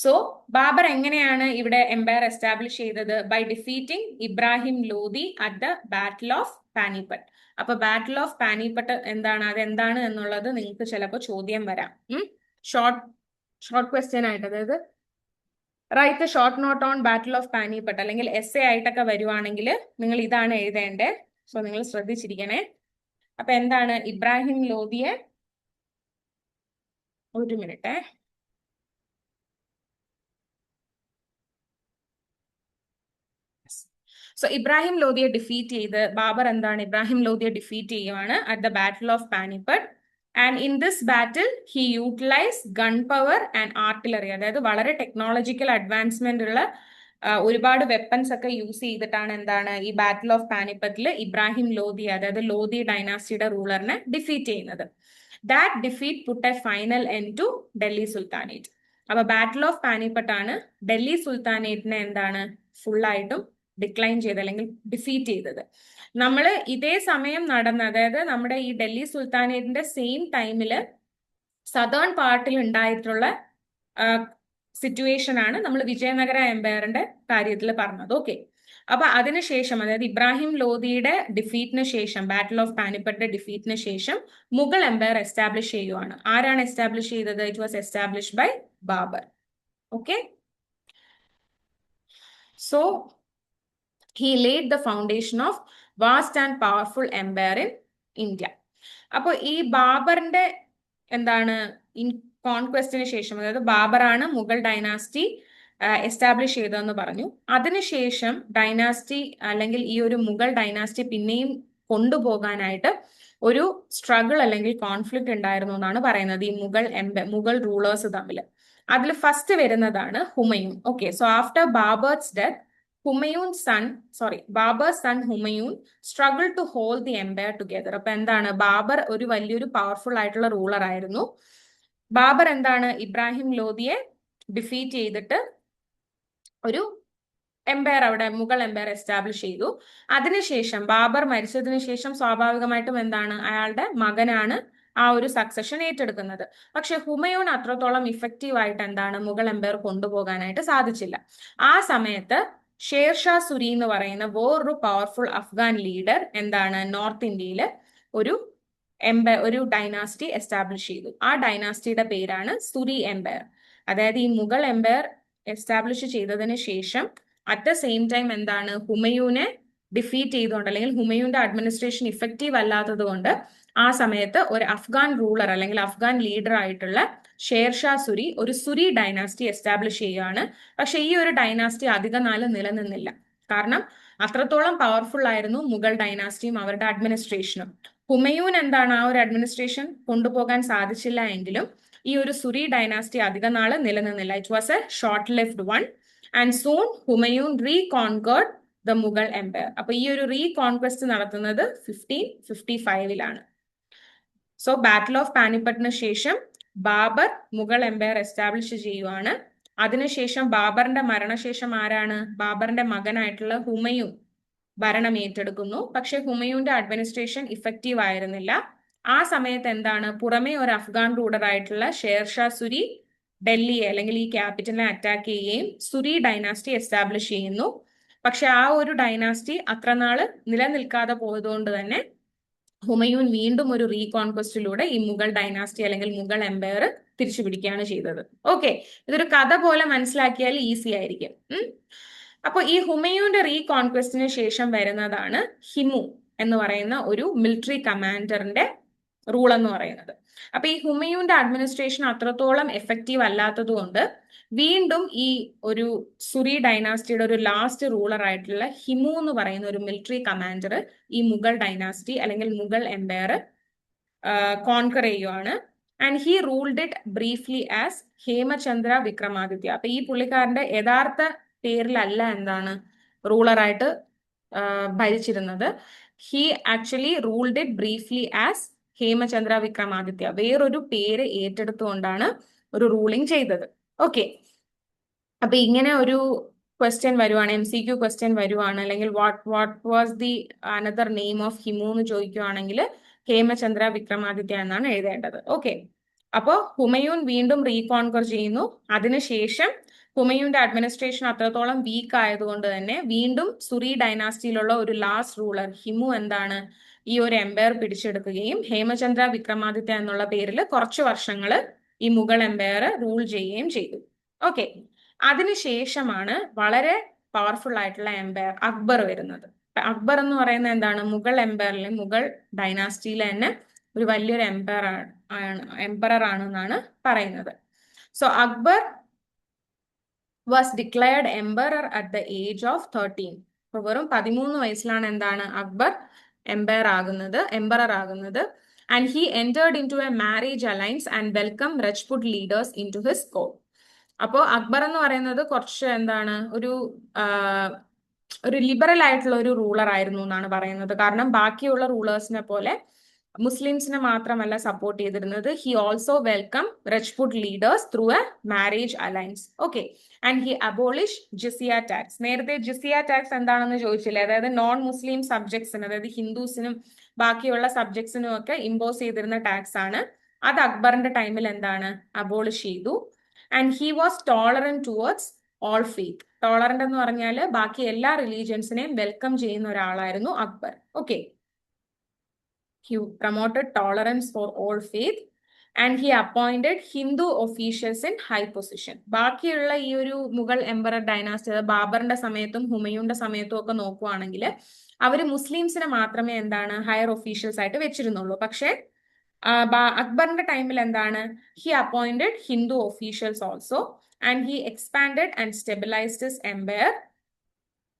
So Babur എങ്ങനെയാണ് ഇവിടെ empire establish ചെയ്തത്? By defeating Ibrahim Lodhi at the battle of Panipat. അപ്പൊ battle of Panipat എന്താണ്, അതെന്താണ് എന്നുള്ളത് നിങ്ങൾക്ക് ചിലപ്പോൾ ചോദ്യം വരാം. ഷോർട്ട് ക്വസ്റ്റ്യൻ ആയിട്ട്, അതായത് write short note on battle of Panipat അല്ലെങ്കിൽ എസ്സേ ആയിട്ടൊക്കെ വരുവാണെങ്കിൽ നിങ്ങൾ ഇതാണ് എഴുതേണ്ടത്. സോ നിങ്ങൾ ശ്രദ്ധിച്ചിരിക്കണേ. അപ്പൊ എന്താണ് ഇബ്രാഹിം ലോധിയെ, ഒരു മിനിറ്റ്, സോ ഇബ്രാഹിം ലോധിയെ ഡിഫീറ്റ് ചെയ്ത് ബാബർ എന്താണ് ഇബ്രാഹിം ലോധിയെ ഡിഫീറ്റ് ചെയ്യുവാണ് at the battle of Panipat. And in this battle he utilise gun power and artillery, അതായത് വളരെ ടെക്നോളജിക്കൽ അഡ്വാൻസ്മെന്റ് ഉള്ള ഒരുപാട് വെപ്പൺസ് ഒക്കെ യൂസ് ചെയ്തിട്ടാണ് എന്താണ് ഈ ബാറ്റിൽ ഓഫ് പാനിപ്പറ്റിൽ ഇബ്രാഹിം ലോധി, അതായത് ലോധി ഡൈനാസ്റ്റിയുടെ റൂളറിനെ ഡിഫീറ്റ് ചെയ്യുന്നത്. That defeat put a final end to Delhi sultanate. അപ്പൊ ബാറ്റിൽ ഓഫ് പാനിപ്പട്ട് ആണ് ഡൽഹി സുൽത്താനേറ്റിനെ എന്താണ് ഫുള്ളായിട്ടും ഡിക്ലൈൻ ചെയ്ത് അല്ലെങ്കിൽ ഡിഫീറ്റ് ചെയ്തത്. നമ്മൾ ഇതേ സമയം നടന്ന, അതായത് നമ്മുടെ ഈ ഡൽഹി സുൽത്താനേറ്റിന്റെ സെയിം ടൈമില് സദേൺ പാർട്ടിൽ ഉണ്ടായിട്ടുള്ള സിറ്റുവേഷൻ ആണ് നമ്മൾ വിജയനഗര എംപയറിന്റെ കാര്യത്തിൽ പറഞ്ഞത്. ഓക്കെ, അപ്പൊ അതിനുശേഷം, അതായത് ഇബ്രാഹിം ലോധിയുടെ ഡിഫീറ്റിന് ശേഷം, ബാറ്റിൽ ഓഫ് പാനിപ്പട്ടിന്റെ ഡിഫീറ്റിന് ശേഷം മുഗൾ എംപയർ എസ്റ്റാബ്ലിഷ് ചെയ്യുവാണ്. ആരാണ് എസ്റ്റാബ്ലിഷ് ചെയ്തത്? It was established by Babur. Okay, so he laid the foundation of vast and powerful empire in India. അപ്പോൾ ഈ ബാബറിന്റെ എന്താണ് കോൺക്വസ്റ്റിന് ശേഷം, അതായത് ബാബറാണ് മുഗൾ ഡൈനാസ്റ്റി എസ്റ്റാബ്ലിഷ് ചെയ്തതെന്ന് പറഞ്ഞു. അതിനുശേഷം ഡൈനാസ്റ്റി അല്ലെങ്കിൽ ഈ ഒരു മുഗൾ ഡൈനാസ്റ്റി പിന്നെയും കൊണ്ടുപോകാനായിട്ട് ഒരു സ്ട്രഗിൾ അല്ലെങ്കിൽ കോൺഫ്ലിക്റ്റ് ഉണ്ടായിരുന്നു എന്നാണ് പറയുന്നത് ഈ മുഗൾ റൂളേഴ്സ് തമ്മിൽ. അതിൽ ഫസ്റ്റ് വരുന്നതാണ് Humayun. Okay, so after Babur's death Babur's son Humayun struggled to hold the empire together. അപ്പൊ എന്താണ്, ബാബർ ഒരു വലിയൊരു പവർഫുൾ ആയിട്ടുള്ള റൂളർ ആയിരുന്നു. ബാബർ എന്താണ് ഇബ്രാഹിം ലോധിയെ ഡിഫീറ്റ് ചെയ്തിട്ട് ഒരു എംപയർ, അവിടെ മുഗൾ എംപയർ എസ്റ്റാബ്ലിഷ് ചെയ്തു. അതിനുശേഷം ബാബർ മരിച്ചതിന് ശേഷം സ്വാഭാവികമായിട്ടും എന്താണ് അയാളുടെ മകനാണ് ആ ഒരു സക്സഷൻ ഏറ്റെടുക്കുന്നത്. പക്ഷെ ഹുമയൂൺ അത്രത്തോളം ഇഫക്റ്റീവ് ആയിട്ട് എന്താണ് മുഗൾ എംപയർ കൊണ്ടുപോകാനായിട്ട് സാധിച്ചില്ല. ആ സമയത്ത് ഷേർഷാ സുരി എന്ന് പറയുന്ന വേറൊരു പവർഫുൾ അഫ്ഗാൻ ലീഡർ എന്താണ് നോർത്ത് ഇന്ത്യയിൽ ഒരു ഡൈനാസ്റ്റി എസ്റ്റാബ്ലിഷ് ചെയ്തു. ആ ഡൈനാസ്റ്റിയുടെ പേരാണ് സുരി എംപയർ. അതായത് ഈ മുഗൾ എംപയർ എസ്റ്റാബ്ലിഷ് ചെയ്തതിന് ശേഷം അറ്റ് ദ സെയിം ടൈം എന്താണ് ഹുമയൂനെ ഡിഫീറ്റ് ചെയ്തുകൊണ്ട് അല്ലെങ്കിൽ ഹുമയൂന്റെ അഡ്മിനിസ്ട്രേഷൻ ഇഫക്റ്റീവ് അല്ലാത്തത് കൊണ്ട് ആ സമയത്ത് ഒരു അഫ്ഗാൻ റൂളർ അല്ലെങ്കിൽ അഫ്ഗാൻ ലീഡർ ആയിട്ടുള്ള ഷേർഷാ സുരി ഒരു സുരി ഡൈനാസ്റ്റി എസ്റ്റാബ്ലിഷ് ചെയ്യുകയാണ്. പക്ഷെ ഈ ഒരു ഡൈനാസ്റ്റി അധിക നാൾ നിലനിന്നില്ല. കാരണം അത്രത്തോളം പവർഫുൾ ആയിരുന്നു മുഗൾ ഡൈനാസ്റ്റിയും അവരുടെ അഡ്മിനിസ്ട്രേഷനും. ഹുമയൂൻ എന്താണ് ആ ഒരു അഡ്മിനിസ്ട്രേഷൻ കൊണ്ടുപോകാൻ സാധിച്ചില്ല എങ്കിലും ഈ ഒരു സുരി ഡൈനാസ്റ്റി അധിക നാൾ നിലനിന്നില്ല. It was a short lived one and soon Humayun reconquered the Mughal empire. അപ്പൊ ഈ ഒരു റീകോൺക്വസ്റ്റ് നടത്തുന്നത് 1555 സോ ബാറ്റിൽ ഓഫ് പാനിപ്പട്ടിന് ശേഷം ബാബർ മുഗൾ എംപയർ എസ്റ്റാബ്ലിഷ് ചെയ്യുവാണ്. അതിനുശേഷം ബാബറിന്റെ മരണശേഷം ആരാണ് ബാബറിന്റെ മകനായിട്ടുള്ള ഹുമയൂൺ ഭരണം ഏറ്റെടുക്കുന്നു. പക്ഷെ ഹുമയൂന്റെ അഡ്മിനിസ്ട്രേഷൻ ഇഫക്റ്റീവ് ആയിരുന്നില്ല. ആ സമയത്ത് എന്താണ് പുറമേ ഒരു അഫ്ഗാൻ റൂളർ ആയിട്ടുള്ള ഷേർഷാ സുരി ഡൽഹിയെ അല്ലെങ്കിൽ ഈ ക്യാപിറ്റലിനെ അറ്റാക്ക് ചെയ്യുകയും സുരി ഡൈനാസ്റ്റി എസ്റ്റാബ്ലിഷ് ചെയ്യുന്നു. പക്ഷെ ആ ഒരു ഡൈനാസ്റ്റി അത്ര നാള് നിലനിൽക്കാതെ പോയതുകൊണ്ട് തന്നെ ഹുമയൂൺ വീണ്ടും ഒരു റീകോൺക്വസ്റ്റിലൂടെ ഈ മുഗൾ ഡൈനാസ്റ്റി അല്ലെങ്കിൽ മുഗൾ എംപയർ തിരിച്ചു പിടിക്കുകയാണ് ചെയ്തത്. ഓക്കെ, ഇതൊരു കഥ പോലെ മനസ്സിലാക്കിയാൽ ഈസി ആയിരിക്കും. അപ്പൊ ഈ ഹുമയൂന്റെ റീകോൺക്വസ്റ്റിന് ശേഷം വരുന്നതാണ് ഹിമു എന്ന് പറയുന്ന ഒരു മിലിറ്ററി കമാൻഡറിന്റെ റൂൾ എന്ന് പറയുന്നത്. അപ്പൊ ഈ ഹുമയൂന്റെ അഡ്മിനിസ്ട്രേഷൻ അത്രത്തോളം എഫക്റ്റീവ് അല്ലാത്തത് കൊണ്ട് വീണ്ടും ഈ ഒരു സുരി ഡൈനാസ്റ്റിയുടെ ഒരു ലാസ്റ്റ് റൂളർ ആയിട്ടുള്ള ഹിമു എന്ന് പറയുന്ന ഒരു മിലിറ്ററി കമാൻഡർ ഈ മുഗൾ ഡൈനാസ്റ്റി അല്ലെങ്കിൽ മുഗൾ എംപയർ കോൺകർ ചെയ്യുവാണ്. And he ruled it briefly as Hemachandra Vikramaditya. അപ്പൊ ഈ പുള്ളിക്കാരന്റെ യഥാർത്ഥ പേരിലല്ല എന്താണ് റൂളറായിട്ട് ഭരിച്ചിരുന്നത്. He actually ruled it briefly as Hemachandra Vikramaditya. വേറൊരു പേര് ഏറ്റെടുത്തുകൊണ്ടാണ് ഒരു റൂളിംഗ് ചെയ്തത്. ഓക്കെ, അപ്പൊ ഇങ്ങനെ ഒരു ക്വസ്റ്റ്യൻ വരുവാണ്, MCQ ക്വസ്റ്റ്യൻ വരുവാണ്, അല്ലെങ്കിൽ what was the another name of Hemu എന്ന് ചോദിക്കുവാണെങ്കിൽ ഹേമചന്ദ്ര വിക്രമാദിത്യ എന്നാണ് എഴുതേണ്ടത്. ഓക്കെ, അപ്പോ ഹുമയൂൺ വീണ്ടും റീകോൺകർ ചെയ്യുന്നു. അതിനുശേഷം ഹുമയൂന്റെ അഡ്മിനിസ്ട്രേഷൻ അത്രത്തോളം വീക്ക് ആയതുകൊണ്ട് തന്നെ വീണ്ടും സുറി ഡൈനാസ്റ്റിയിലുള്ള ഒരു ലാസ്റ്റ് റൂളർ ഹിമു എന്താണ് ഈ ഒരു എംപയർ പിടിച്ചെടുക്കുകയും ഹേമചന്ദ്ര വിക്രമാദിത്യ എന്നുള്ള പേരിൽ കുറച്ച് വർഷങ്ങൾ ഈ മുഗൾ എംപയർ റൂൾ ചെയ്യുകയും ചെയ്തു. ഓക്കെ, അതിനുശേഷമാണ് വളരെ പവർഫുൾ ആയിട്ടുള്ള എംപയർ അക്ബർ വരുന്നത്. അക്ബർ എന്ന് പറയുന്നത് എന്താണ്, മുഗൾ എംപയറിലെ മുഗൾ ഡൈനാസ്റ്റിയിലെ തന്നെ ഒരു വലിയൊരു എംപറർ ആണെന്നാണ് പറയുന്നത്. So Akbar was declared emperor at the age of 13. അപ്പൊ വെറും 13 വയസ്സിലാണ് എന്താണ് അക്ബർ എംപറർ ആകുന്നത്. And he entered into a marriage alliance and welcomed Rajput leaders into his court. അപ്പോൾ അക്ബർ എന്ന് പറയുന്നത് കുറച്ച് എന്താണ് ഒരു ലിബറൽ ആയിട്ടുള്ള ഒരു റൂളർ ആയിരുന്നു എന്നാണ് പറയുന്നത്. കാരണം ബാക്കിയുള്ള റൂളേഴ്സിനെ പോലെ മുസ്ലിംസിനെ മാത്രമല്ല സപ്പോർട്ട് ചെയ്തിരുന്നത്. He also welcome Rajput leaders through a marriage alliance. Okay, and he abolish jizya tax. നേരത്തെ ജിസിയ ടാക്സ് എന്താണെന്ന് ചോദിച്ചില്ലേ, അതായത് നോൺ മുസ്ലിം സബ്ജക്ട്സിന്, അതായത് ഹിന്ദുസിനും ബാക്കിയുള്ള സബ്ജക്ട്സിനും ഒക്കെ ഇമ്പോസ് ചെയ്തിരുന്ന ടാക്സ് ആണ്. അത് അക്ബറിന്റെ ടൈമിൽ എന്താണ് അബോളിഷ് ചെയ്തു. And he was tolerant towards all faith. Tolerant എന്ന് പറഞ്ഞാൽ ബാക്കി എല്ലാ റിലീജിയൻസിനെയും വെൽക്കം ചെയ്യുന്ന ഒരാളായിരുന്നു Akbar. Okay, he promoted tolerance for all faith and he appointed Hindu officials in high position. ബാക്കിയുള്ള ഈ ഒരു മുഗൾ എംപറർ ഡൈനാസ്റ്റി ബാബറിന്റെ സമയത്തും ഹുമയൂന്റെ സമയത്തും ഒക്കെ നോക്കുവാണെങ്കിൽ അവര് മുസ്ലിംസിനെ മാത്രമേ എന്താണ് ഹയർ ഒഫീഷ്യൽസ് ആയിട്ട് വെച്ചിരുന്നുള്ളൂ. പക്ഷെ അക്ബറിന്റെ ടൈമിൽ എന്താണ് he appointed Hindu officials also and he expanded and stabilised his empire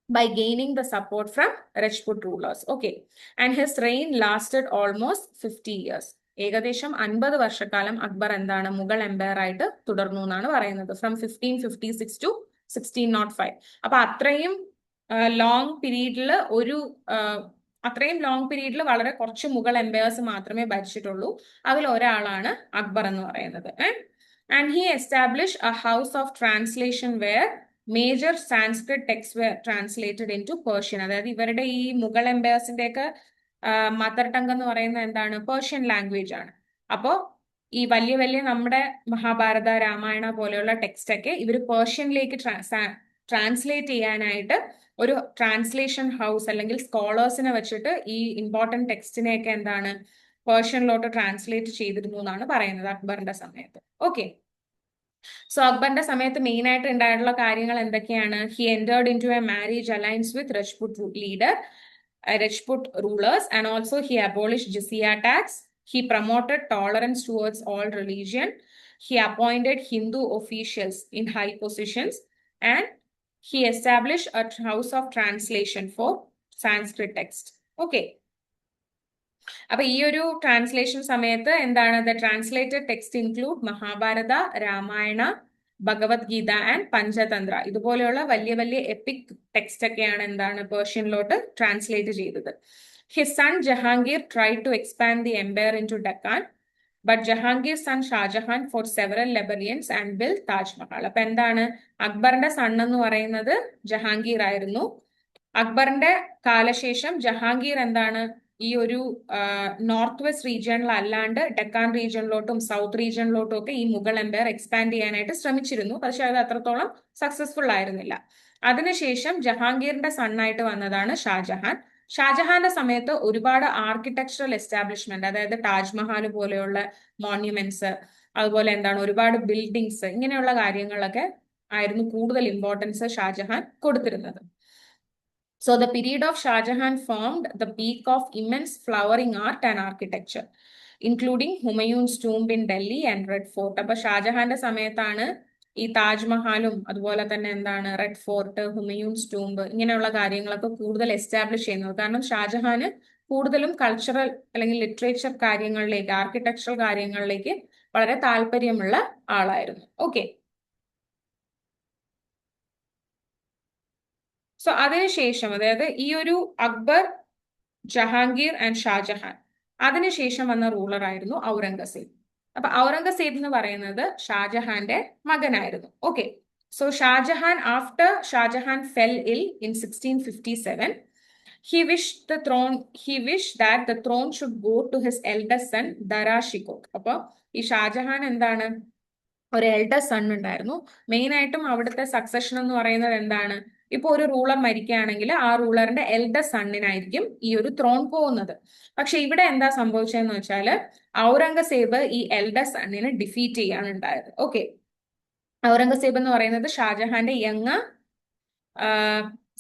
by gaining the support from Rajput rulers. Okay, and his reign lasted almost 50 years. ഏകദേശം 50 വർഷക്കാലം അക്ബർ എന്താണ് മുഗൾ എംപയർ ആയിട്ട് തുടർന്നു എന്നാണ് പറയുന്നത്. From 1556 to 1605. അപ്പൊ അത്രയും ലോങ് പീരീഡിൽ വളരെ കുറച്ച് മുഗൾ എംപയേഴ്സ് മാത്രമേ ഭരിച്ചിട്ടുള്ളൂ. അതിൽ ഒരാളാണ് അക്ബർ എന്ന് പറയുന്നത്. And he established a house of translation where major Sanskrit text were translated into Persian. അതായത് ഇവരുടെ ഈ മുഗൾ എംപയേഴ്സിന്റെ ഒക്കെ മദർ ടങ് എന്ന് പറയുന്നത് എന്താണ് പേർഷ്യൻ ലാംഗ്വേജ് ആണ്. അപ്പോൾ ഈ വലിയ വലിയ നമ്മുടെ മഹാഭാരത രാമായണ പോലെയുള്ള ടെക്സ്റ്റ് ഒക്കെ ഇവർ പേർഷ്യനിലേക്ക് ട്രാൻസ്ലേറ്റ് ചെയ്യാനായിട്ട് ഒരു ട്രാൻസ്ലേഷൻ ഹൗസ് അല്ലെങ്കിൽ സ്കോളേഴ്സിനെ വെച്ചിട്ട് ഈ ഇമ്പോർട്ടൻറ്റ് ടെക്സ്റ്റിനെയൊക്കെ എന്താണ് പേർഷ്യനിലോട്ട് ട്രാൻസ്ലേറ്റ് ചെയ്തിരുന്നു എന്നാണ് പറയുന്നത് അക്ബറിന്റെ സമയത്ത്. ഓക്കെ, സോ അക്ബറിന്റെ സമയത്ത് മെയിൻ ആയിട്ട് ഉണ്ടായിട്ടുള്ള കാര്യങ്ങൾ എന്തൊക്കെയാണ്? He entered into a marriage alliance with Rajput rulers and also he abolished jizya tax. He promoted tolerance towards all religion. He appointed Hindu officials in high positions and he established a house of translation for Sanskrit text. Okay, അപ്പൊ ഈ ഒരു translation സമയത്ത് എന്താണ് the translated text include Mahabharata, Ramayana, Bhagavad Gita and Panchatantra. ഇതുപോലെയുള്ള വലിയ വലിയ epic text ഒക്കെയാണ് എന്താണ് പേർഷ്യനിലോട്ട് ട്രാൻസ്ലേറ്റ് ചെയ്തത്. His son Jahangir tried to expand the empire in to Deccan but Jahangir son Shah Jahan for several rebellions and build Taj Mahal. അപ്പൊ എന്താണ് അക്ബറിന്റെ സൺ എന്ന് പറയുന്നത് ജഹാംഗീർ ആയിരുന്നു. അക്ബറിന്റെ കാലശേഷം ജഹാംഗീർ എന്താണ് ഈ ഒരു നോർത്ത് വെസ്റ്റ് റീജിയണിൽ അല്ലാണ്ട് ഡക്കാൻ റീജിയണിലോട്ടും സൗത്ത് റീജിയണിലോട്ടും ഒക്കെ ഈ മുഗൾ എംപയർ എക്സ്പാൻഡ് ചെയ്യാനായിട്ട് ശ്രമിച്ചിരുന്നു. പക്ഷെ അത് അത്രത്തോളം സക്സസ്ഫുൾ ആയിരുന്നില്ല. അതിനുശേഷം ജഹാംഗീറിന്റെ സണ്ണായിട്ട് വന്നതാണ് ഷാജഹാൻ. ഷാജഹാന്റെ സമയത്ത് ഒരുപാട് ആർക്കിടെക്ചറൽ എസ്റ്റാബ്ലിഷ്മെന്റ്, അതായത് താജ്മഹൽ പോലെയുള്ള മോണ്യുമെന്റ്സ്, അതുപോലെ എന്താണ് ഒരുപാട് ബിൽഡിങ്സ്, ഇങ്ങനെയുള്ള കാര്യങ്ങളൊക്കെ ആയിരുന്നു കൂടുതൽ ഇമ്പോർട്ടൻസ് ഷാജഹാൻ കൊടുത്തിരുന്നത്. So the period of Shah Jahan formed the peak of immense flowering art and architecture, including Humayun's tomb in Delhi and Red Fort. അപ്പൊ ഷാജഹാന്റെ സമയത്താണ് ഈ താജ്മഹലും അതുപോലെ തന്നെ എന്താണ് റെഡ് ഫോർട്ട്, ഹുമയൂൺസ് ടൂംബ്, ഇങ്ങനെയുള്ള കാര്യങ്ങളൊക്കെ കൂടുതൽ എസ്റ്റാബ്ലിഷ് ചെയ്യുന്നത്. കാരണം ഷാജഹാന് കൂടുതലും കൾച്ചറൽ അല്ലെങ്കിൽ ലിറ്ററേച്ചർ കാര്യങ്ങളിലേക്ക്, ആർക്കിടെക്ചറൽ കാര്യങ്ങളിലേക്ക് വളരെ താല്പര്യമുള്ള ആളായിരുന്നു. ഓക്കെ, സോ അതിനുശേഷം, അതായത് ഈ ഒരു അക്ബർ, ജഹാംഗീർ ആൻഡ് ഷാജഹാൻ, അതിനുശേഷം വന്ന റൂളർ ആയിരുന്നു ഔറംഗസേബ്. അപ്പൊ ഔറംഗസേബ് എന്ന് പറയുന്നത് ഷാജഹാന്റെ മകനായിരുന്നു. Okay, so Shahjahan, after Shahjahan fell ill in 1657, he wished that the throne should go to his eldest son Dara Shikoh. അപ്പൊ ഈ ഷാജഹാൻ എന്താണ്, ഒരു എൽഡർ സൺ ഉണ്ടായിരുന്നു. മെയിൻ ആയിട്ടും അവിടുത്തെ സക്സഷൻ എന്ന് പറയുന്നത് എന്താണ്, ഇപ്പൊ ഒരു റൂളർ മരിക്കുകയാണെങ്കിൽ ആ റൂളറിന്റെ എൽഡർ സണ്ണിനായിരിക്കും ഈ ഒരു ത്രോൺ പോകുന്നത്. പക്ഷെ ഇവിടെ എന്താ സംഭവിച്ചതെന്ന് വെച്ചാല് ഔറംഗസേബ് ഈ എൽഡർ സണ്ണിനെ ഡിഫീറ്റ് ചെയ്യാണ് ഉണ്ടായത്. ഓക്കെ, ഔറംഗസേബ് എന്ന് പറയുന്നത് ഷാജഹാന്റെ യങ്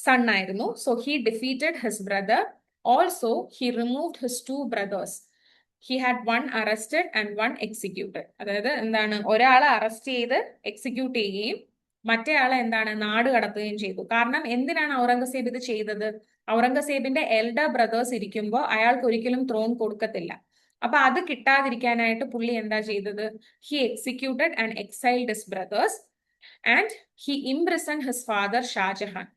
സൺ ആയിരുന്നു. So he defeated his brother. Also he removed his 2 brothers. He had 1 arrested and 1 executed. അതായത് എന്താണ്, ഒരാളെ അറസ്റ്റ് ചെയ്ത് എക്സിക്യൂട്ട് ചെയ്യുകയും മറ്റേ ആളെ എന്താണ്, നാട് കടത്തുകയും ചെയ്തു. കാരണം എന്തിനാണ് ഔറംഗസേബ് ഇത് ചെയ്തത്? ഔറംഗസേബിന്റെ എൽഡർ ബ്രദേഴ്സ് ഇരിക്കുമ്പോൾ അയാൾക്ക് ഒരിക്കലും ത്രോൺ കൊടുക്കത്തില്ല. അപ്പൊ അത് കിട്ടാതിരിക്കാനായിട്ട് പുള്ളി എന്താ ചെയ്തത്? He executed and exiled his brothers and he imprisoned his father Shah Jahan.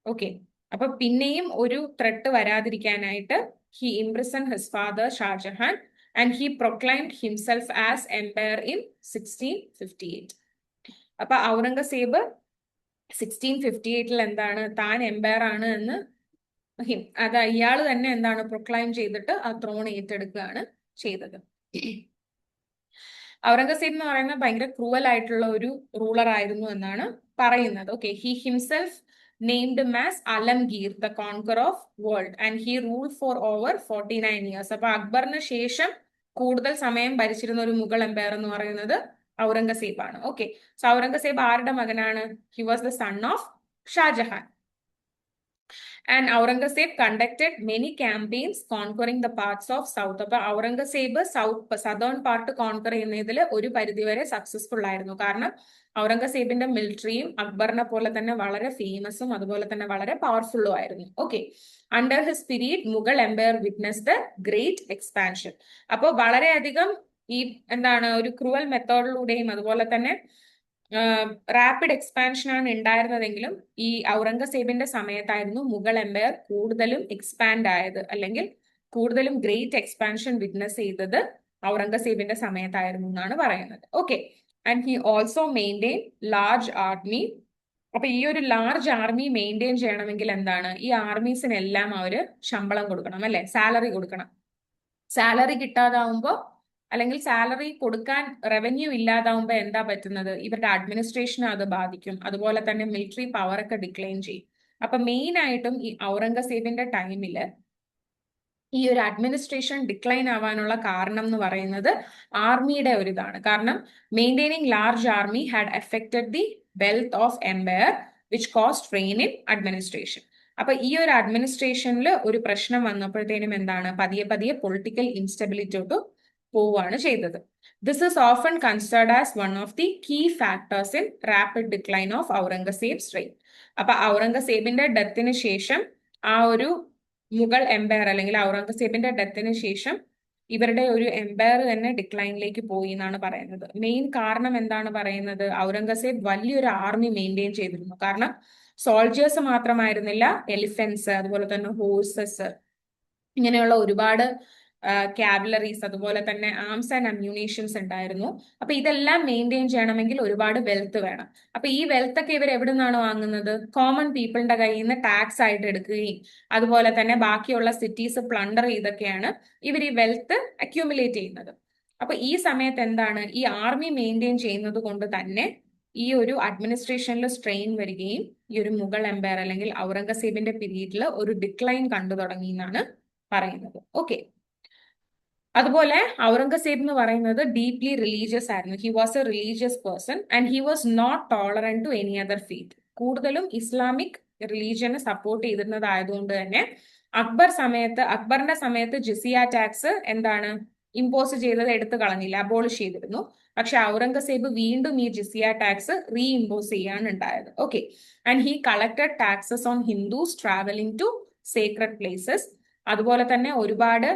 Okay, അപ്പൊ പിന്നെയും ഒരു ത്രെട്ട് വരാതിരിക്കാനായിട്ട് he imprisoned his father Shahjahan and he proclaimed himself as emperor in 1658. അപ്പൊ ഔറംഗസേബ് 1658 എന്താണ്, താൻ എംപയർ ആണ് എന്ന് ഇയാള് തന്നെ എന്താണ് പ്രൊക്ലൈം ചെയ്തിട്ട് ആ ത്രോൺ ഏറ്റെടുക്കുകയാണ് ചെയ്തത്. ഔറംഗസേബ് എന്ന് പറയുന്നത് ഭയങ്കര ക്രൂവൽ ആയിട്ടുള്ള ഒരു റൂളർ ആയിരുന്നു എന്നാണ് പറയുന്നത്. Okay, he himself named him as Alamgir, the conqueror of world, and he ruled for over 49 years. അപ്പൊ അക്ബറിന് ശേഷം കൂടുതൽ സമയം ഭരിച്ചിരുന്ന ഒരു മുഗൾ എംപയർ എന്ന് പറയുന്നത് ഔറംഗസേബ് ആണ്. ഓക്കെ, സോ ഔറംഗസേബ് ആരുടെ മകനാണ്? He was the son of Shah Jahan. And Aurangzeb conducted many campaigns conquering the parts of south. അപ്പൊ ഔറംഗസേബ് സദേൺ പാർട്ട് കോൺകർ ചെയ്യുന്നതിൽ ഒരു പരിധിവരെ സക്സസ്ഫുൾ ആയിരുന്നു. കാരണം ഔറംഗസേബിന്റെ മിലിറ്ററിയും അക്ബറിനെ പോലെ തന്നെ വളരെ ഫേമസും അതുപോലെ തന്നെ വളരെ പവർഫുള്ളും ആയിരുന്നു. Okay, under his period Mughal empire witness the great expansion. അപ്പോൾ വളരെയധികം ഈ എന്താണ്, ഒരു ക്രൂവൽ മെത്തേഡിലൂടെയും അതുപോലെ തന്നെ റാപ്പിഡ് എക്സ്പാൻഷൻ ആണ് ഉണ്ടായിരുന്നതെങ്കിലും ഈ ഔറംഗസേബിന്റെ സമയത്തായിരുന്നു മുഗൾ എംപയർ കൂടുതലും എക്സ്പാൻഡ് ആയത്, അല്ലെങ്കിൽ കൂടുതലും ഗ്രേറ്റ് എക്സ്പാൻഷൻ വിറ്റ്നസ് ചെയ്തത് ഔറംഗസേബിന്റെ സമയത്തായിരുന്നു എന്നാണ് പറയുന്നത്. Okay, and he also maintain large army. അപ്പൊ ഈ ഒരു ലാർജ് ആർമി മെയിൻറ്റെയിൻ ചെയ്യണമെങ്കിൽ എന്താണ്, ഈ ആർമീസിനെല്ലാം അവര് ശമ്പളം കൊടുക്കണം, അല്ലെ, സാലറി കൊടുക്കണം. സാലറി കിട്ടാതാവുമ്പോ, അല്ലെങ്കിൽ സാലറി കൊടുക്കാൻ റവന്യൂ ഇല്ലാതാവുമ്പോ എന്താ പറ്റുന്നത്, ഇവരുടെ അഡ്മിനിസ്ട്രേഷനെ അത് ബാധിക്കും. അതുപോലെ തന്നെ മിലിറ്ററി പവർ ഒക്കെ ഡിക്ലൈൻ ചെയ്യും. അപ്പൊ മെയിൻ ആയിട്ടും ഈ ഔറംഗസേബിന്റെ ടൈമില് ഈ ഒരു അഡ്മിനിസ്ട്രേഷൻ ഡിക്ലൈൻ ആവാനുള്ള കാരണം എന്ന് പറയുന്നത് ആർമിയുടെ ഒരു ഇതാണ്. കാരണം maintaining large army had affected the wealth of empire which cost strain in administration. അപ്പൊ ഈ ഒരു അഡ്മിനിസ്ട്രേഷനിൽ ഒരു പ്രശ്നം വന്നപ്പോഴത്തേനും എന്താണ്, പതിയെ പതിയെ പൊളിറ്റിക്കൽ ഇൻസ്റ്റബിലിറ്റിയോട്ട് പോവുകയാണ് ചെയ്തത്. This is often considered as one of the key factors in rapid decline of Aurangzeb's reign. അപ്പൊ ഔറംഗസേബിന്റെ ഡെത്തിന് ശേഷം ആ ഒരു മുഗൾ എംപയർ, അല്ലെങ്കിൽ ഔറംഗസേബിന്റെ ഡെത്തിന് ശേഷം ഇവരുടെ ഒരു എംപയർ തന്നെ ഡിക്ലൈനിലേക്ക് പോയി എന്നാണ് പറയുന്നത്. മെയിൻ കാരണം എന്താണ് പറയുന്നത്, ഔറംഗസേബ് വലിയൊരു ആർമി മെയിൻറ്റെയിൻ ചെയ്തിരുന്നു. കാരണം സോൾജേഴ്സ് മാത്രമായിരുന്നില്ല, എലിഫൻസ്, അതുപോലെ തന്നെ ഹോഴ്സസ്, ഇങ്ങനെയുള്ള ഒരുപാട് കാവലറീസ്, അതുപോലെ തന്നെ ആംസ് ആൻഡ് അമ്യൂണേഷൻസ് ഉണ്ടായിരുന്നു. അപ്പൊ ഇതെല്ലാം മെയിൻറ്റെയിൻ ചെയ്യണമെങ്കിൽ ഒരുപാട് വെൽത്ത് വേണം. അപ്പൊ ഈ വെൽത്ത് ഒക്കെ ഇവർ എവിടെ നിന്നാണ് വാങ്ങുന്നത്? കോമൺ പീപ്പിളിന്റെ കയ്യിൽ നിന്ന് ടാക്സ് ആയിട്ട് എടുക്കുകയും അതുപോലെ തന്നെ ബാക്കിയുള്ള സിറ്റീസ് പ്ലണ്ടർ ചെയ്തൊക്കെയാണ് ഇവർ ഈ വെൽത്ത് അക്യൂമുലേറ്റ് ചെയ്യുന്നത്. അപ്പൊ ഈ സമയത്ത് എന്താണ്, ഈ ആർമി മെയിൻറ്റെയിൻ ചെയ്യുന്നത് കൊണ്ട് തന്നെ ഈ ഒരു അഡ്മിനിസ്ട്രേഷനിൽ സ്ട്രെയിൻ വരികയും ഈ ഒരു മുഗൾ എംപയർ അല്ലെങ്കിൽ ഔറംഗസേബിന്റെ പീരീഡിൽ ഒരു ഡിക്ലൈൻ കണ്ടു തുടങ്ങി എന്നാണ് പറയുന്നത്. ഓക്കെ, അതുപോലെ ഔറംഗസേബ് എന്ന് പറയുന്നത് ഡീപ്ലി റിലീജിയസ് ആയിരുന്നു. He was a religious person and he was not tolerant to any other faith. കൂടുതലും ഇസ്ലാമിക് റിലീജിയനെ സപ്പോർട്ട് ചെയ്തിരുന്നതായതുകൊണ്ട് തന്നെ അക്ബറിന്റെ സമയത്ത് ജിസിയ ടാക്സ് എന്താണ് ഇമ്പോസ് ചെയ്തത് എടുത്തു കളഞ്ഞില്ല, അബോളിഷ് ചെയ്തിരുന്നു. പക്ഷെ ഔറംഗസേബ് വീണ്ടും ഈ ജിസിയ ടാക്സ് റീ ഇമ്പോസ് ചെയ്യാണ് ഉണ്ടായത്. Okay, and he collected taxes on Hindus travelling to sacred places. അതുപോലെ തന്നെ ഒരുപാട്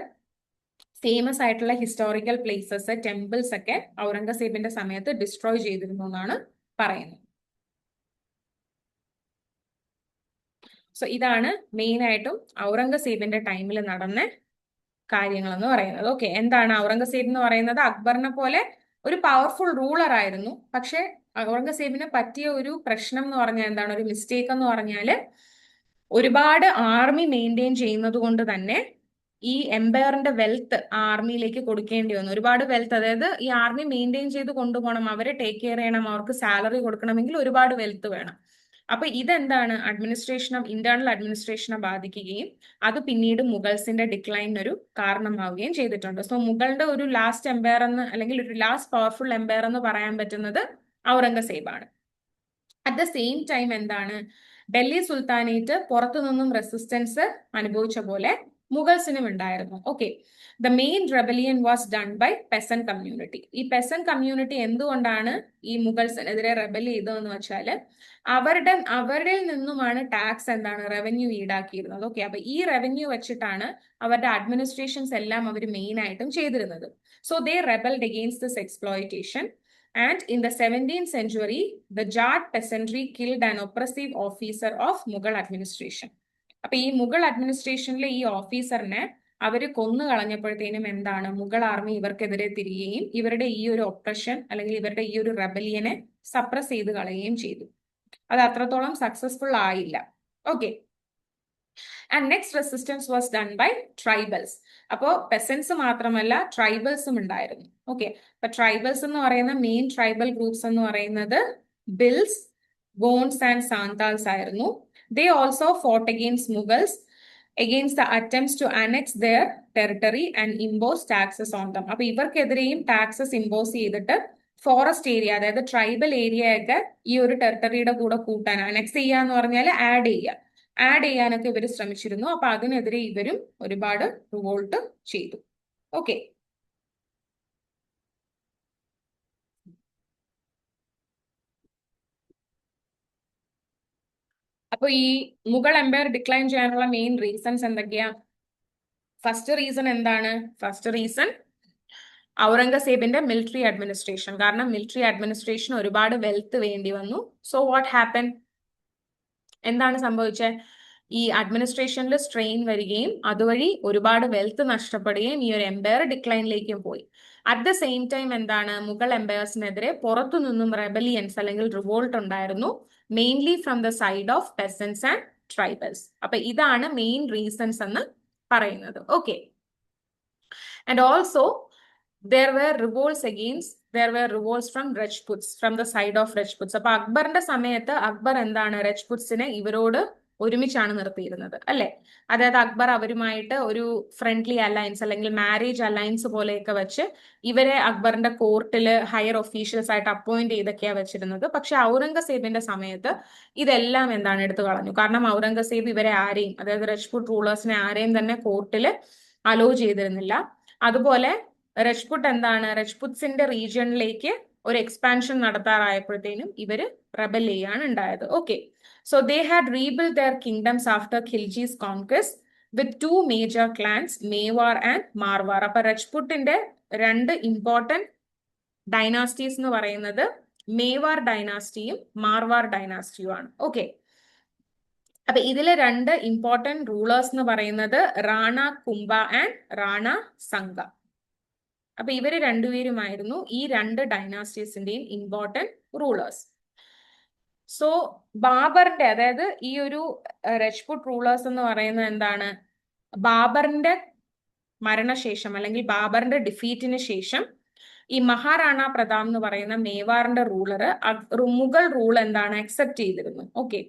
ഫേമസ് ആയിട്ടുള്ള ഹിസ്റ്റോറിക്കൽ പ്ലേസസ്, ടെമ്പിൾസ് ഒക്കെ ഔറംഗസേബിന്റെ സമയത്ത് ഡിസ്ട്രോയ് ചെയ്തിരുന്നു എന്നാണ് പറയുന്നത്. സോ ഇതാണ് മെയിൻ ആയിട്ടും ഔറംഗസേബിന്റെ ടൈമിൽ നടന്ന കാര്യങ്ങൾ എന്ന് പറയുന്നത്. ഓക്കെ, എന്താണ് ഔറംഗസേബ് എന്ന് പറയുന്നത്? അക്ബറിനെ പോലെ ഒരു പവർഫുൾ റൂളർ ആയിരുന്നു. പക്ഷെ ഔറംഗസേബിന് പറ്റിയ ഒരു പ്രശ്നം എന്ന് പറഞ്ഞാൽ എന്താണ്, ഒരു മിസ്റ്റേക്ക് എന്ന് പറഞ്ഞാല് ഒരുപാട് ആർമി മെയിൻറ്റെയിൻ ചെയ്യുന്നത് കൊണ്ട് തന്നെ ഈ എംപയറിന്റെ വെൽത്ത് ആർമിയിലേക്ക് കൊടുക്കേണ്ടി വന്നു. ഒരുപാട് വെൽത്ത്, അതായത് ഈ ആർമി മെയിൻറ്റെയിൻ ചെയ്ത് കൊണ്ടുപോകണം, അവരെ ടേക്ക് കെയർ ചെയ്യണം, അവർക്ക് സാലറി കൊടുക്കണമെങ്കിൽ ഒരുപാട് വെൽത്ത് വേണം. അപ്പൊ ഇതെന്താണ് ഇന്റേണൽ അഡ്മിനിസ്ട്രേഷനെ ബാധിക്കുകയും അത് പിന്നീട് മുഗൾസിന്റെ ഡിക്ലൈനൊരു കാരണമാവുകയും ചെയ്തിട്ടുണ്ട്. സോ മുഗളുടെ ഒരു ലാസ്റ്റ് എംപയർ എന്ന്, അല്ലെങ്കിൽ ഒരു ലാസ്റ്റ് പവർഫുൾ എംപയർ എന്ന് പറയാൻ പറ്റുന്നത് ഔറംഗസേബാണ്. അറ്റ് ദ സെയിം ടൈം എന്താണ്, ഡൽഹി സുൽത്താനേറ്റ് പുറത്തു നിന്നും റെസിസ്റ്റൻസ് അനുഭവിച്ച പോലെ മുഗൾസിനും ഉണ്ടായിരുന്നു. Okay, the main rebellion was done by peasant community. ഈ പെസൻ കമ്മ്യൂണിറ്റി എന്തുകൊണ്ടാണ് ഈ മുഗൾസിനെതിരെ റെബൽ ചെയ്തതെന്ന് വെച്ചാൽ അവരുടെ നിന്നുമാണ് ടാക്സ് എന്താണ് റവന്യൂ ഈടാക്കിയിരുന്നത്. ഓക്കെ, അപ്പൊ ഈ റവന്യൂ വെച്ചിട്ടാണ് അവരുടെ അഡ്മിനിസ്ട്രേഷൻസ് എല്ലാം അവർ മെയിൻ ആയിട്ടും ചെയ്തിരുന്നത്. So they റെബൽഡ് against this exploitation. And in the 17th century, the Jat peasantry killed an oppressive officer of Mughal administration. അപ്പൊ ഈ മുഗൾ അഡ്മിനിസ്ട്രേഷനിലെ ഈ ഓഫീസറിനെ അവര് കൊന്നു കളഞ്ഞപ്പോഴത്തേനും എന്താണ്, മുഗൾ ആർമി ഇവർക്കെതിരെ തിരികുകയും ഇവരുടെ ഈ ഒരു ഒപ്രഷൻ അല്ലെങ്കിൽ ഇവരുടെ ഈ ഒരു റെബലിയനെ സപ്രസ് ചെയ്ത് കളയുകയും ചെയ്തു. അത് അത്രത്തോളം സക്സസ്ഫുൾ ആയില്ല. Okay, and next resistance was done by tribals. അപ്പോ പെസൻസ് മാത്രമല്ല ട്രൈബൽസും ഉണ്ടായിരുന്നു. ഓക്കെ, അപ്പൊ ട്രൈബൽസ് എന്ന് പറയുന്ന മെയിൻ ട്രൈബൽ ഗ്രൂപ്പ്സ് എന്ന് പറയുന്നത് ബിൽസ്, ഗോൺസ് ആൻഡ് സാന്താൽസ് ആയിരുന്നു. They also fought against Mughals against the attempts to annex their territory and impose taxes on them. അപ്പൊ ഇവർക്കെതിരെയും ടാക്സസ് ഇമ്പോസ് ചെയ്തിട്ട് ഫോറസ്റ്റ് ഏരിയ, അതായത് ട്രൈബൽ ഏരിയ ഒക്കെ ഈ ഒരു ടെറിട്ടറിയുടെ കൂടെ കൂട്ടാൻ, അനക്സ് ചെയ്യാന്ന് പറഞ്ഞാൽ ആഡ് ചെയ്യാനൊക്കെ ഇവർ ശ്രമിച്ചിരുന്നു. അപ്പൊ അതിനെതിരെ ഇവരും ഒരുപാട് റിവോൾട്ട് ചെയ്തു. ഓക്കെ, അപ്പൊ ഈ മുഗൾ എംപയർ ഡിക്ലൈൻ ചെയ്യാനുള്ള മെയിൻ റീസൺസ് എന്തൊക്കെയാ? ഫസ്റ്റ് റീസൺ എന്താണ്? ഫസ്റ്റ് റീസൺ ഔറംഗസേബിന്റെ മിലിറ്ററി അഡ്മിനിസ്ട്രേഷൻ. കാരണം മിലിറ്ററി അഡ്മിനിസ്ട്രേഷൻ ഒരുപാട് വെൽത്ത് വേണ്ടി വന്നു. സോ വാട്ട് ഹാപ്പൻ, എന്താണ് സംഭവിച്ചത്? ഈ അഡ്മിനിസ്ട്രേഷനിൽ സ്ട്രെയിൻ വരികയും അതുവഴി ഒരുപാട് വെൽത്ത് നഷ്ടപ്പെടുകയും ഈ ഒരു എംപയർ ഡിക്ലൈനിലേക്കും പോയി. അറ്റ് ദ സെയിം ടൈം എന്താണ്, മുഗൾ എംപയർസിനെതിരെ പുറത്തു നിന്നും റെബലിയൻസ് അല്ലെങ്കിൽ റിവോൾട്ട് ഉണ്ടായിരുന്നു, mainly from the side of പെസൻസ് and tribals. അപ്പൊ ഇതാണ് മെയിൻ റീസൺസ് എന്ന് പറയുന്നത്. Okay, and also there were revolts from Rajputs, from the side of Rajputs. അപ്പൊ അക്ബറിന്റെ സമയത്ത് അക്ബർ എന്താണ്, രജ്പുട്സിനെ ഇവരോട് ഒരുമിച്ചാണ് നിർത്തിയിരുന്നത് അല്ലെ. അതായത് അക്ബർ അവരുമായിട്ട് ഒരു ഫ്രണ്ട്ലി അലയൻസ് അല്ലെങ്കിൽ മാരേജ് അലയൻസ് പോലെയൊക്കെ വെച്ച് ഇവരെ അക്ബറിന്റെ കോർട്ടില് ഹയർ ഒഫീഷ്യൽസ് ആയിട്ട് അപ്പോയിന്റ് ചെയ്തൊക്കെയാ വെച്ചിരുന്നത്. പക്ഷെ ഔറംഗസേബിന്റെ സമയത്ത് ഇതെല്ലാം എന്താണ് എടുത്തു കളഞ്ഞു. കാരണം ഔറംഗസേബ് ഇവരെ ആരെയും, അതായത് രജ്പുട്ട് റൂളേഴ്സിനെ ആരെയും തന്നെ കോർട്ടില് അലോ ചെയ്തിരുന്നില്ല. അതുപോലെ രജ്പുട്ട് എന്താണ്, രജ്പുട്സിന്റെ റീജിയണിലേക്ക് ഒരു എക്സ്പാൻഷൻ നടത്താറായപ്പോഴത്തേനും ഇവര് റെബൽ ചെയ്യാണ് ഉണ്ടായത്. Okay, so they had rebuild their kingdoms after Khiljis conquest with 2 major clans, Mewar and Marwar. അപ്പൊ രജ്പുട്ടിന്റെ 2 ഇമ്പോർട്ടന്റ് ഡൈനാസ്റ്റീസ് എന്ന് പറയുന്നത് മേവാർ ഡൈനാസ്റ്റിയും മാർവാർ ഡൈനാസ്റ്റിയും ആണ്. ഓക്കെ, അപ്പൊ ഇതിലെ 2 ഇമ്പോർട്ടന്റ് റൂളേഴ്സ് എന്ന് പറയുന്നത് റാണ കുംഭ ആൻഡ് റാണ സംഗ. അപ്പൊ ഇവര് രണ്ടുപേരുമായിരുന്നു ഈ 2 ഡൈനാസ്റ്റീസിന്റെയും ഇമ്പോർട്ടന്റ് റൂളേഴ്സ്. സോ ബാബറിന്റെ, അതായത് ഈ ഒരു രജ്പുട്ട് റൂളേഴ്സ് എന്ന് പറയുന്നത് എന്താണ്, ബാബറിന്റെ മരണശേഷം അല്ലെങ്കിൽ ബാബറിന്റെ ഡിഫീറ്റിന് ശേഷം ഈ മഹാറാണ പ്രതാപ് എന്ന് പറയുന്ന മേവാറിന്റെ റൂളർ മുഗൾ റൂൾ എന്താണ് അക്സെപ്റ്റ് ചെയ്തിരുന്നു. ഓക്കെ,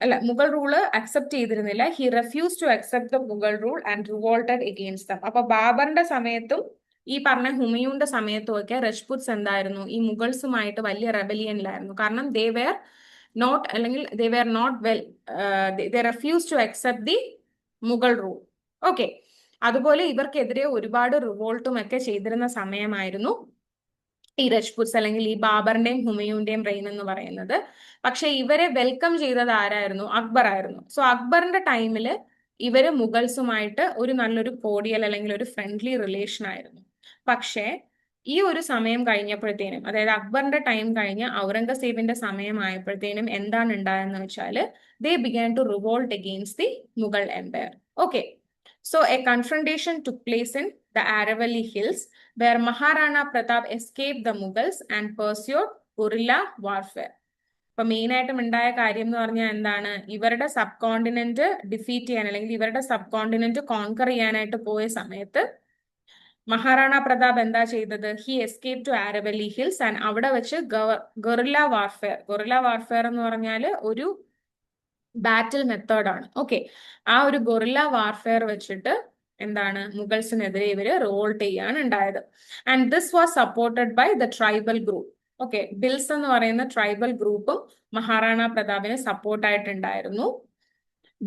അല്ല, മുഗൾ റൂള് അക്സെപ്റ്റ് ചെയ്തിരുന്നില്ല. He refuse to accept the Mughal rule and revolted against them. അപ്പൊ ബാബറിന്റെ സമയത്തും ഈ പറഞ്ഞ ഹുമയൂണിന്റെ സമയത്തും ഒക്കെ രജ്പുട്സ് എന്തായിരുന്നു, ഈ മുഗൾസുമായിട്ട് വലിയ റെബലിയനിലായിരുന്നു. കാരണം they were not well, they refuse to accept the Mughal rule. Okay, അതുപോലെ ഇവർക്കെതിരെ ഒരുപാട് റിവോൾട്ടും ഒക്കെ ചെയ്തിരുന്ന സമയമായിരുന്നു ഈ രജ്പുട്സ് അല്ലെങ്കിൽ ഈ ബാബറിന്റെയും ഹുമയൂണിന്റെയും റെയിൻ എന്ന് പറയുന്നത്. പക്ഷെ ഇവരെ വെൽക്കം ചെയ്തത് ആരായിരുന്നു? അക്ബർ ആയിരുന്നു. സോ അക്ബറിന്റെ ടൈമില് ഇവര് മുഗൾസുമായിട്ട് ഒരു നല്ലൊരു കോഡിയൽ അല്ലെങ്കിൽ ഒരു ഫ്രണ്ട്ലി റിലേഷൻ ആയിരുന്നു. പക്ഷെ ഈ ഒരു സമയം കഴിഞ്ഞപ്പോഴത്തേനും, അതായത് അക്ബറിന്റെ ടൈം കഴിഞ്ഞ് ഔറംഗസേബിന്റെ സമയമായപ്പോഴത്തേനും എന്താണ് ഉണ്ടായെന്ന് വെച്ചാല് they began to revolt against the Mughal Empire. Okay, so a confrontation took place in the Aravalli Hills, where Maharana Pratap escaped the Mughals and pursued guerrilla warfare. അപ്പൊ മെയിൻ ആയിട്ടും ഉണ്ടായ കാര്യം എന്ന് പറഞ്ഞാൽ എന്താണ്, ഇവരുടെ സബ് കോണ്ടിനെന്റ് ഡിഫീറ്റ് ചെയ്യാൻ അല്ലെങ്കിൽ ഇവരുടെ സബ് കോണ്ടിനെന്റ് കോൺകർ ചെയ്യാനായിട്ട് പോയ സമയത്ത് മഹാറാണ പ്രതാപ് എന്താ ചെയ്തത്, he escape to Aravalli hills and അവിടെ വെച്ച് ഗൊറില്ല വാർഫെയർ എന്ന് പറഞ്ഞാൽ ഒരു ബാറ്റിൽ മെത്തേഡാണ്. ഓക്കെ, ആ ഒരു ഗൊറില്ല വാർഫെയർ വെച്ചിട്ട് എന്താണ് മുഗൾസിനെതിരെ ഇവര് റിവോൾട്ട് ചെയ്യാണ് ഉണ്ടായത്. And this was supported by the tribal group. Okay, Bhils എന്ന് പറയുന്ന ട്രൈബൽ ഗ്രൂപ്പും മഹാറാണ പ്രതാപിന് സപ്പോർട്ടായിട്ടുണ്ടായിരുന്നു.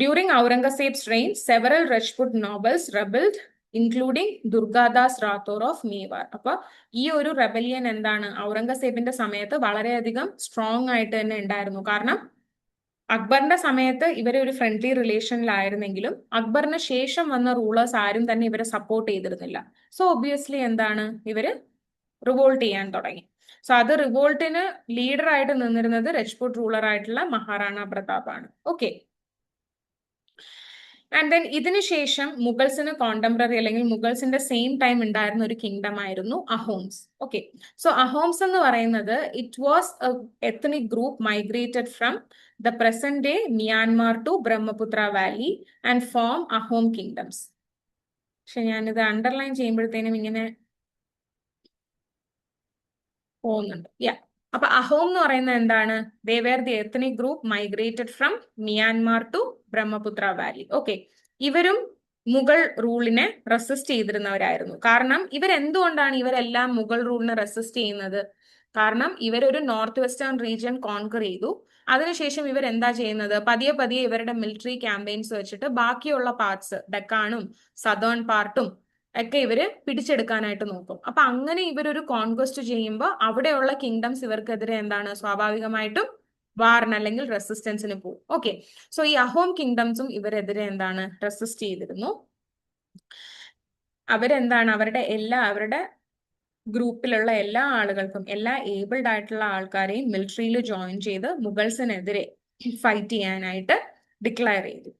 During Aurangzeb's reign several Rajput nobles rebelled including Durgadas Rathore of Mewar. അപ്പൊ ഈ ഒരു റെബലിയൻ എന്താണ് ഔറംഗസേബിന്റെ സമയത്ത് വളരെയധികം സ്ട്രോങ് ആയിട്ട് തന്നെ ഉണ്ടായിരുന്നു. കാരണം അക്ബറിന്റെ സമയത്ത് ഇവരെ ഒരു ഫ്രണ്ട്ലി റിലേഷനിലായിരുന്നെങ്കിലും അക്ബറിന് ശേഷം വന്ന റൂളേഴ്സ് ആരും തന്നെ ഇവരെ സപ്പോർട്ട് ചെയ്തിരുന്നില്ല. സോ ഒബ്വിയസ്ലി എന്താണ് ഇവര് റിവോൾട്ട് ചെയ്യാൻ തുടങ്ങി. സോ അത് റിവോൾട്ടിന് ലീഡർ ആയിട്ട് നിന്നിരുന്നത് രജ്പുട്ട് റൂളർ ആയിട്ടുള്ള മഹാറാണ പ്രതാപ് ആണ്. ഓക്കെ, ആൻഡ് ദെൻ ഇതിനുശേഷം മുഗൾസിന് കോണ്ടംപററി അല്ലെങ്കിൽ മുഗൾസിന്റെ സെയിം ടൈം ഉണ്ടായിരുന്ന ഒരു കിങ്ഡം ആയിരുന്നു അഹോംസ്. ഓക്കെ, സോ അഹോംസ് എന്ന് പറയുന്നത് it was a ethnic group migrated from the present day Myanmar to Brahmaputra valley and form Ahom kingdoms. പക്ഷെ ഞാനിത് അണ്ടർലൈൻ ചെയ്യുമ്പോഴത്തേനും ഇങ്ങനെ പോകുന്നുണ്ട്. അപ്പൊ അഹോം എന്ന് പറയുന്നത് എന്താണ്, they were the ethnic group migrated from Myanmar to Brahmaputra valley. Okay, ഇവരും മുഗൾ റൂളിനെ റെസിസ്റ്റ് ചെയ്തിരുന്നവരായിരുന്നു. കാരണം ഇവരെന്തുകൊണ്ടാണ് ഇവരെല്ലാം മുഗൾ റൂളിനെ റെസിസ്റ്റ് ചെയ്യുന്നത്, കാരണം ഇവരൊരു നോർത്ത് വെസ്റ്റേൺ റീജിയൻ കോൺകർ ചെയ്തു. അതിനുശേഷം ഇവരെന്താ ചെയ്യുന്നത്, പതിയെ പതിയെ ഇവരുടെ മിലിറ്ററി ക്യാമ്പയിൻസ് വെച്ചിട്ട് ബാക്കിയുള്ള പാർട്സ് ഡെക്കാണും സദേൺ പാർട്ടും ഒക്കെ ഇവര് പിടിച്ചെടുക്കാനായിട്ട് നോക്കും. അപ്പൊ അങ്ങനെ ഇവരൊരു കോൺക്വസ്റ്റ് ചെയ്യുമ്പോൾ അവിടെയുള്ള കിങ്ഡംസ് ഇവർക്കെതിരെ എന്താണ് സ്വാഭാവികമായിട്ടും വാറിന് അല്ലെങ്കിൽ റെസിസ്റ്റൻസിന് പോകും. ഓക്കെ, സോ ഈ അഹോം കിങ്ഡംസും ഇവരെതിരെ എന്താണ് റെസിസ്റ്റ് ചെയ്തിരുന്നു. അവരെന്താണ് അവരുടെ ഗ്രൂപ്പിലുള്ള എല്ലാ ആളുകൾക്കും, എല്ലാ ഏബിൾഡ് ആയിട്ടുള്ള ആൾക്കാരെയും മിലിറ്ററിയിൽ ജോയിൻ ചെയ്ത് മുഗൾസിനെതിരെ ഫൈറ്റ് ചെയ്യാനായിട്ട് ഡിക്ലെയർ ചെയ്തു.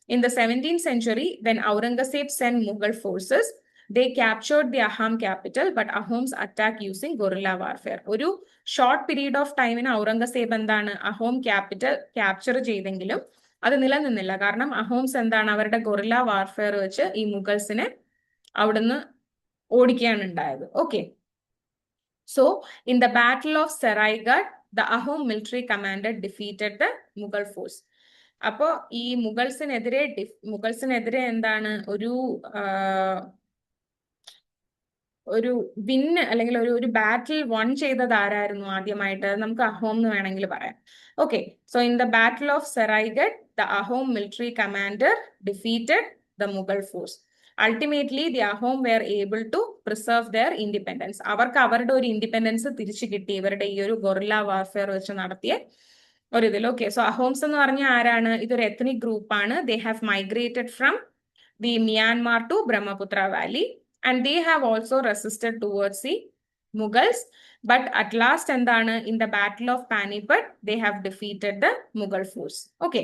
In the 17th century, when Aurangzeb sent Mughal forces, they captured the Ahom capital, but Ahoms attacked using guerrilla warfare. ഒരു ഷോർട്ട് പീരീഡ് ഓഫ് ടൈമിന് ഔറംഗസേബ് എന്താണ് അഹോം ക്യാപിറ്റൽ ക്യാപ്ചർ ചെയ്തെങ്കിലും അത് നിലനിന്നില്ല. കാരണം അഹോംസ് എന്താണ് അവരുടെ ഗൊറില്ല വാർഫെയർ വെച്ച് ഈ മുഗൾസിനെ അവിടുന്ന് ഓടിക്കുകയാണ് ഉണ്ടായത്. Okay, so in the battle of Saraighat the Ahom military commander defeated the Mughal force. അപ്പോ ഈ മുഗൾസിനെതിരെ എന്താണ് ഒരു വിന്ന് അല്ലെങ്കിൽ ഒരു ബാറ്റിൽ വൺ ചെയ്തത് ആരായിരുന്നു ആദ്യമായിട്ട്, നമുക്ക് അഹോം എന്ന് വേണമെങ്കിൽ പറയാം. Okay, so in the battle of Saraighat the Ahom military commander defeated the Mughal force. Ultimately the Ahom were able to preserve their independence. അവർക്ക് അവരുടെ ഒരു ഇൻഡിപെൻഡൻസ് തിരിച്ചു കിട്ടി ഇവരുടെ ഈ ഒരു ഗൊറില്ല വാർഫെയർ വെച്ച് നടത്തിയ ഒരിതിൽ. ഓക്കെ, സോ അഹോംസ് എന്ന് പറഞ്ഞാൽ ആരാണ്, ഇതൊരു എത്നിക് ഗ്രൂപ്പാണ്. They have migrated from the Myanmar to Brahmaputra valley and they have also resisted towards the Mughals. But at last എന്താണ്, in the battle of Panipat they have defeated the Mughal force. Okay,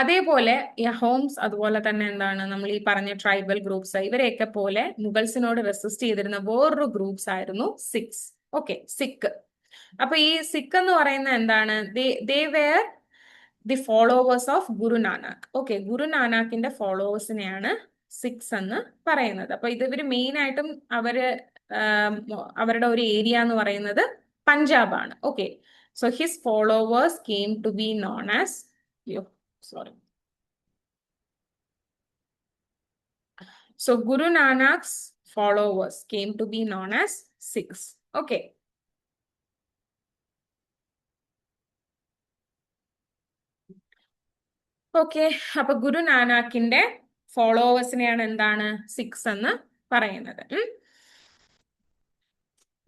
അതേപോലെ ഈ അഹോംസ് അതുപോലെ തന്നെ എന്താണ് നമ്മൾ ഈ പറഞ്ഞ ട്രൈബൽ ഗ്രൂപ്പ്സ് ഇവരെയൊക്കെ പോലെ മുഗൾസിനോട് റെസിസ്റ്റ് ചെയ്തിരുന്ന വേറൊരു ഗ്രൂപ്പ്സ് ആയിരുന്നു സിഖ്സ്. ഓക്കെ, സിഖ്. അപ്പൊ ഈ സിഖ് എന്ന് പറയുന്ന എന്താണ്, they were the followers of Guru Nanak. Okay, Guru നാനാക്കിന്റെ ഫോളോവേഴ്സിനെയാണ് സിഖ്സ് എന്ന് പറയുന്നത്. അപ്പൊ ഇവര് മെയിൻ ആയിട്ടും അവരുടെ ഒരു ഏരിയ എന്ന് പറയുന്നത് പഞ്ചാബ് ആണ്. Okay, so his followers came to be known as So Guru Nanak's followers came to be known as Sikhs. Okay. Okay, അപ്പൊ ഗുരു നാനാക്കിന്റെ ഫോളോവേഴ്സിനെയാണ് എന്താണ് സിഖ്സ് എന്ന് പറയുന്നത്.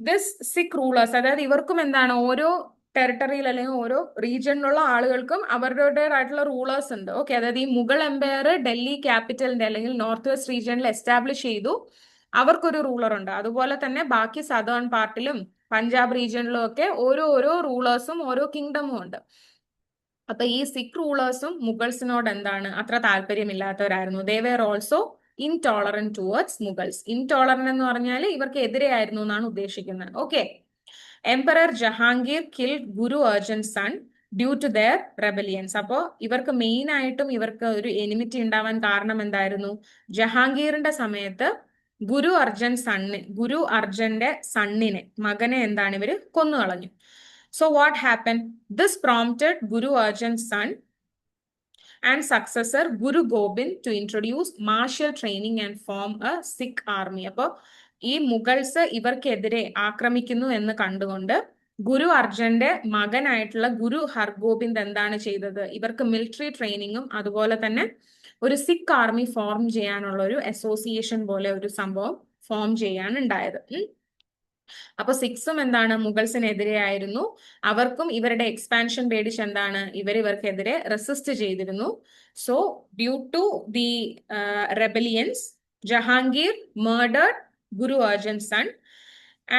ദിസ് സിഖ് റൂളേഴ്സ്, അതായത് ഇവർക്കും എന്താണ് ഓരോ ടെറിട്ടറിയിൽ അല്ലെങ്കിൽ ഓരോ റീജിയനിലുള്ള ആളുകൾക്കും അവരുടേതായിട്ടുള്ള റൂളേഴ്സ് ഉണ്ട്. ഓക്കെ, അതായത് ഈ മുഗൾ എംപയർ ഡൽഹി ക്യാപിറ്റലിന്റെ അല്ലെങ്കിൽ നോർത്ത് വെസ്റ്റ് റീജിയനിൽ എസ്റ്റാബ്ലിഷ് ചെയ്തു, അവർക്കൊരു റൂളർ ഉണ്ട്. അതുപോലെ തന്നെ ബാക്കി സദേൺ പാർട്ടിലും പഞ്ചാബ് റീജിയനിലും ഒക്കെ ഓരോ റൂളേഴ്സും ഓരോ കിങ്ഡമും ഉണ്ട്. അപ്പൊ ഈ സിഖ് റൂളേഴ്സും മുഗൾസിനോട് എന്താണ് അത്ര താല്പര്യമില്ലാത്തവരായിരുന്നു. They were also intolerant towards Mughals. Intolerant എന്ന് പറഞ്ഞാൽ ഇവർക്ക് എതിരെയായിരുന്നു എന്നാണ് ഉദ്ദേശിക്കുന്നത്. Okay. Emperor Jahangir killed Guru Arjan son due to their rebellions. അപ്പോൾ ഇവർക്ക് മെയിൻ ആയിട്ടും ഇവർക്ക് ഒരു എനിമിറ്റി ഉണ്ടാവാൻ കാരണം എന്തായിരുന്നു? ജഹാംഗീറിന്റെ സമയത്ത് ഗുരു അർജന്റെ സണ്ണിനെ, മകനെ എന്താണ് ഇവര് കൊന്നുകളഞ്ഞു. So what happened? This prompted Guru Arjan's son and successor Guru Gobind to introduce martial training and form a Sikh army. അപ്പോൾ ഈ മുഗൾസ് ഇവർക്കെതിരെ ആക്രമിക്കുന്നു എന്ന് കണ്ടുകൊണ്ട് ഗുരു അർജന്റെ മകനായിട്ടുള്ള ഗുരു ഹർഗോബിന്ദ് എന്താണ് ചെയ്തത്? ഇവർക്ക് മിലിറ്ററി ട്രെയിനിങ്ങും അതുപോലെ തന്നെ ഒരു സിഖ് ആർമി ഫോം ചെയ്യാനുള്ള ഒരു അസോസിയേഷൻ പോലെ ഒരു സംഭവം ഫോം ചെയ്യാനുണ്ടായത്. അപ്പൊ സിഖ്സും എന്താണ് മുഗൾസിനെതിരെയായിരുന്നു. അവർക്കും ഇവരുടെ എക്സ്പാൻഷൻ പേടിച്ച് എന്താണ് ഇവർക്കെതിരെ റെസിസ്റ്റ് ചെയ്തിരുന്നു. So due to the rebellions Jahangir murdered Guru Arjan son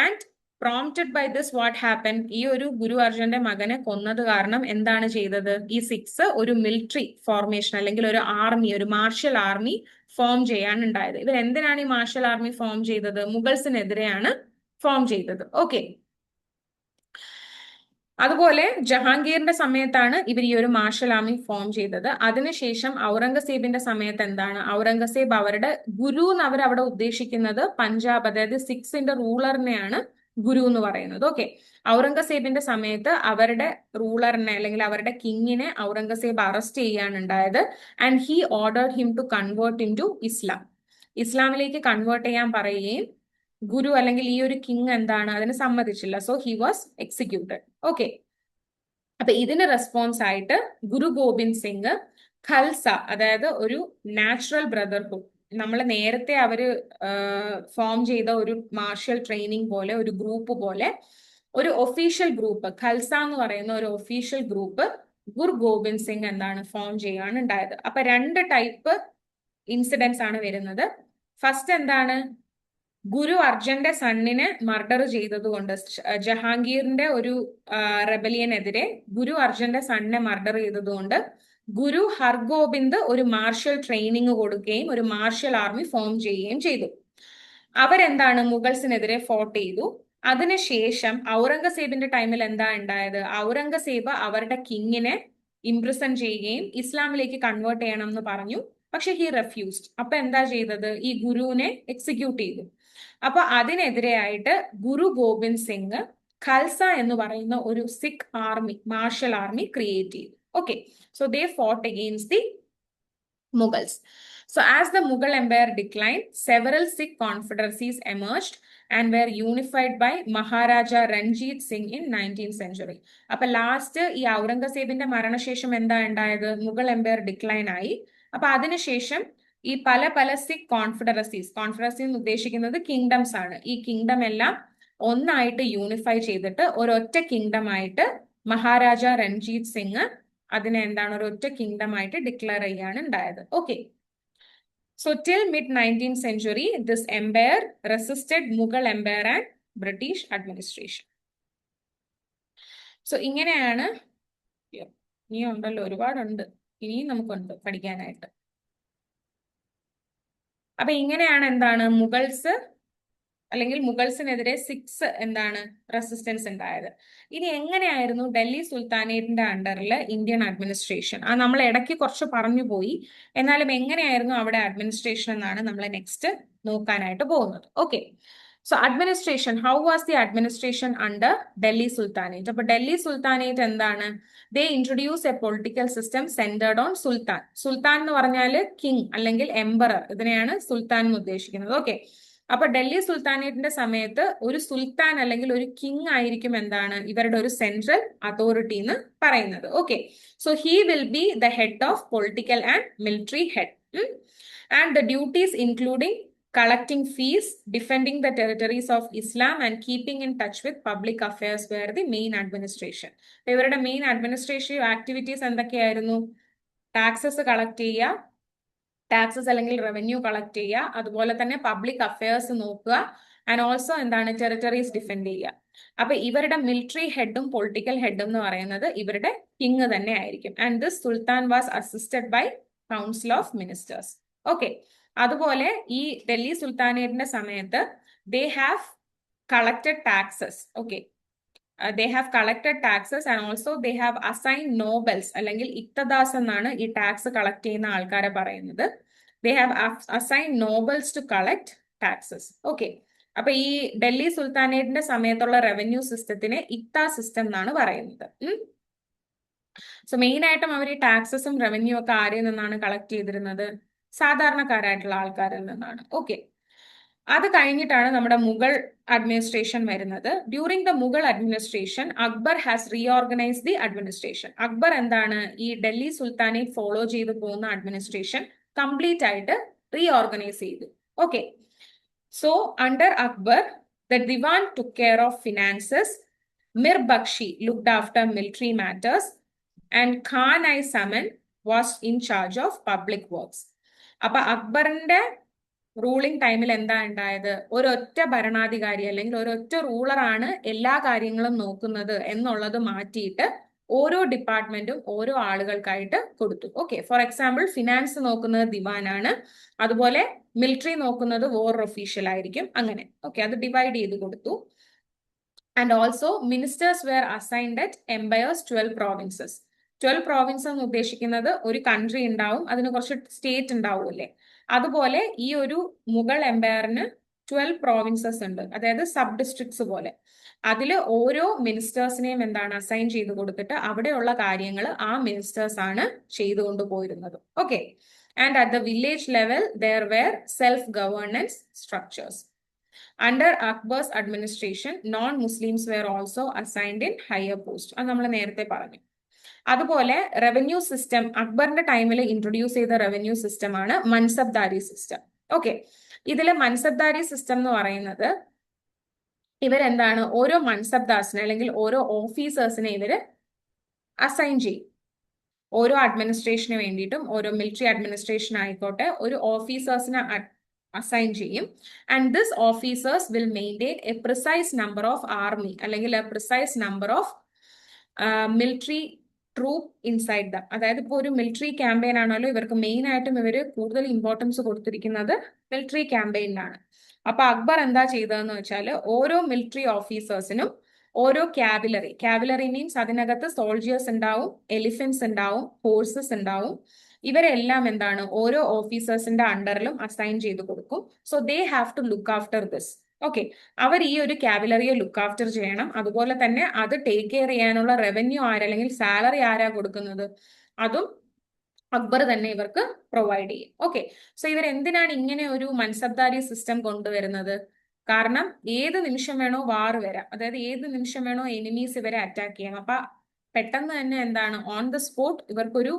and prompted by this what happened? ഈ ഒരു ഗുരു അർജന്റെ മകനെ കൊന്നത് കാരണം എന്താണ് ചെയ്തത്? ഈ സിഖ്സ് ഒരു മിലിറ്ററി ഫോർമേഷൻ അല്ലെങ്കിൽ ഒരു ആർമി, ഒരു മാർഷ്യൽ ആർമി ഫോം ചെയ്യാനുണ്ടായത്. ഇവർ എന്തിനാണ് ഈ മാർഷ്യൽ ആർമി ഫോം ചെയ്തത്? മുഗൾസിനെതിരെയാണ് ഫോം ചെയ്തത്. ഓക്കെ. അതുപോലെ ജഹാംഗീറിന്റെ സമയത്താണ് ഇവർ ഈ ഒരു മാർഷൽ ആർമി ഫോം ചെയ്തത്. അതിനുശേഷം ഔറംഗസേബിന്റെ സമയത്ത് എന്താണ്? ഔറംഗസേബ് അവരുടെ ഗുരു എന്ന് അവിടെ ഉദ്ദേശിക്കുന്നത് പഞ്ചാബ്, അതായത് സിഖ്സിന്റെ റൂളറിനെയാണ് ഗുരു എന്ന് പറയുന്നത്. ഓക്കെ. ഔറംഗസേബിന്റെ സമയത്ത് അവരുടെ റൂളറിനെ അല്ലെങ്കിൽ അവരുടെ കിങ്ങിനെ ഔറംഗസേബ് അറസ്റ്റ് ചെയ്യാണ് ഉണ്ടായത്. And he ordered him to convert into Islam. ഇസ്ലാമിലേക്ക് കൺവേർട്ട് ചെയ്യാൻ പറയുകയും ഗുരു അല്ലെങ്കിൽ ഈ ഒരു കിങ് എന്താണ് അതിന് സമ്മതിച്ചില്ല. So he was executed. Okay. അപ്പൊ ഇതിന് റെസ്പോൺസ് ആയിട്ട് ഗുരു ഗോബിന്ദ് സിംഗ് ഖൽസ, അതായത് ഒരു നാച്ചുറൽ ബ്രദർഹുഡ്, നമ്മൾ നേരത്തെ അവര് ഫോം ചെയ്ത ഒരു മാർഷ്യൽ ട്രെയിനിങ് പോലെ ഒരു ഗ്രൂപ്പ് പോലെ ഒരു ഒഫീഷ്യൽ ഗ്രൂപ്പ്, ഖൽസ എന്ന് പറയുന്ന ഒരു ഒഫീഷ്യൽ ഗ്രൂപ്പ് ഗുരു ഗോബിന്ദ് സിംഗ് എന്താണ് ഫോം ചെയ്യാണ് ഉണ്ടായത്. അപ്പൊ 2 ടൈപ്പ് ഇൻസിഡൻസ് ആണ് വരുന്നത്. ഫസ്റ്റ് എന്താണ്? ഗുരു അർജന്റെ സണ്ണിനെ മർഡർ ചെയ്തതുകൊണ്ട്, ജഹാംഗീറിന്റെ ഒരു റെബലിയനെതിരെ ഗുരു അർജന്റെ സണ്ണിനെ മർഡർ ചെയ്തതുകൊണ്ട് ഗുരു ഹർഗോബിന്ദ് ഒരു മാർഷ്യൽ ട്രെയിനിങ് കൊടുക്കുകയും ഒരു മാർഷ്യൽ ആർമി ഫോം ചെയ്യുകയും ചെയ്തു. അവരെന്താണ് മുഗൾസിനെതിരെ ഫോർട്ട് ചെയ്തു. അതിനുശേഷം ഔറംഗസേബിന്റെ ടൈമിൽ എന്താ ഉണ്ടായത്? ഔറംഗസേബ് അവരുടെ കിങ്ങിനെ ഇംപ്രിസൺ ചെയ്യുകയും ഇസ്ലാമിലേക്ക് കൺവേർട്ട് ചെയ്യണം എന്ന് പറഞ്ഞു. പക്ഷെ ഹി റെഫ്യൂസ്ഡ്. അപ്പൊ എന്താ ചെയ്തത്? ഈ ഗുരുവിനെ എക്സിക്യൂട്ട് ചെയ്തു. അപ്പൊ അതിനെതിരെയായിട്ട് ഗുരു ഗോബിന്ദ് സിംഗ് ഖൽസ എന്ന് പറയുന്ന ഒരു Sikh army, martial army create ചെയ്തു. Okay, so they fought against the Mughals. So as the Mughal Empire declined, several Sikh confederacies emerged and were unified by Maharaja Ranjit Singh in 19th century. അപ്പൊ last ഈ ഔറംഗസേബിന്റെ മരണശേഷം എന്താ ഉണ്ടായത്? Mughal empire decline ആയി. അപ്പൊ അതിനുശേഷം ഈ പല സിഖ് കോൺഫെഡറസീസ് എന്ന് ഉദ്ദേശിക്കുന്നത് കിങ്ഡംസ് ആണ്. ഈ കിങ്ഡം എല്ലാം ഒന്നായിട്ട് യൂണിഫൈ ചെയ്തിട്ട് ഒരൊറ്റ കിങ്ഡം ആയിട്ട് മഹാരാജ രഞ്ജീത് സിംഗ് അതിനെ എന്താണ് ഒരൊറ്റ കിങ്ഡം ആയിട്ട് ഡിക്ലെയർ ചെയ്യാണ് ഉണ്ടായത്. Okay. So till mid 19th century this empire resisted Mughal empire and British administration. So ഇങ്ങനെയാണ്. ഇനിയും ഉണ്ടല്ലോ, ഒരുപാടുണ്ട്, ഇനിയും നമുക്കുണ്ട് പഠിക്കാനായിട്ട്. അപ്പൊ ഇങ്ങനെയാണ് എന്താണ് മുഗൾസ് അല്ലെങ്കിൽ മുഗൾസിനെതിരെ സിഖ്സ് എന്താണ് റെസിസ്റ്റൻസ് ഉണ്ടായത്. ഇനി എങ്ങനെയായിരുന്നു ഡൽഹി സുൽത്താനേറ്റിന്റെ അണ്ടറിൽ ഇന്ത്യൻ അഡ്മിനിസ്ട്രേഷൻ? അത് നമ്മൾ ഇടയ്ക്ക് കുറച്ച് പറഞ്ഞു പോയി. എന്നാലും എങ്ങനെയായിരുന്നു അവിടെ അഡ്മിനിസ്ട്രേഷൻ എന്നാണ് നമ്മൾ നെക്സ്റ്റ് നോക്കാനായിട്ട് പോകുന്നത്. Okay. So administration, how was the administration under Delhi sultanate? അപ്പൊ ഡൽഹി സുൽത്താനേറ്റ് എന്താണ്? They introduce a political system centered on sultan. Sultan എന്ന് പറഞ്ഞാൽ കിങ് അല്ലെങ്കിൽ എംപറർ, ഇതിനെയാണ് സുൽത്താൻ എന്ന് ഉദ്ദേശിക്കുന്നത്. ഓക്കെ. അപ്പൊ ഡൽഹി സുൽത്താനേറ്റിന്റെ സമയത്ത് ഒരു സുൽത്താൻ അല്ലെങ്കിൽ ഒരു കിങ് ആയിരിക്കും എന്താണ് ഇവരുടെ ഒരു സെൻട്രൽ അതോറിറ്റി എന്ന് പറയുന്നത്. Okay. So he will be the head of political and military head and the duties including collecting fees, defending the territories of Islam and keeping in touch with public affairs were the main administration. ഇവരുടെ main administrative activities എന്തൊക്കെയായിരുന്നു? Taxes collect ചെയ്യുക, taxes അല്ലെങ്കിൽ revenue collect ചെയ്യുക, അതുപോലെ തന്നെ public affairs നോക്കുക, and also എന്താണ് territories defend ചെയ്യുക. അപ്പൊ ഇവരുടെ മിലിറ്ററി ഹെഡും പൊളിറ്റിക്കൽ ഹെഡും എന്ന് പറയുന്നത് ഇവരുടെ കിങ് തന്നെ ആയിരിക്കും. And this sultan was assisted by council of ministers. Okay, അതുപോലെ ഈ ഡൽഹി സുൽത്താനേറ്റിന്റെ സമയത്ത് they have collected taxes. Okay, they have collected taxes and also they have assigned nobles അല്ലെങ്കിൽ ഇക്തദാസ് എന്നാണ് ഈ ടാക്സ് കളക്ട് ചെയ്യുന്ന ആൾക്കാരെ പറയുന്നത്. they have assigned nobles to collect taxes. Okay, അപ്പൊ ഈ ഡൽഹി സുൽത്താനേറ്റിന്റെ സമയത്തുള്ള റവന്യൂ സിസ്റ്റത്തിനെ ഇക്ത സിസ്റ്റം എന്നാണ് പറയുന്നത്. സോ മെയിൻ ആയിട്ടും അവർ ഈ ടാക്സസും റവന്യൂ ഒക്കെ ആരിൽ നിന്നാണ് കളക്ട് ചെയ്തിരുന്നത്? സാധാരണക്കാരായിട്ടുള്ള ആൾക്കാരിൽ നിന്നാണ്. ഓക്കെ, അത് കഴിഞ്ഞിട്ടാണ് നമ്മുടെ മുഗൾ അഡ്മിനിസ്ട്രേഷൻ വരുന്നത്. During the Mughal administration Akbar has reorganise the administration. Akbar എന്താണ് ഈ ഡൽഹി സുൽത്താനേറ്റ് ഫോളോ ചെയ്ത് പോകുന്ന അഡ്മിനിസ്ട്രേഷൻ കംപ്ലീറ്റ് ആയിട്ട് റീഓർഗനൈസ് ചെയ്തു. Okay, so under Akbar the diwan took care of finances, Mir Bakshi looked after military matters and Khan i Saman was in charge of public works. അപ്പൊ അക്ബറിന്റെ ruling ടൈമിൽ എന്താ ഉണ്ടായത്? ഒരൊറ്റ ഭരണാധികാരി അല്ലെങ്കിൽ ഒരൊറ്റ റൂളറാണ് എല്ലാ കാര്യങ്ങളും നോക്കുന്നത് എന്നുള്ളത് മാറ്റിയിട്ട് ഓരോ ഡിപ്പാർട്ട്മെന്റും ഓരോ ആളുകൾക്കായിട്ട് കൊടുത്തു. ഓക്കെ, ഫോർ എക്സാമ്പിൾ ഫിനാൻസ് നോക്കുന്നത് ദിവാനാണ്, അതുപോലെ മിലിറ്ററി നോക്കുന്നത് വോർ ഒഫീഷ്യൽ ആയിരിക്കും, അങ്ങനെ. ഓക്കെ, അത് ഡിവൈഡ് ചെയ്ത് കൊടുത്തു. And also ministers were assigned at empires 12 provinces. 12 provinces എന്ന് ഉദ്ദേശിക്കുന്നത് ഒരു കൺട്രി ഉണ്ടാവും, അതിന് കുറച്ച് സ്റ്റേറ്റ് ഉണ്ടാവും അല്ലേ. അതുപോലെ ഈ ഒരു മുഗൾ എംപയറിന് 12 provinces ഉണ്ട്, അതായത് സബ് ഡിസ്ട്രിക്ട്സ് പോലെ. അതിൽ ഓരോ മിനിസ്റ്റേഴ്സിനെയും എന്താണ് അസൈൻ ചെയ്ത് കൊടുത്തിട്ട് അവിടെയുള്ള കാര്യങ്ങൾ ആ മിനിസ്റ്റേഴ്സ് ആണ് ചെയ്തുകൊണ്ട് പോയിരുന്നത്. Okay, and at the village level there were self governance structures. Under Akbar's administration non Muslims were also assigned in higher post. അത് നമ്മൾ നേരത്തെ പറഞ്ഞു. അതുപോലെ റവന്യൂ സിസ്റ്റം അക്ബറിന്റെ ടൈമിൽ ഇൻട്രൊഡ്യൂസ് ചെയ്ത റവന്യൂ സിസ്റ്റം ആണ് മൻസബ്ദാരി സിസ്റ്റം. ഓക്കെ, ഇതിലെ മൻസബ്ദാരി സിസ്റ്റം എന്ന് പറയുന്നത് ഇവരെന്താണ് ഓരോ മൻസബ്ദാസിനെ അല്ലെങ്കിൽ ഓരോ ഓഫീസേഴ്സിനെ ഇവര് അസൈൻ ചെയ്യും. ഓരോ അഡ്മിനിസ്ട്രേഷന് വേണ്ടിയിട്ടും ഓരോ മിലിറ്ററി അഡ്മിനിസ്ട്രേഷൻ ആയിക്കോട്ടെ ഒരു ഓഫീസേഴ്സിനെ അസൈൻ ചെയ്യും. And this officers will maintain a precise number of army അല്ലെങ്കിൽ a precise number of military troop inside the. അതായത് ഇപ്പോൾ ഒരു മിലിറ്ററി ക്യാമ്പയിൻ ആണല്ലോ, ഇവർക്ക് മെയിൻ ആയിട്ടും ഇവർ കൂടുതൽ ഇമ്പോർട്ടൻസ് കൊടുത്തിരിക്കുന്നത് മിലിറ്ററി ക്യാമ്പയിനാണ്. അപ്പൊ അക്ബർ എന്താ ചെയ്തതെന്ന് വെച്ചാൽ ഓരോ മിലിറ്ററി ഓഫീസേഴ്സിനും ഓരോ കാവിലറി മീൻസ് അതിനകത്ത് സോൾജിയേഴ്സ് ഉണ്ടാവും, എലിഫൻസ് ഉണ്ടാവും, ഹോഴ്സസ് ഉണ്ടാവും. ഇവരെല്ലാം എന്താണ് ഓരോ ഓഫീസേഴ്സിന്റെ അണ്ടറിലും അസൈൻ ചെയ്ത് കൊടുക്കും. So they have to look after this. Okay, അവർ ഈ ഒരു കാവിലറിയെ ലുക്ക് ആഫ്റ്റർ ചെയ്യണം. അതുപോലെ തന്നെ അത് ടേക്ക് കെയർ ചെയ്യാനുള്ള റവന്യൂ അല്ലെങ്കിൽ സാലറി ആരാ കൊടുക്കുന്നത്? അതും അക്ബർ തന്നെ ഇവർക്ക് പ്രൊവൈഡ് ചെയ്യും. ഓക്കെ, സോ ഇവർ എന്തിനാണ് ഇങ്ങനെ ഒരു മൻസബ്ദാരി സിസ്റ്റം കൊണ്ടുവരുന്നത്? കാരണം ഏത് നിമിഷം വേണോ വാർ വരാം, അതായത് ഏത് നിമിഷം വേണോ എനിമീസ് ഇവരെ അറ്റാക്ക് ചെയ്യാം. അപ്പൊ പെട്ടെന്ന് തന്നെ എന്താണ് ഓൺ ദ സ്പോട്ട് ഇവർക്കൊരു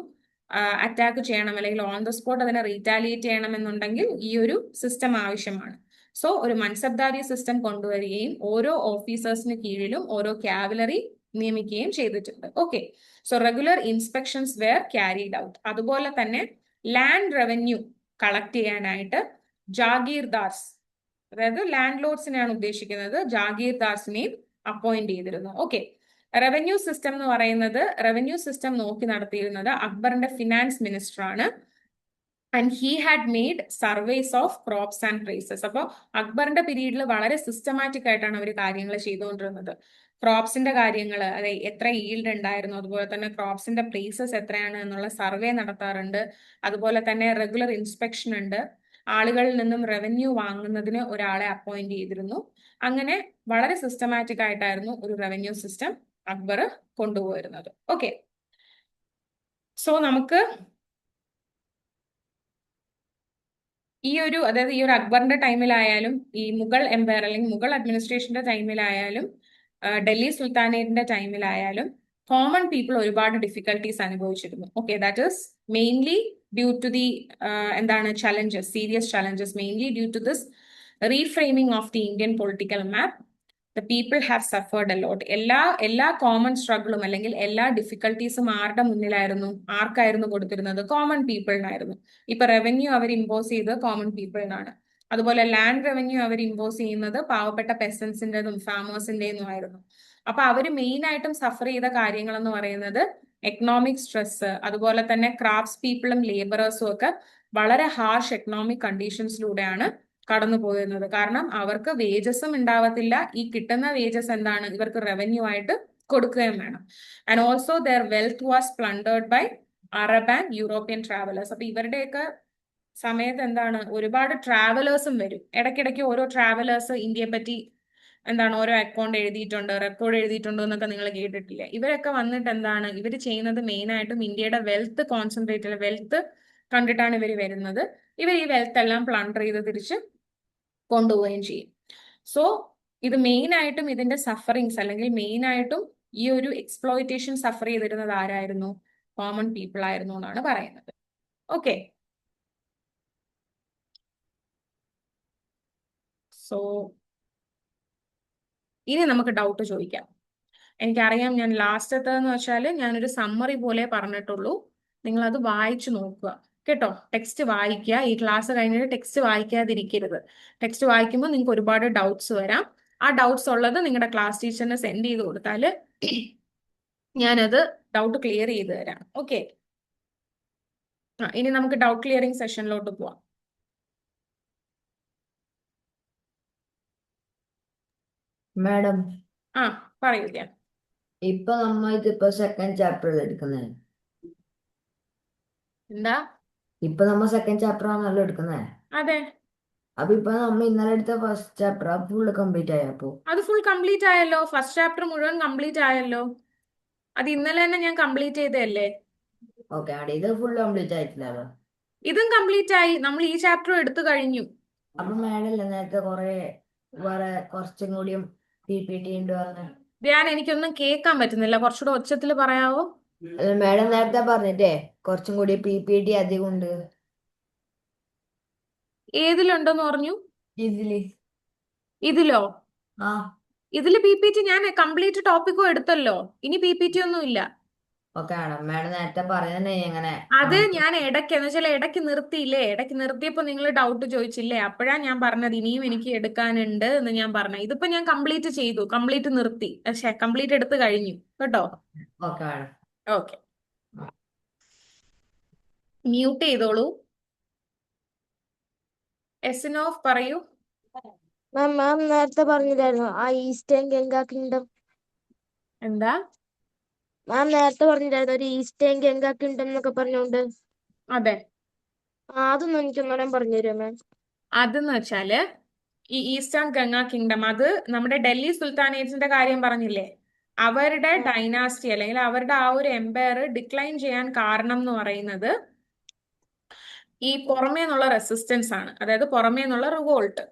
അറ്റാക്ക് ചെയ്യണം അല്ലെങ്കിൽ ഓൺ ദ സ്പോട്ട് അതിനെ റീറ്റാലിയേറ്റ് ചെയ്യണം എന്നുണ്ടെങ്കിൽ ഈ ഒരു സിസ്റ്റം ആവശ്യമാണ്. സോ ഒരു മൻസബ്ദാരി സിസ്റ്റം കൊണ്ടുവരികയും ഓരോ ഓഫീസേഴ്സിന് കീഴിലും ഓരോ കാവലറി നിയമിക്കുകയും ചെയ്തിട്ടുണ്ട്. Okay, so regular inspections were carried out. അതുപോലെ തന്നെ ലാൻഡ് റവന്യൂ കളക്ട് ചെയ്യാനായിട്ട് ജാഗീർദാർസ്, അതായത് ലാൻഡ് ലോഡ്സിനെയാണ് ഉദ്ദേശിക്കുന്നത്, ജാഗീർദാർസിനെയും അപ്പോയിന്റ് ചെയ്തിരുന്നു. ഓക്കെ, റവന്യൂ സിസ്റ്റം എന്ന് പറയുന്നത് റവന്യൂ സിസ്റ്റം നോക്കി നടത്തിയിരുന്നത് അക്ബറിന്റെ ഫിനാൻസ് മിനിസ്റ്റർ ആണ്. And he had made surveys of crops and prices. അപ്പോൾ അക്ബറിന്റെ പീരീഡിൽ വളരെ സിസ്റ്റമാറ്റിക് ആയിട്ടാണ് അവർ കാര്യങ്ങൾ ചെയ്തുകൊണ്ടിരുന്നത്. ക്രോപ്സിന്റെ കാര്യങ്ങൾ, അതായത് എത്ര ഈൽഡ് ഉണ്ടായിരുന്നു, അതുപോലെ തന്നെ ക്രോപ്സിന്റെ പ്രൈസസ് എത്രയാണ് എന്നുള്ള സർവേ നടത്താറുണ്ട്. അതുപോലെ തന്നെ റെഗുലർ ഇൻസ്പെക്ഷൻ ഉണ്ട്. ആളുകളിൽ നിന്നും റവന്യൂ വാങ്ങുന്നതിന് ഒരാളെ അപ്പോയിന്റ് ചെയ്തിരുന്നു. അങ്ങനെ വളരെ സിസ്റ്റമാറ്റിക് ആയിട്ടായിരുന്നു ഒരു റവന്യൂ സിസ്റ്റം അക്ബർ കൊണ്ടുപോയിരുന്നത്. ഓക്കെ, സോ നമുക്ക് ഈ ഒരു അക്ബറിന്റെ ടൈമിലായാലും ഈ മുഗൾ എംപയർ അല്ലെങ്കിൽ മുഗൾ അഡ്മിനിസ്ട്രേഷന്റെ ടൈമിലായാലും ഡൽഹി സുൽത്താനേറ്റിന്റെ ടൈമിലായാലും കോമൺ പീപ്പിൾ ഒരുപാട് ഡിഫിക്കൽട്ടീസ് അനുഭവിച്ചിരുന്നു. Okay, that is mainly due to the challenges, serious challenges, mainly due to this reframing of the Indian political map. The people have suffered a lot. എല്ലാ കോമൺ സ്ട്രഗിളും അല്ലെങ്കിൽ എല്ലാ ഡിഫിക്കൽട്ടീസും ആർക്കായിരുന്നു കൊടുത്തിരുന്നത്? കോമൺ പീപ്പിളിനായിരുന്നു. ഇപ്പൊ revenue അവർ impose ചെയ്ത് common പീപ്പിളിനാണ്. അതുപോലെ land revenue അവർ impose ചെയ്യുന്നത് പാവപ്പെട്ട പെസൻസിൻ്റെതും ഫാമേഴ്സിൻ്റെതും ആയിരുന്നു. അപ്പൊ അവർ മെയിൻ ആയിട്ടും സഫർ ചെയ്ത കാര്യങ്ങൾ എന്ന് പറയുന്നത് എക്കണോമിക് സ്ട്രെസ്, അതുപോലെ തന്നെ ക്രാഫ്റ്റ്സ് പീപ്പിളും ലേബറേഴ്സും ഒക്കെ വളരെ ഹാർഷ് എക്കണോമിക് കണ്ടീഷൻസിലൂടെയാണ് കടന്നു പോയിരുന്നത്. കാരണം അവർക്ക് വേജസും ഉണ്ടാവത്തില്ല, ഈ കിട്ടുന്ന വേജസ് എന്താണ് ഇവർക്ക് റവന്യൂ ആയിട്ട് കൊടുക്കുകയും വേണം. And also their wealth was plundered by Arab and European travellers. അപ്പൊ ഇവരുടെയൊക്കെ സമയത്ത് എന്താണ് ഒരുപാട് ട്രാവലേഴ്സും വരും. ഇടയ്ക്കിടയ്ക്ക് ഓരോ ട്രാവലേഴ്സ് ഇന്ത്യയെ പറ്റി എന്താണ് ഓരോ അക്കൗണ്ട് എഴുതിയിട്ടുണ്ട്, റെക്കോർഡ് എഴുതിയിട്ടുണ്ട് എന്നൊക്കെ നിങ്ങൾ കേട്ടിട്ടില്ലേ? ഇവരൊക്കെ വന്നിട്ട് എന്താണ് ഇവർ ചെയ്യുന്നത് മെയിൻ ആയിട്ടും ഇന്ത്യയുടെ വെൽത്ത് കോൺസെൻട്രേറ്റ് വെൽത്ത് കണ്ടിട്ടാണ് ഇവർ വരുന്നത്. ഇവർ ഈ വെൽത്ത് എല്ലാം പ്ലണ്ടർ ചെയ്ത് തിരിച്ച് കൊണ്ടുപോവുകയും ചെയ്യും. സോ ഇത് മെയിൻ ആയിട്ടും ഇതിന്റെ സഫറിങ്സ് അല്ലെങ്കിൽ മെയിൻ ആയിട്ടും ഈ ഒരു എക്സ്പ്ലോയിറ്റേഷൻ സഫർ ചെയ്തിരുന്നത് ആരായിരുന്നു? കോമൺ പീപ്പിൾ ആയിരുന്നു എന്നാണ് പറയുന്നത്. ഓക്കെ, സോ ഇനി നമുക്ക് ഡൗട്ട് ചോദിക്കാം. എനിക്കറിയാം ഞാൻ ലാസ്റ്റത്തെന്ന് വെച്ചാൽ ഞാനൊരു സമ്മറി പോലെ പറഞ്ഞിട്ടുള്ളൂ, നിങ്ങൾ അത് വായിച്ചു നോക്കുക കേട്ടോ. ടെക്സ്റ്റ് വായിക്കുക. ഈ ക്ലാസ് കഴിഞ്ഞിട്ട് ടെക്സ്റ്റ് വായിക്കാതിരിക്കരുത്. ടെക്സ്റ്റ് വായിക്കുമ്പോൾ നിങ്ങൾക്ക് ഒരുപാട് ഡൗട്ട്സ് വരാം. ആ ഡൗട്ട്സ് ഉള്ളത് നിങ്ങളുടെ ക്ലാസ് ടീച്ചറിന് സെൻഡ് ചെയ്ത് കൊടുത്താൽ ഞാനത് ഡൗട്ട് ക്ലിയർ ചെയ്ത് തരാം. ഓക്കെ, ഇനി നമുക്ക് ഡൗട്ട് ക്ലിയറിംഗ് സെഷനിലോട്ട് പോവാം. മാഡം, ആ പറയൂ ധ്യാൻ. ഇപ്പൊ നമ്മ ഇതിപ്പോ സെക്കൻഡ് ചാപ്റ്റർ എടുക്കുന്നത്. എന്താ? ഇപ്പൊ നമ്മ സെക്കൻഡ് ചാപ്റ്റർ ആണല്ലോ എടുക്കുന്നത്. അതെ, അപ്പൊ ഇപ്പൊ നമ്മ ഇന്നലെ എടുത്ത ഫസ്റ്റ് ചാപ്റ്റർ ഫുള്ള് കംപ്ലീറ്റ് ആയപ്പോ അത് ഫുൾ കംപ്ലീറ്റ് ആയല്ലോ. ഫസ്റ്റ് ചാപ്റ്റർ മുഴുവൻ കംപ്ലീറ്റ് ആയല്ലോ. അത് ഇന്നലെ തന്നെ ഞാൻ കംപ്ലീറ്റ് ചെയ്തതല്ലേ. ഓക്കെ ആണ്, ഇത് ഫുള്ള് കംപ്ലീറ്റ് ആയിട്ടില്ലല്ലോ. ഇതും കംപ്ലീറ്റ് ആയി. നമ്മൾ ഈ ചാപ്റ്റർ എടുത്തു കഴിഞ്ഞു. അപ്പൊ മാഡം നേരത്തെ വേറെ കുറച്ചും കൂടിയും PPT ഉണ്ട് പറഞ്ഞ. ധ്യാൻ, എനിക്കൊന്നും കേൾക്കാൻ പറ്റുന്നില്ല, കുറച്ചുകൂടെ ഒച്ചത്തിൽ പറയാവോ? മാഡം നേരത്തെ പറഞ്ഞിട്ടേ കുറച്ചും കൂടി PPT അധികം ഉണ്ട്. ഏതിലുണ്ടെന്ന് പറഞ്ഞു? ഇതിലോ? ആ ഇതില് PPT ഞാൻ കംപ്ലീറ്റ് ടോപ്പിക്കും എടുത്തല്ലോ. ഇനി PPT ഒന്നും ഇല്ല. ഓക്കെ ആണ്, മാഡം നേരത്തെ പറഞ്ഞതന്നെ എങ്ങനെ. അത് ഞാൻ ഇടയ്ക്ക് എന്ന് വെച്ചാൽ ഇടയ്ക്ക് നിർത്തിയില്ലേ. ഇടയ്ക്ക് നിർത്തിയപ്പോ നിങ്ങൾ ഡൗട്ട് ചോദിച്ചില്ലേ, അപ്പോഴാ ഞാൻ പറഞ്ഞത് ഇനിയും എനിക്ക് എടുക്കാനുണ്ട് എന്ന് ഞാൻ പറഞ്ഞത്. ഇതിപ്പോ ഞാൻ കംപ്ലീറ്റ് ചെയ്തു, കംപ്ലീറ്റ് നിർത്തി, പക്ഷേ കംപ്ലീറ്റ് എടുത്ത് കഴിഞ്ഞു കേട്ടോ. ഓക്കെ ആണ്. ഓക്കെ, മ്യൂട്ട് ചെയ്തോളൂ. എസ്നോഫ് പറയൂ. മാം നേരത്തെ പറഞ്ഞില്ലായിരുന്നു ആ ഈസ്റ്റേൺ ഗംഗാ കിങ്ഡം? എന്താ മാം നേരത്തെ പറഞ്ഞില്ലായിരുന്നു ഒരു ഈസ്റ്റേൺ ഗംഗാ കിങ്ഡം എന്നൊക്കെ പറഞ്ഞോണ്ട്? അതെ, അതൊന്നും എനിക്കൊന്നും പറഞ്ഞു തരുമോ മാം? അതെന്ന് വെച്ചാല് ഈ ഈസ്റ്റേൺ ഗംഗാ കിങ്ഡം അത് നമ്മുടെ ഡൽഹി സുൽത്താനേറ്റ്സിന്റെ കാര്യം പറഞ്ഞില്ലേ, അവരുടെ ഡൈനാസ്റ്റി അല്ലെങ്കിൽ അവരുടെ ആ ഒരു എംപയർ ഡിക്ലൈൻ ചെയ്യാൻ കാരണം എന്ന് പറയുന്നത് ഈ പുറമേ നിന്നുള്ള റെസിസ്റ്റൻസ് ആണ്, അതായത് പുറമേ നിന്നുള്ള റിവോൾട്ട്.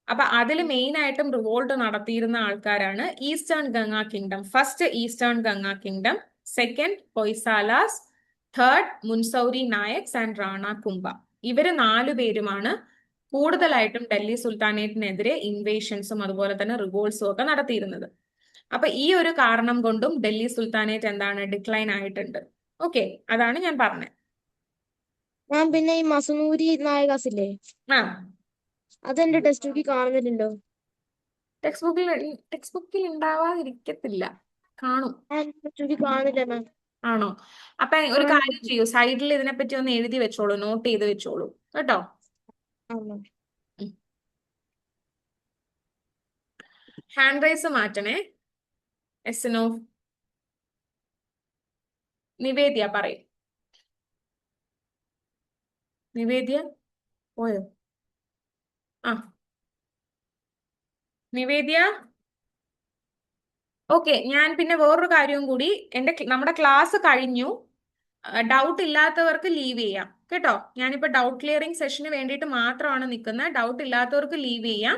അപ്പൊ അതിൽ മെയിൻ ആയിട്ടും റിവോൾട്ട് നടത്തിയിരുന്ന ആൾക്കാരാണ് eastern Ganga kingdom. First eastern Ganga kingdom, second Hoysalas, third Musunuri Nayaks and Rana Kumbha. ഇവര് 4 പേരുമാണ് കൂടുതലായിട്ടും ഡൽഹി സുൽത്താനേറ്റിനെതിരെ ഇൻവേഷൻസും അതുപോലെ തന്നെ റിവോൾട്സും ഒക്കെ നടത്തിയിരുന്നത്. അപ്പൊ ഈ ഒരു കാരണം കൊണ്ടും ഡൽഹി സുൽത്താനേറ്റ് എന്താണ് ഡിക്ലൈൻ ആയിട്ടുണ്ട്. ഓക്കെ, അതാണ് ഞാൻ പറഞ്ഞത്. മാം പിന്നെ ഈ മസനൂരി നായകാസ് ഇല്ലേ, ആ, അതെന്റെ ടെക്സ്റ്റ് ബുക്കിൽ കാണുന്നില്ലല്ലോ. ടെക്സ്റ്റ് ബുക്കിൽ ഉണ്ടാവാതിരിക്കത്തില്ല, കാണും. ടെക്സ്റ്റ് ബുക്കിൽ കാണുന്നില്ല മാം. ആണോ? അപ്പൊ ഒരു കാര്യം ചെയ്യൂ, സൈഡിൽ ഇതിനെപ്പറ്റി ഒന്ന് എഴുതി വെച്ചോളൂ, നോട്ട് ചെയ്ത് വെച്ചോളൂ കേട്ടോ. ഹാൻഡ് റൈസ് മാറ്റണേ. എസ്നോ നിവേദ്യ പറയും. നിവേദ്യ പോയോ? ആ, നിവേദ്യ. ഓക്കെ, ഞാൻ പിന്നെ വേറൊരു കാര്യവും കൂടി, നമ്മുടെ ക്ലാസ് കഴിഞ്ഞു. ഡൗട്ട് ഇല്ലാത്തവർക്ക് ലീവ് ചെയ്യാം കേട്ടോ. ഞാനിപ്പോ ഡൗട്ട് ക്ലിയറിംഗ് സെഷന് വേണ്ടിയിട്ട് മാത്രമാണ് നിൽക്കുന്നത്. ഡൗട്ട് ഇല്ലാത്തവർക്ക് ലീവ് ചെയ്യാം.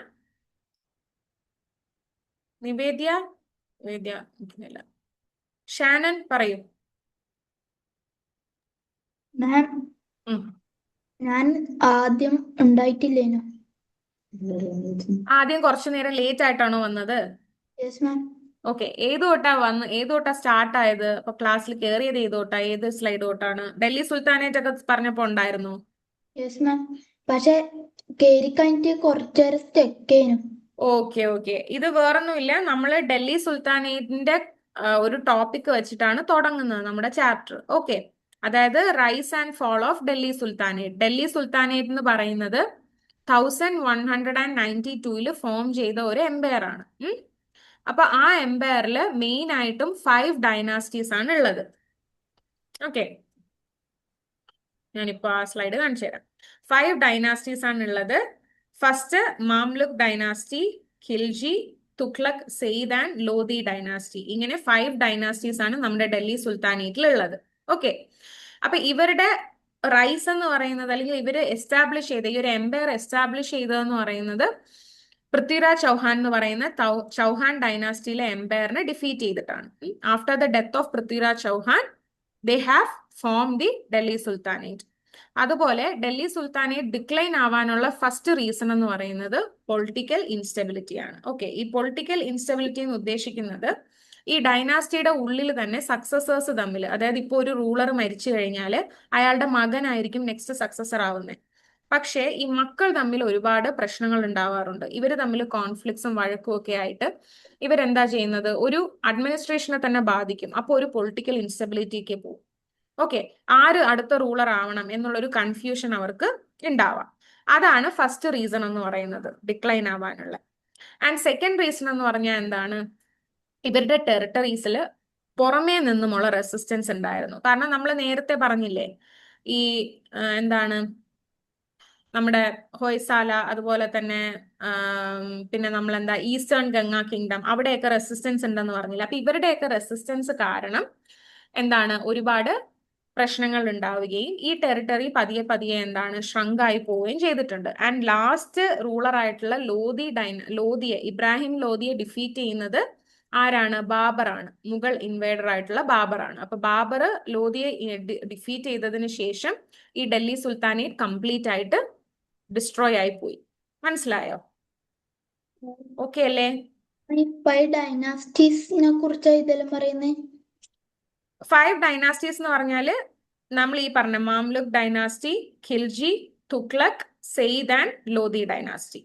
നിവേദ്യ നിൽക്കുന്നില്ല. ഷാനൻ പറയൂ. മാം ഞാൻ ആദ്യം ഉണ്ടായിട്ടില്ലേനു. ആദ്യം കുറച്ചു നേരം ലേറ്റ് ആയിട്ടാണോ വന്നത്? Yes ma'am. ഓക്കെ, ഏത് തൊട്ടാ സ്റ്റാർട്ട് ആയത്? അപ്പൊ ക്ലാസ്സിൽ കയറിയത് ഏത് തൊട്ടാ, ഏത് സ്ലൈഡ് തൊട്ടാണ്? ഡൽഹി സുൽത്താനേറ്റ് ഒക്കെ പറഞ്ഞപ്പോ ഉണ്ടായിരുന്നു? Yes ma'am. പക്ഷെ കേറി കഴിഞ്ഞിട്ട് കുറച്ചേരം സ്റ്റെക്കേനു. ഓക്കെ. ഇത് വേറൊന്നുമില്ല. നമ്മൾ ഡൽഹി സുൽത്താനേറ്റിന്റെ ഒരു ടോപ്പിക് വെച്ചിട്ടാണ് തുടങ്ങുന്നത് നമ്മുടെ ചാപ്റ്റർ. ഓക്കെ, അതായത് rise and fall of Delhi sultanate. Delhi sultanate എന്ന് പറയുന്നത് 1192 ഫോം ചെയ്ത ഒരു എംപയർ ആണ്. അപ്പൊ ആ എംപയറിൽ മെയിൻ ആയിട്ടും 5 ഡൈനാസ്റ്റീസ് ആണ് ഉള്ളത്. ഓക്കെ, ഞാനിപ്പോ ആ സ്ലൈഡ് കാണിച്ചു തരാം. 5 ഡൈനാസ്റ്റീസ് ആണ് ഉള്ളത്. First Mamluk dynasty, Khilji, Tughlaq, Sayyid and Lodi dynasty. ഇങ്ങനെ 5 ഡൈനാസ്റ്റീസ് ആണ് നമ്മുടെ ഡൽഹി സുൽത്താനേറ്റിൽ ഉള്ളത്. ഓക്കെ, അപ്പൊ ഇവരുടെ റൈസ് എന്ന് പറയുന്നത്, അല്ലെങ്കിൽ ഇവര് എസ്റ്റാബ്ലിഷ് ചെയ്ത ഈ ഒരു എംപയർ എസ്റ്റാബ്ലിഷ് ചെയ്തതെന്ന് പറയുന്നത് പൃഥ്വിരാജ് ചൗഹാൻ എന്ന് പറയുന്ന ചൗഹാൻ ഡൈനാസ്റ്റിയിലെ എംപയറിനെ ഡിഫീറ്റ് ചെയ്തിട്ടാണ്. After the death of Prithviraj Chauhan they have form the Delhi Sultanate. അതുപോലെ ഡൽഹി സുൽത്താനേറ്റ് ഡിക്ലൈൻ ആവാനുള്ള ഫസ്റ്റ് റീസൺ എന്ന് പറയുന്നത് പൊളിറ്റിക്കൽ ഇൻസ്റ്റെബിലിറ്റി ആണ്. ഓക്കെ, ഈ പൊളിറ്റിക്കൽ ഇൻസ്റ്റെബിലിറ്റി എന്ന് ഉദ്ദേശിക്കുന്നത് ഈ ഡൈനാസ്റ്റിയുടെ ഉള്ളിൽ തന്നെ സക്സസേഴ്സ് തമ്മിൽ, അതായത് ഇപ്പോൾ ഒരു റൂളർ മരിച്ചു കഴിഞ്ഞാൽ അയാളുടെ മകനായിരിക്കും നെക്സ്റ്റ് സക്സസർ ആവുന്നത്. പക്ഷേ ഈ മക്കൾ തമ്മിൽ ഒരുപാട് പ്രശ്നങ്ങൾ ഉണ്ടാവാറുണ്ട്. ഇവർ തമ്മിൽ കോൺഫ്ലിക്ട്സും വഴക്കും ഒക്കെ ആയിട്ട് ഇവരെന്താ ചെയ്യുന്നത്, ഒരു അഡ്മിനിസ്ട്രേഷനെ തന്നെ ബാധിക്കും. അപ്പോൾ ഒരു പൊളിറ്റിക്കൽ ഇൻസ്റ്റെബിലിറ്റിക്ക് പോകും. ഓക്കെ, ആര് അടുത്ത റൂളർ ആവണം എന്നുള്ളൊരു കൺഫ്യൂഷൻ അവർക്ക് ഉണ്ടാവാം. അതാണ് ഫസ്റ്റ് റീസൺ എന്ന് പറയുന്നത് ഡിക്ലൈൻ ആവാനുള്ള. ആൻഡ് സെക്കൻഡ് റീസൺ എന്ന് പറഞ്ഞാൽ എന്താണ്, ഇവരുടെ ടെറിട്ടറീസിൽ പുറമേ നിന്നുമുള്ള റെസിസ്റ്റൻസ് ഉണ്ടായിരുന്നു. കാരണം നമ്മൾ നേരത്തെ പറഞ്ഞില്ലേ, ഈ എന്താണ് നമ്മുടെ ഹൊയ്സാല, അതുപോലെ തന്നെ പിന്നെ നമ്മൾ എന്താ ഈസ്റ്റേൺ ഗംഗ കിങ്ഡം, അവിടെയൊക്കെ റെസിസ്റ്റൻസ് ഉണ്ടെന്ന് പറഞ്ഞില്ല. അപ്പൊ ഇവരുടെയൊക്കെ റെസിസ്റ്റൻസ് കാരണം എന്താണ് ഒരുപാട് പ്രശ്നങ്ങൾ ഉണ്ടാവുകയും ഈ ടെറിട്ടറി പതിയെ പതിയെ എന്താണ് ഷ്രങ്കായി പോവുകയും ചെയ്തിട്ടുണ്ട്. ആൻഡ് ലാസ്റ്റ് റൂളർ ആയിട്ടുള്ള ഇബ്രാഹിം ലോധിയെ ഡിഫീറ്റ് ചെയ്യുന്നത് ആരാണ്? ബാബറാണ്. മുഗൾ ഇൻവേഡർ ആയിട്ടുള്ള ബാബറാണ്. അപ്പൊ ബാബർ ലോധിയെ ഡിഫീറ്റ് ചെയ്തതിന് ശേഷം ഈ ഡൽഹി സുൽത്താനേറ്റ് കംപ്ലീറ്റ് ആയിട്ട് ഡിസ്ട്രോയ് ആയി പോയി. മനസ്സിലായോ? ഓക്കെ അല്ലേ? ഈ 5 ഡൈനാസ്റ്റീസിനെ കുറിച്ചാ ഇതെല്ലാം പറയുന്നത്. 5 ഡൈനാസ്റ്റീസ് എന്ന് പറഞ്ഞാല് നമ്മൾ ഈ പറഞ്ഞ Mamluk dynasty, Khilji, Tughlaq, Sayyid and Lodi dynasty.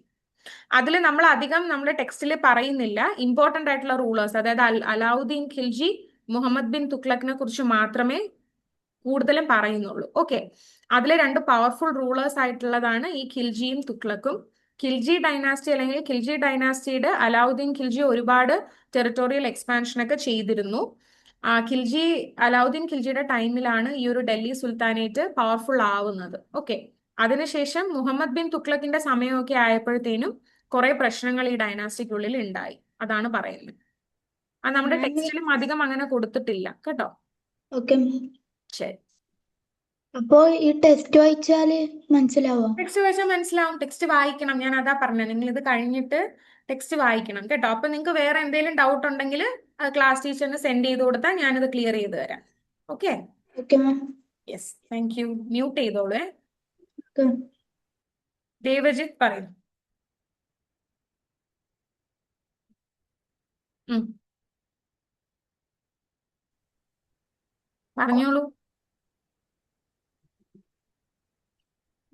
അതിൽ നമ്മൾ അധികം നമ്മുടെ ടെക്സ്റ്റിൽ പറയുന്നില്ല. ഇമ്പോർട്ടന്റ് ആയിട്ടുള്ള റൂളേഴ്സ്, അതായത് അലാവുദ്ദീൻ ഖിൽജി, മുഹമ്മദ് ബിൻ തുഗ്ലക്കിനെ കുറിച്ച് മാത്രമേ കൂടുതലും പറയുന്നുള്ളൂ. ഓക്കെ, അതിൽ 2 പവർഫുൾ റൂളേഴ്സ് ആയിട്ടുള്ളതാണ് ഈ ഖിൽജിയും തുഗ്ലക്കും. ഖിൽജി ഡൈനാസ്റ്റി അല്ലെങ്കിൽ ഖിൽജി ഡൈനാസ്റ്റിയുടെ അലാവുദ്ദീൻ ഖിൽജി ഒരുപാട് ടെറിട്ടോറിയൽ എക്സ്പാൻഷൻ ഒക്കെ ചെയ്തിരുന്നു. അലാവുദ്ദീൻ ഖിൽജിയുടെ ടൈമിലാണ് ഈ ഒരു ഡൽഹി സുൽത്താനേറ്റ് പവർഫുൾ ആവുന്നത്. ഓക്കെ, അതിനുശേഷം മുഹമ്മദ് ബിൻ തുഗ്ലക്കിന്റെ സമയമൊക്കെ ആയപ്പോഴത്തേനും കുറെ പ്രശ്നങ്ങൾ ഈ ഡൈനാസ്റ്റിക്കുള്ളിൽ ഉണ്ടായി. അതാണ് പറയുന്നത്. അത് നമ്മുടെ ടെക്സ്റ്റിലും അധികം അങ്ങനെ കൊടുത്തിട്ടില്ല കേട്ടോ. ഓക്കെ, ശരി, അപ്പോ ഈ ടെസ്റ്റ് വായിച്ചാല് മനസ്സിലാവോ? ടെക്സ്റ്റ് വായിച്ചാൽ മനസ്സിലാവും. ടെക്സ്റ്റ് വായിക്കണം, ഞാൻ അതാ പറഞ്ഞത്. നിങ്ങൾ ഇത് കഴിഞ്ഞിട്ട് ടെക്സ്റ്റ് വായിക്കണം കേട്ടോ. അപ്പൊ നിങ്ങൾക്ക് വേറെ എന്തെങ്കിലും ഡൗട്ട് ഉണ്ടെങ്കിൽ ക്ലാസ് ടീച്ചറിന് സെൻഡ് ചെയ്ത് കൊടുത്താൽ ഞാനത് ക്ലിയർ ചെയ്ത് തരാം. ഓക്കെ, ഓക്കെ മാം. Yes, thank U. മ്യൂട്ട് ചെയ്തോളൂ. ഓക്കെ. ദേവജിത്ത് പറയും. പറഞ്ഞോളൂ.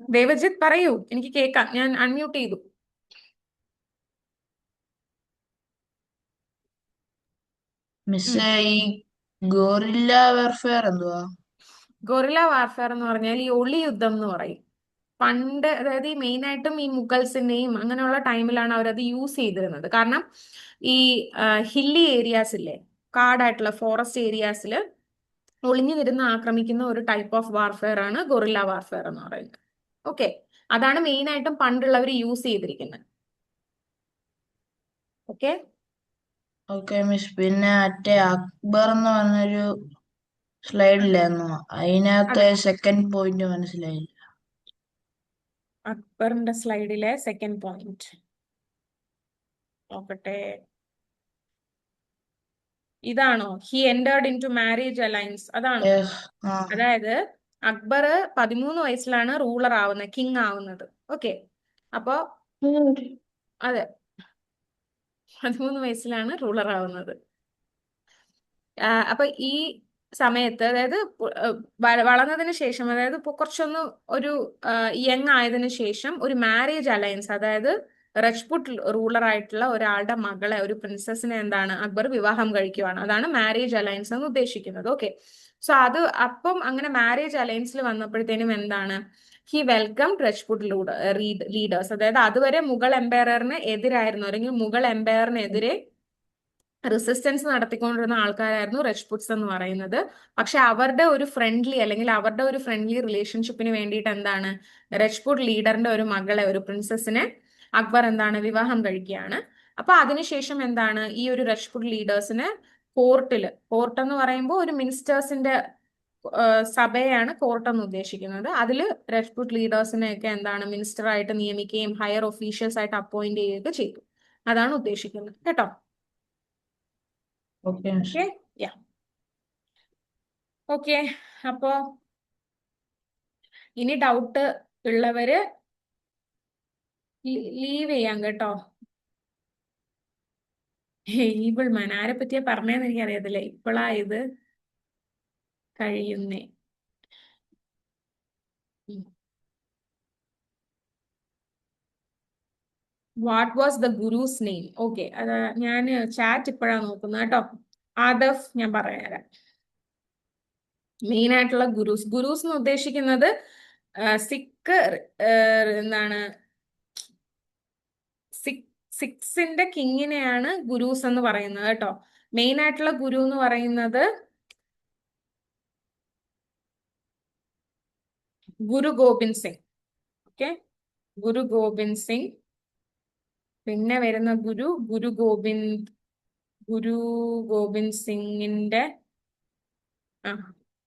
ദേവജിത്ത് പറയൂ, എനിക്ക് കേൾക്കാം. ഞാൻ അൺമ്യൂട്ട് ചെയ്തു. മിസ്സേ, ഈ ഗോറില്ല വാർഫെയർ എന്തുവാ? ഗൊറില്ല വാർഫെയർ എന്ന് പറഞ്ഞാൽ ഈ ഒളി യുദ്ധം എന്ന് പറയും. പണ്ട്, അതായത് ഈ മെയിൻ ആയിട്ടും ഈ മുഗൾസിന്റെയും അങ്ങനെയുള്ള ടൈമിലാണ് അവരത് യൂസ് ചെയ്തിരുന്നത്. കാരണം ഈ ഹില്ലി ഏരിയാസ് ഇല്ലേ, കാടായിട്ടുള്ള ഫോറസ്റ്റ് ഏരിയാസിൽ ഒളിഞ്ഞു വരുന്ന ആക്രമിക്കുന്ന ഒരു ടൈപ്പ് ഓഫ് വാർഫെയർ ആണ് ഗൊറില്ല വാർഫെയർ എന്ന് പറയുന്നത്. ഓക്കെ, അതാണ് മെയിൻ ആയിട്ടും പണ്ടുള്ളവർ യൂസ് ചെയ്തിരിക്കുന്നത്. Okay, okay miss. പിന്നെ മറ്റേ അക്ബർ എന്ന് പറഞ്ഞൊരു സ്ലൈഡിലായിരുന്നു, അതിനകത്തെ സെക്കൻഡ് പോയിന്റ് മനസ്സിലായില്ല. അക്ബറിന്റെ സ്ലൈഡിലെ സെക്കൻഡ് പോയിന്റ് നോക്കട്ടെ. ഇതാണോ? He entered into marriage alliance, അതാണോ? Yes. ആ അതായത് അക്ബർ 13 വയസ്സിലാണ് റൂളർ ആവുന്നത്, കിങ് ആവുന്നത്. ഓക്കെ, അപ്പോ അതെ, 13 വയസ്സിലാണ് റൂളർ ആവുന്നത്. അപ്പൊ ഈ സമയത്ത്, അതായത് വളർന്നതിന് ശേഷം, അതായത് ഇപ്പൊ കുറച്ചൊന്ന് ഒരു യങ് ആയതിനു ശേഷം ഒരു മാരേജ് അലയൻസ്, അതായത് രജ്പുട്ട് റൂളർ ആയിട്ടുള്ള ഒരാളുടെ മകളെ, ഒരു പ്രിൻസസിനെ എന്താണ് അക്ബർ വിവാഹം കഴിക്കുവാണ്. അതാണ് മാരേജ് അലയൻസ് എന്ന് ഉദ്ദേശിക്കുന്നത്. ഓക്കെ, സോ അത് അപ്പം അങ്ങനെ മാരേജ് അലയൻസിൽ വന്നപ്പോഴത്തേനും എന്താണ്, ഹി വെൽക്കം രജ്പുട്ട് ലീഡേഴ്സ്, അതായത് അതുവരെ മുഗൾ എംപയറിന് എതിരായിരുന്നു, അല്ലെങ്കിൽ മുഗൾ എംപയറിനെതിരെ റെസിസ്റ്റൻസ് നടത്തിക്കൊണ്ടിരുന്ന ആൾക്കാരായിരുന്നു രജ്പുട്സ് എന്ന് പറയുന്നത്. പക്ഷെ അവരുടെ ഒരു ഫ്രണ്ട്ലി, അല്ലെങ്കിൽ അവരുടെ ഒരു ഫ്രണ്ട്ലി റിലേഷൻഷിപ്പിന് വേണ്ടിയിട്ട് എന്താണ്, രജ്പുട്ട് ലീഡറിന്റെ ഒരു മകളെ, ഒരു പ്രിൻസസിനെ അക്ബർ എന്താണ് വിവാഹം കഴിക്കുകയാണ്. അപ്പൊ അതിനുശേഷം എന്താണ്, ഈ ഒരു രജ്പുട്ട് ലീഡേഴ്സിന് കോർട്ട് എന്ന് പറയുമ്പോൾ ഒരു മിനിസ്റ്റേഴ്സിന്റെ സഭയാണ് കോർട്ട് എന്ന് ഉദ്ദേശിക്കുന്നത്. അതിൽ രജ്പുട്ട് ലീഡേഴ്സിനെയൊക്കെ എന്താണ് മിനിസ്റ്റർ ആയിട്ട് നിയമിക്കുകയും ഹയർ ഒഫീഷ്യൽസ് ആയിട്ട് അപ്പോയിന്റ് ചെയ്യുകയൊക്കെ ചെയ്തു. അതാണ് ഉദ്ദേശിക്കുന്നത് കേട്ടോ. Okay miss. ഓക്കെ, യാ, ഓക്കെ. അപ്പോ ഇനി ഡൗട്ട് ഉള്ളവര് ലീവ് ചെയ്യാം കേട്ടോ. ഈബിൾ മാൻ ആരെ പറ്റിയാ പറഞ്ഞതെന്ന് എനിക്കറിയത്തില്ല. ഇപ്പോഴാ ഇത് കഴിയുന്നേ. What was the Guru's name? Okay, അത് ഞാൻ ചാറ്റ് ഇപ്പോഴാ നോക്കുന്നത് കേട്ടോ. ആദഫ് ഞാൻ പറഞ്ഞുതരാം. മെയിൻ ആയിട്ടുള്ള ഗുരൂസ് എന്ന് ഉദ്ദേശിക്കുന്നത് സിഖ് എന്താണ്, സിക്സിന്റെ കിങ്ങിനെയാണ് ഗുരൂസ് എന്ന് പറയുന്നത് കേട്ടോ. മെയിൻ ആയിട്ടുള്ള ഗുരു എന്ന് പറയുന്നത് ഗുരു ഗോബിന്ദ് സിംഗ്. ഓക്കെ, ഗുരു ഗോബിന്ദ് സിംഗ്. പിന്നെ വരുന്ന ഗുരു ഗോബിന്ദ് സിംഗിന്റെ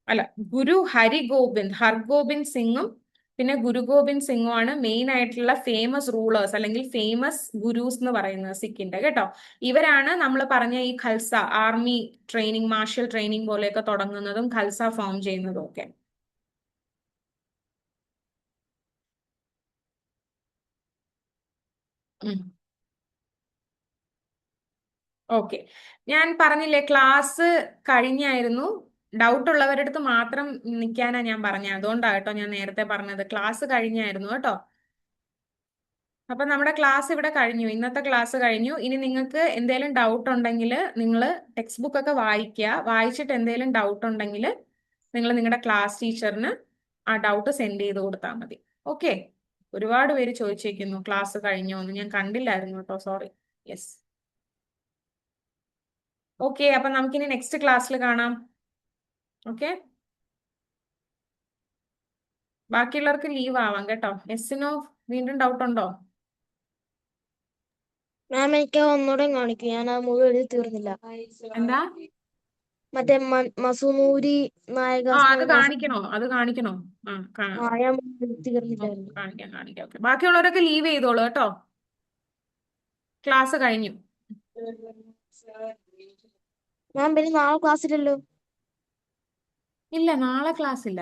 അല്ല, ഗുരു ഹർഗോബിന്ദ് സിംഗും പിന്നെ ഗുരു ഗോബിന്ദ് സിംഗും ആണ് മെയിൻ ആയിട്ടുള്ള ഫേമസ് റൂളേഴ്സ്, അല്ലെങ്കിൽ ഫേമസ് ഗുരൂസ് എന്ന് പറയുന്നത് സിഖിന്റെ കേട്ടോ. ഇവരാണ് നമ്മൾ പറഞ്ഞ ഈ Khalsa army training, martial training പോലെയൊക്കെ തുടങ്ങുന്നതും ഖൽസ ഫോം ചെയ്യുന്നതും ഒക്കെ. ഓക്കെ, ഞാൻ പറഞ്ഞില്ലേ ക്ലാസ് കഴിഞ്ഞായിരുന്നു. ഡൗട്ട് ഉള്ളവരുടെ അടുത്ത് മാത്രം നിൽക്കാനാ ഞാൻ പറഞ്ഞത്. അതുകൊണ്ടാണ് കേട്ടോ ഞാൻ നേരത്തെ പറഞ്ഞത്. ക്ലാസ് കഴിഞ്ഞായിരുന്നു കേട്ടോ. അപ്പൊ നമ്മുടെ ക്ലാസ് ഇവിടെ കഴിഞ്ഞു, ഇന്നത്തെ ക്ലാസ് കഴിഞ്ഞു. ഇനി നിങ്ങൾക്ക് എന്തെങ്കിലും ഡൗട്ട് ഉണ്ടെങ്കിൽ നിങ്ങൾ ടെക്സ്റ്റ് ബുക്ക് ഒക്കെ വായിക്കുക. വായിച്ചിട്ട് എന്തെങ്കിലും ഡൗട്ട് ഉണ്ടെങ്കിൽ നിങ്ങൾ നിങ്ങളുടെ ക്ലാസ് ടീച്ചറിന് ആ ഡൗട്ട് സെൻഡ് ചെയ്ത് കൊടുത്താൽ മതി. ഓക്കെ, ഒരുപാട് പേര് ചോദിച്ചേക്കുന്നു ക്ലാസ് കഴിഞ്ഞോ എന്ന്. ഞാൻ കണ്ടില്ലായിരുന്നു കേട്ടോ, സോറി. Yes, okay. അപ്പൊ നമുക്കിനി നെക്സ്റ്റ് ക്ലാസ്സിൽ കാണാം. ഓക്കെ, ബാക്കിയുള്ളവർക്ക് ലീവ് ആവാം കേട്ടോ. എസ്സിനോ വീണ്ടും ഡൗട്ട് ഉണ്ടോ? മാം എനിക്ക് ഒന്നുകൂടെ കാണിക്കും, ഞാൻ ആ മുഴുവൻ എഴുതി തീർന്നില്ല. എന്താ? മറ്റേ മസൂനൂരി നായക അത് കാണിക്കണോ? അത് കാണിക്കണോ? ഞാൻ എഴുതി തീർന്നില്ലായിരുന്നു. കാണിക്കാം. ഓക്കെ, ബാക്കിയുള്ളവരൊക്കെ ലീവ് ചെയ്തോളൂ കേട്ടോ. ക്ലാസ് കഴിഞ്ഞു. മാം പിന്നെ നാളെ ക്ലാസ് ഇല്ലല്ലോ? ഇല്ല, നാളെ ക്ലാസ് ഇല്ല.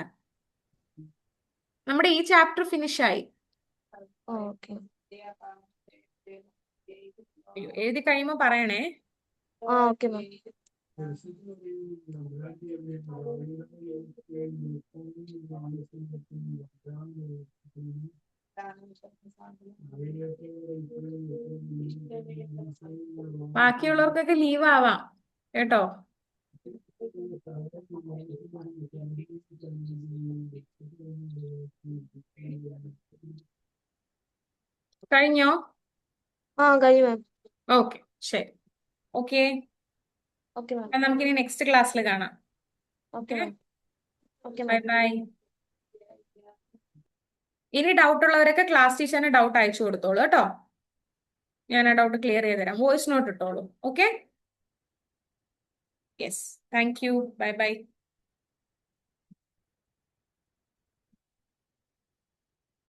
നമ്മുടെ ഈ ചാപ്റ്റർ ഫിനിഷ് ആയി. ഓക്കെ, എഴുതി കഴിയുമ്പോ പറയണേ. Okay ma'am. ബാക്കിയുള്ളവർക്കൊക്കെ ലീവ് ആവാം കേട്ടോ. കഴിഞ്ഞോ? കഴിഞ്ഞു മാം. ഓക്കെ, ശരി. Okay, okay ma'am. നമുക്കിനി നെക്സ്റ്റ് ക്ലാസ്സിൽ കാണാം. Okay ma'am. Okay bye ma'am. Bye. ഇനി ഡൗട്ട് ഉള്ളവരൊക്കെ ക്ലാസ് ടീച്ചറിന് ഡൗട്ട് അയച്ചു കൊടുത്തോളൂ കേട്ടോ. ഞാൻ ആ ഡൗട്ട് ക്ലിയർ ചെയ്ത് തരാം. വോയിസ് നോട്ട് ഇട്ടോളൂ. Okay, yes, thank you. Bye by.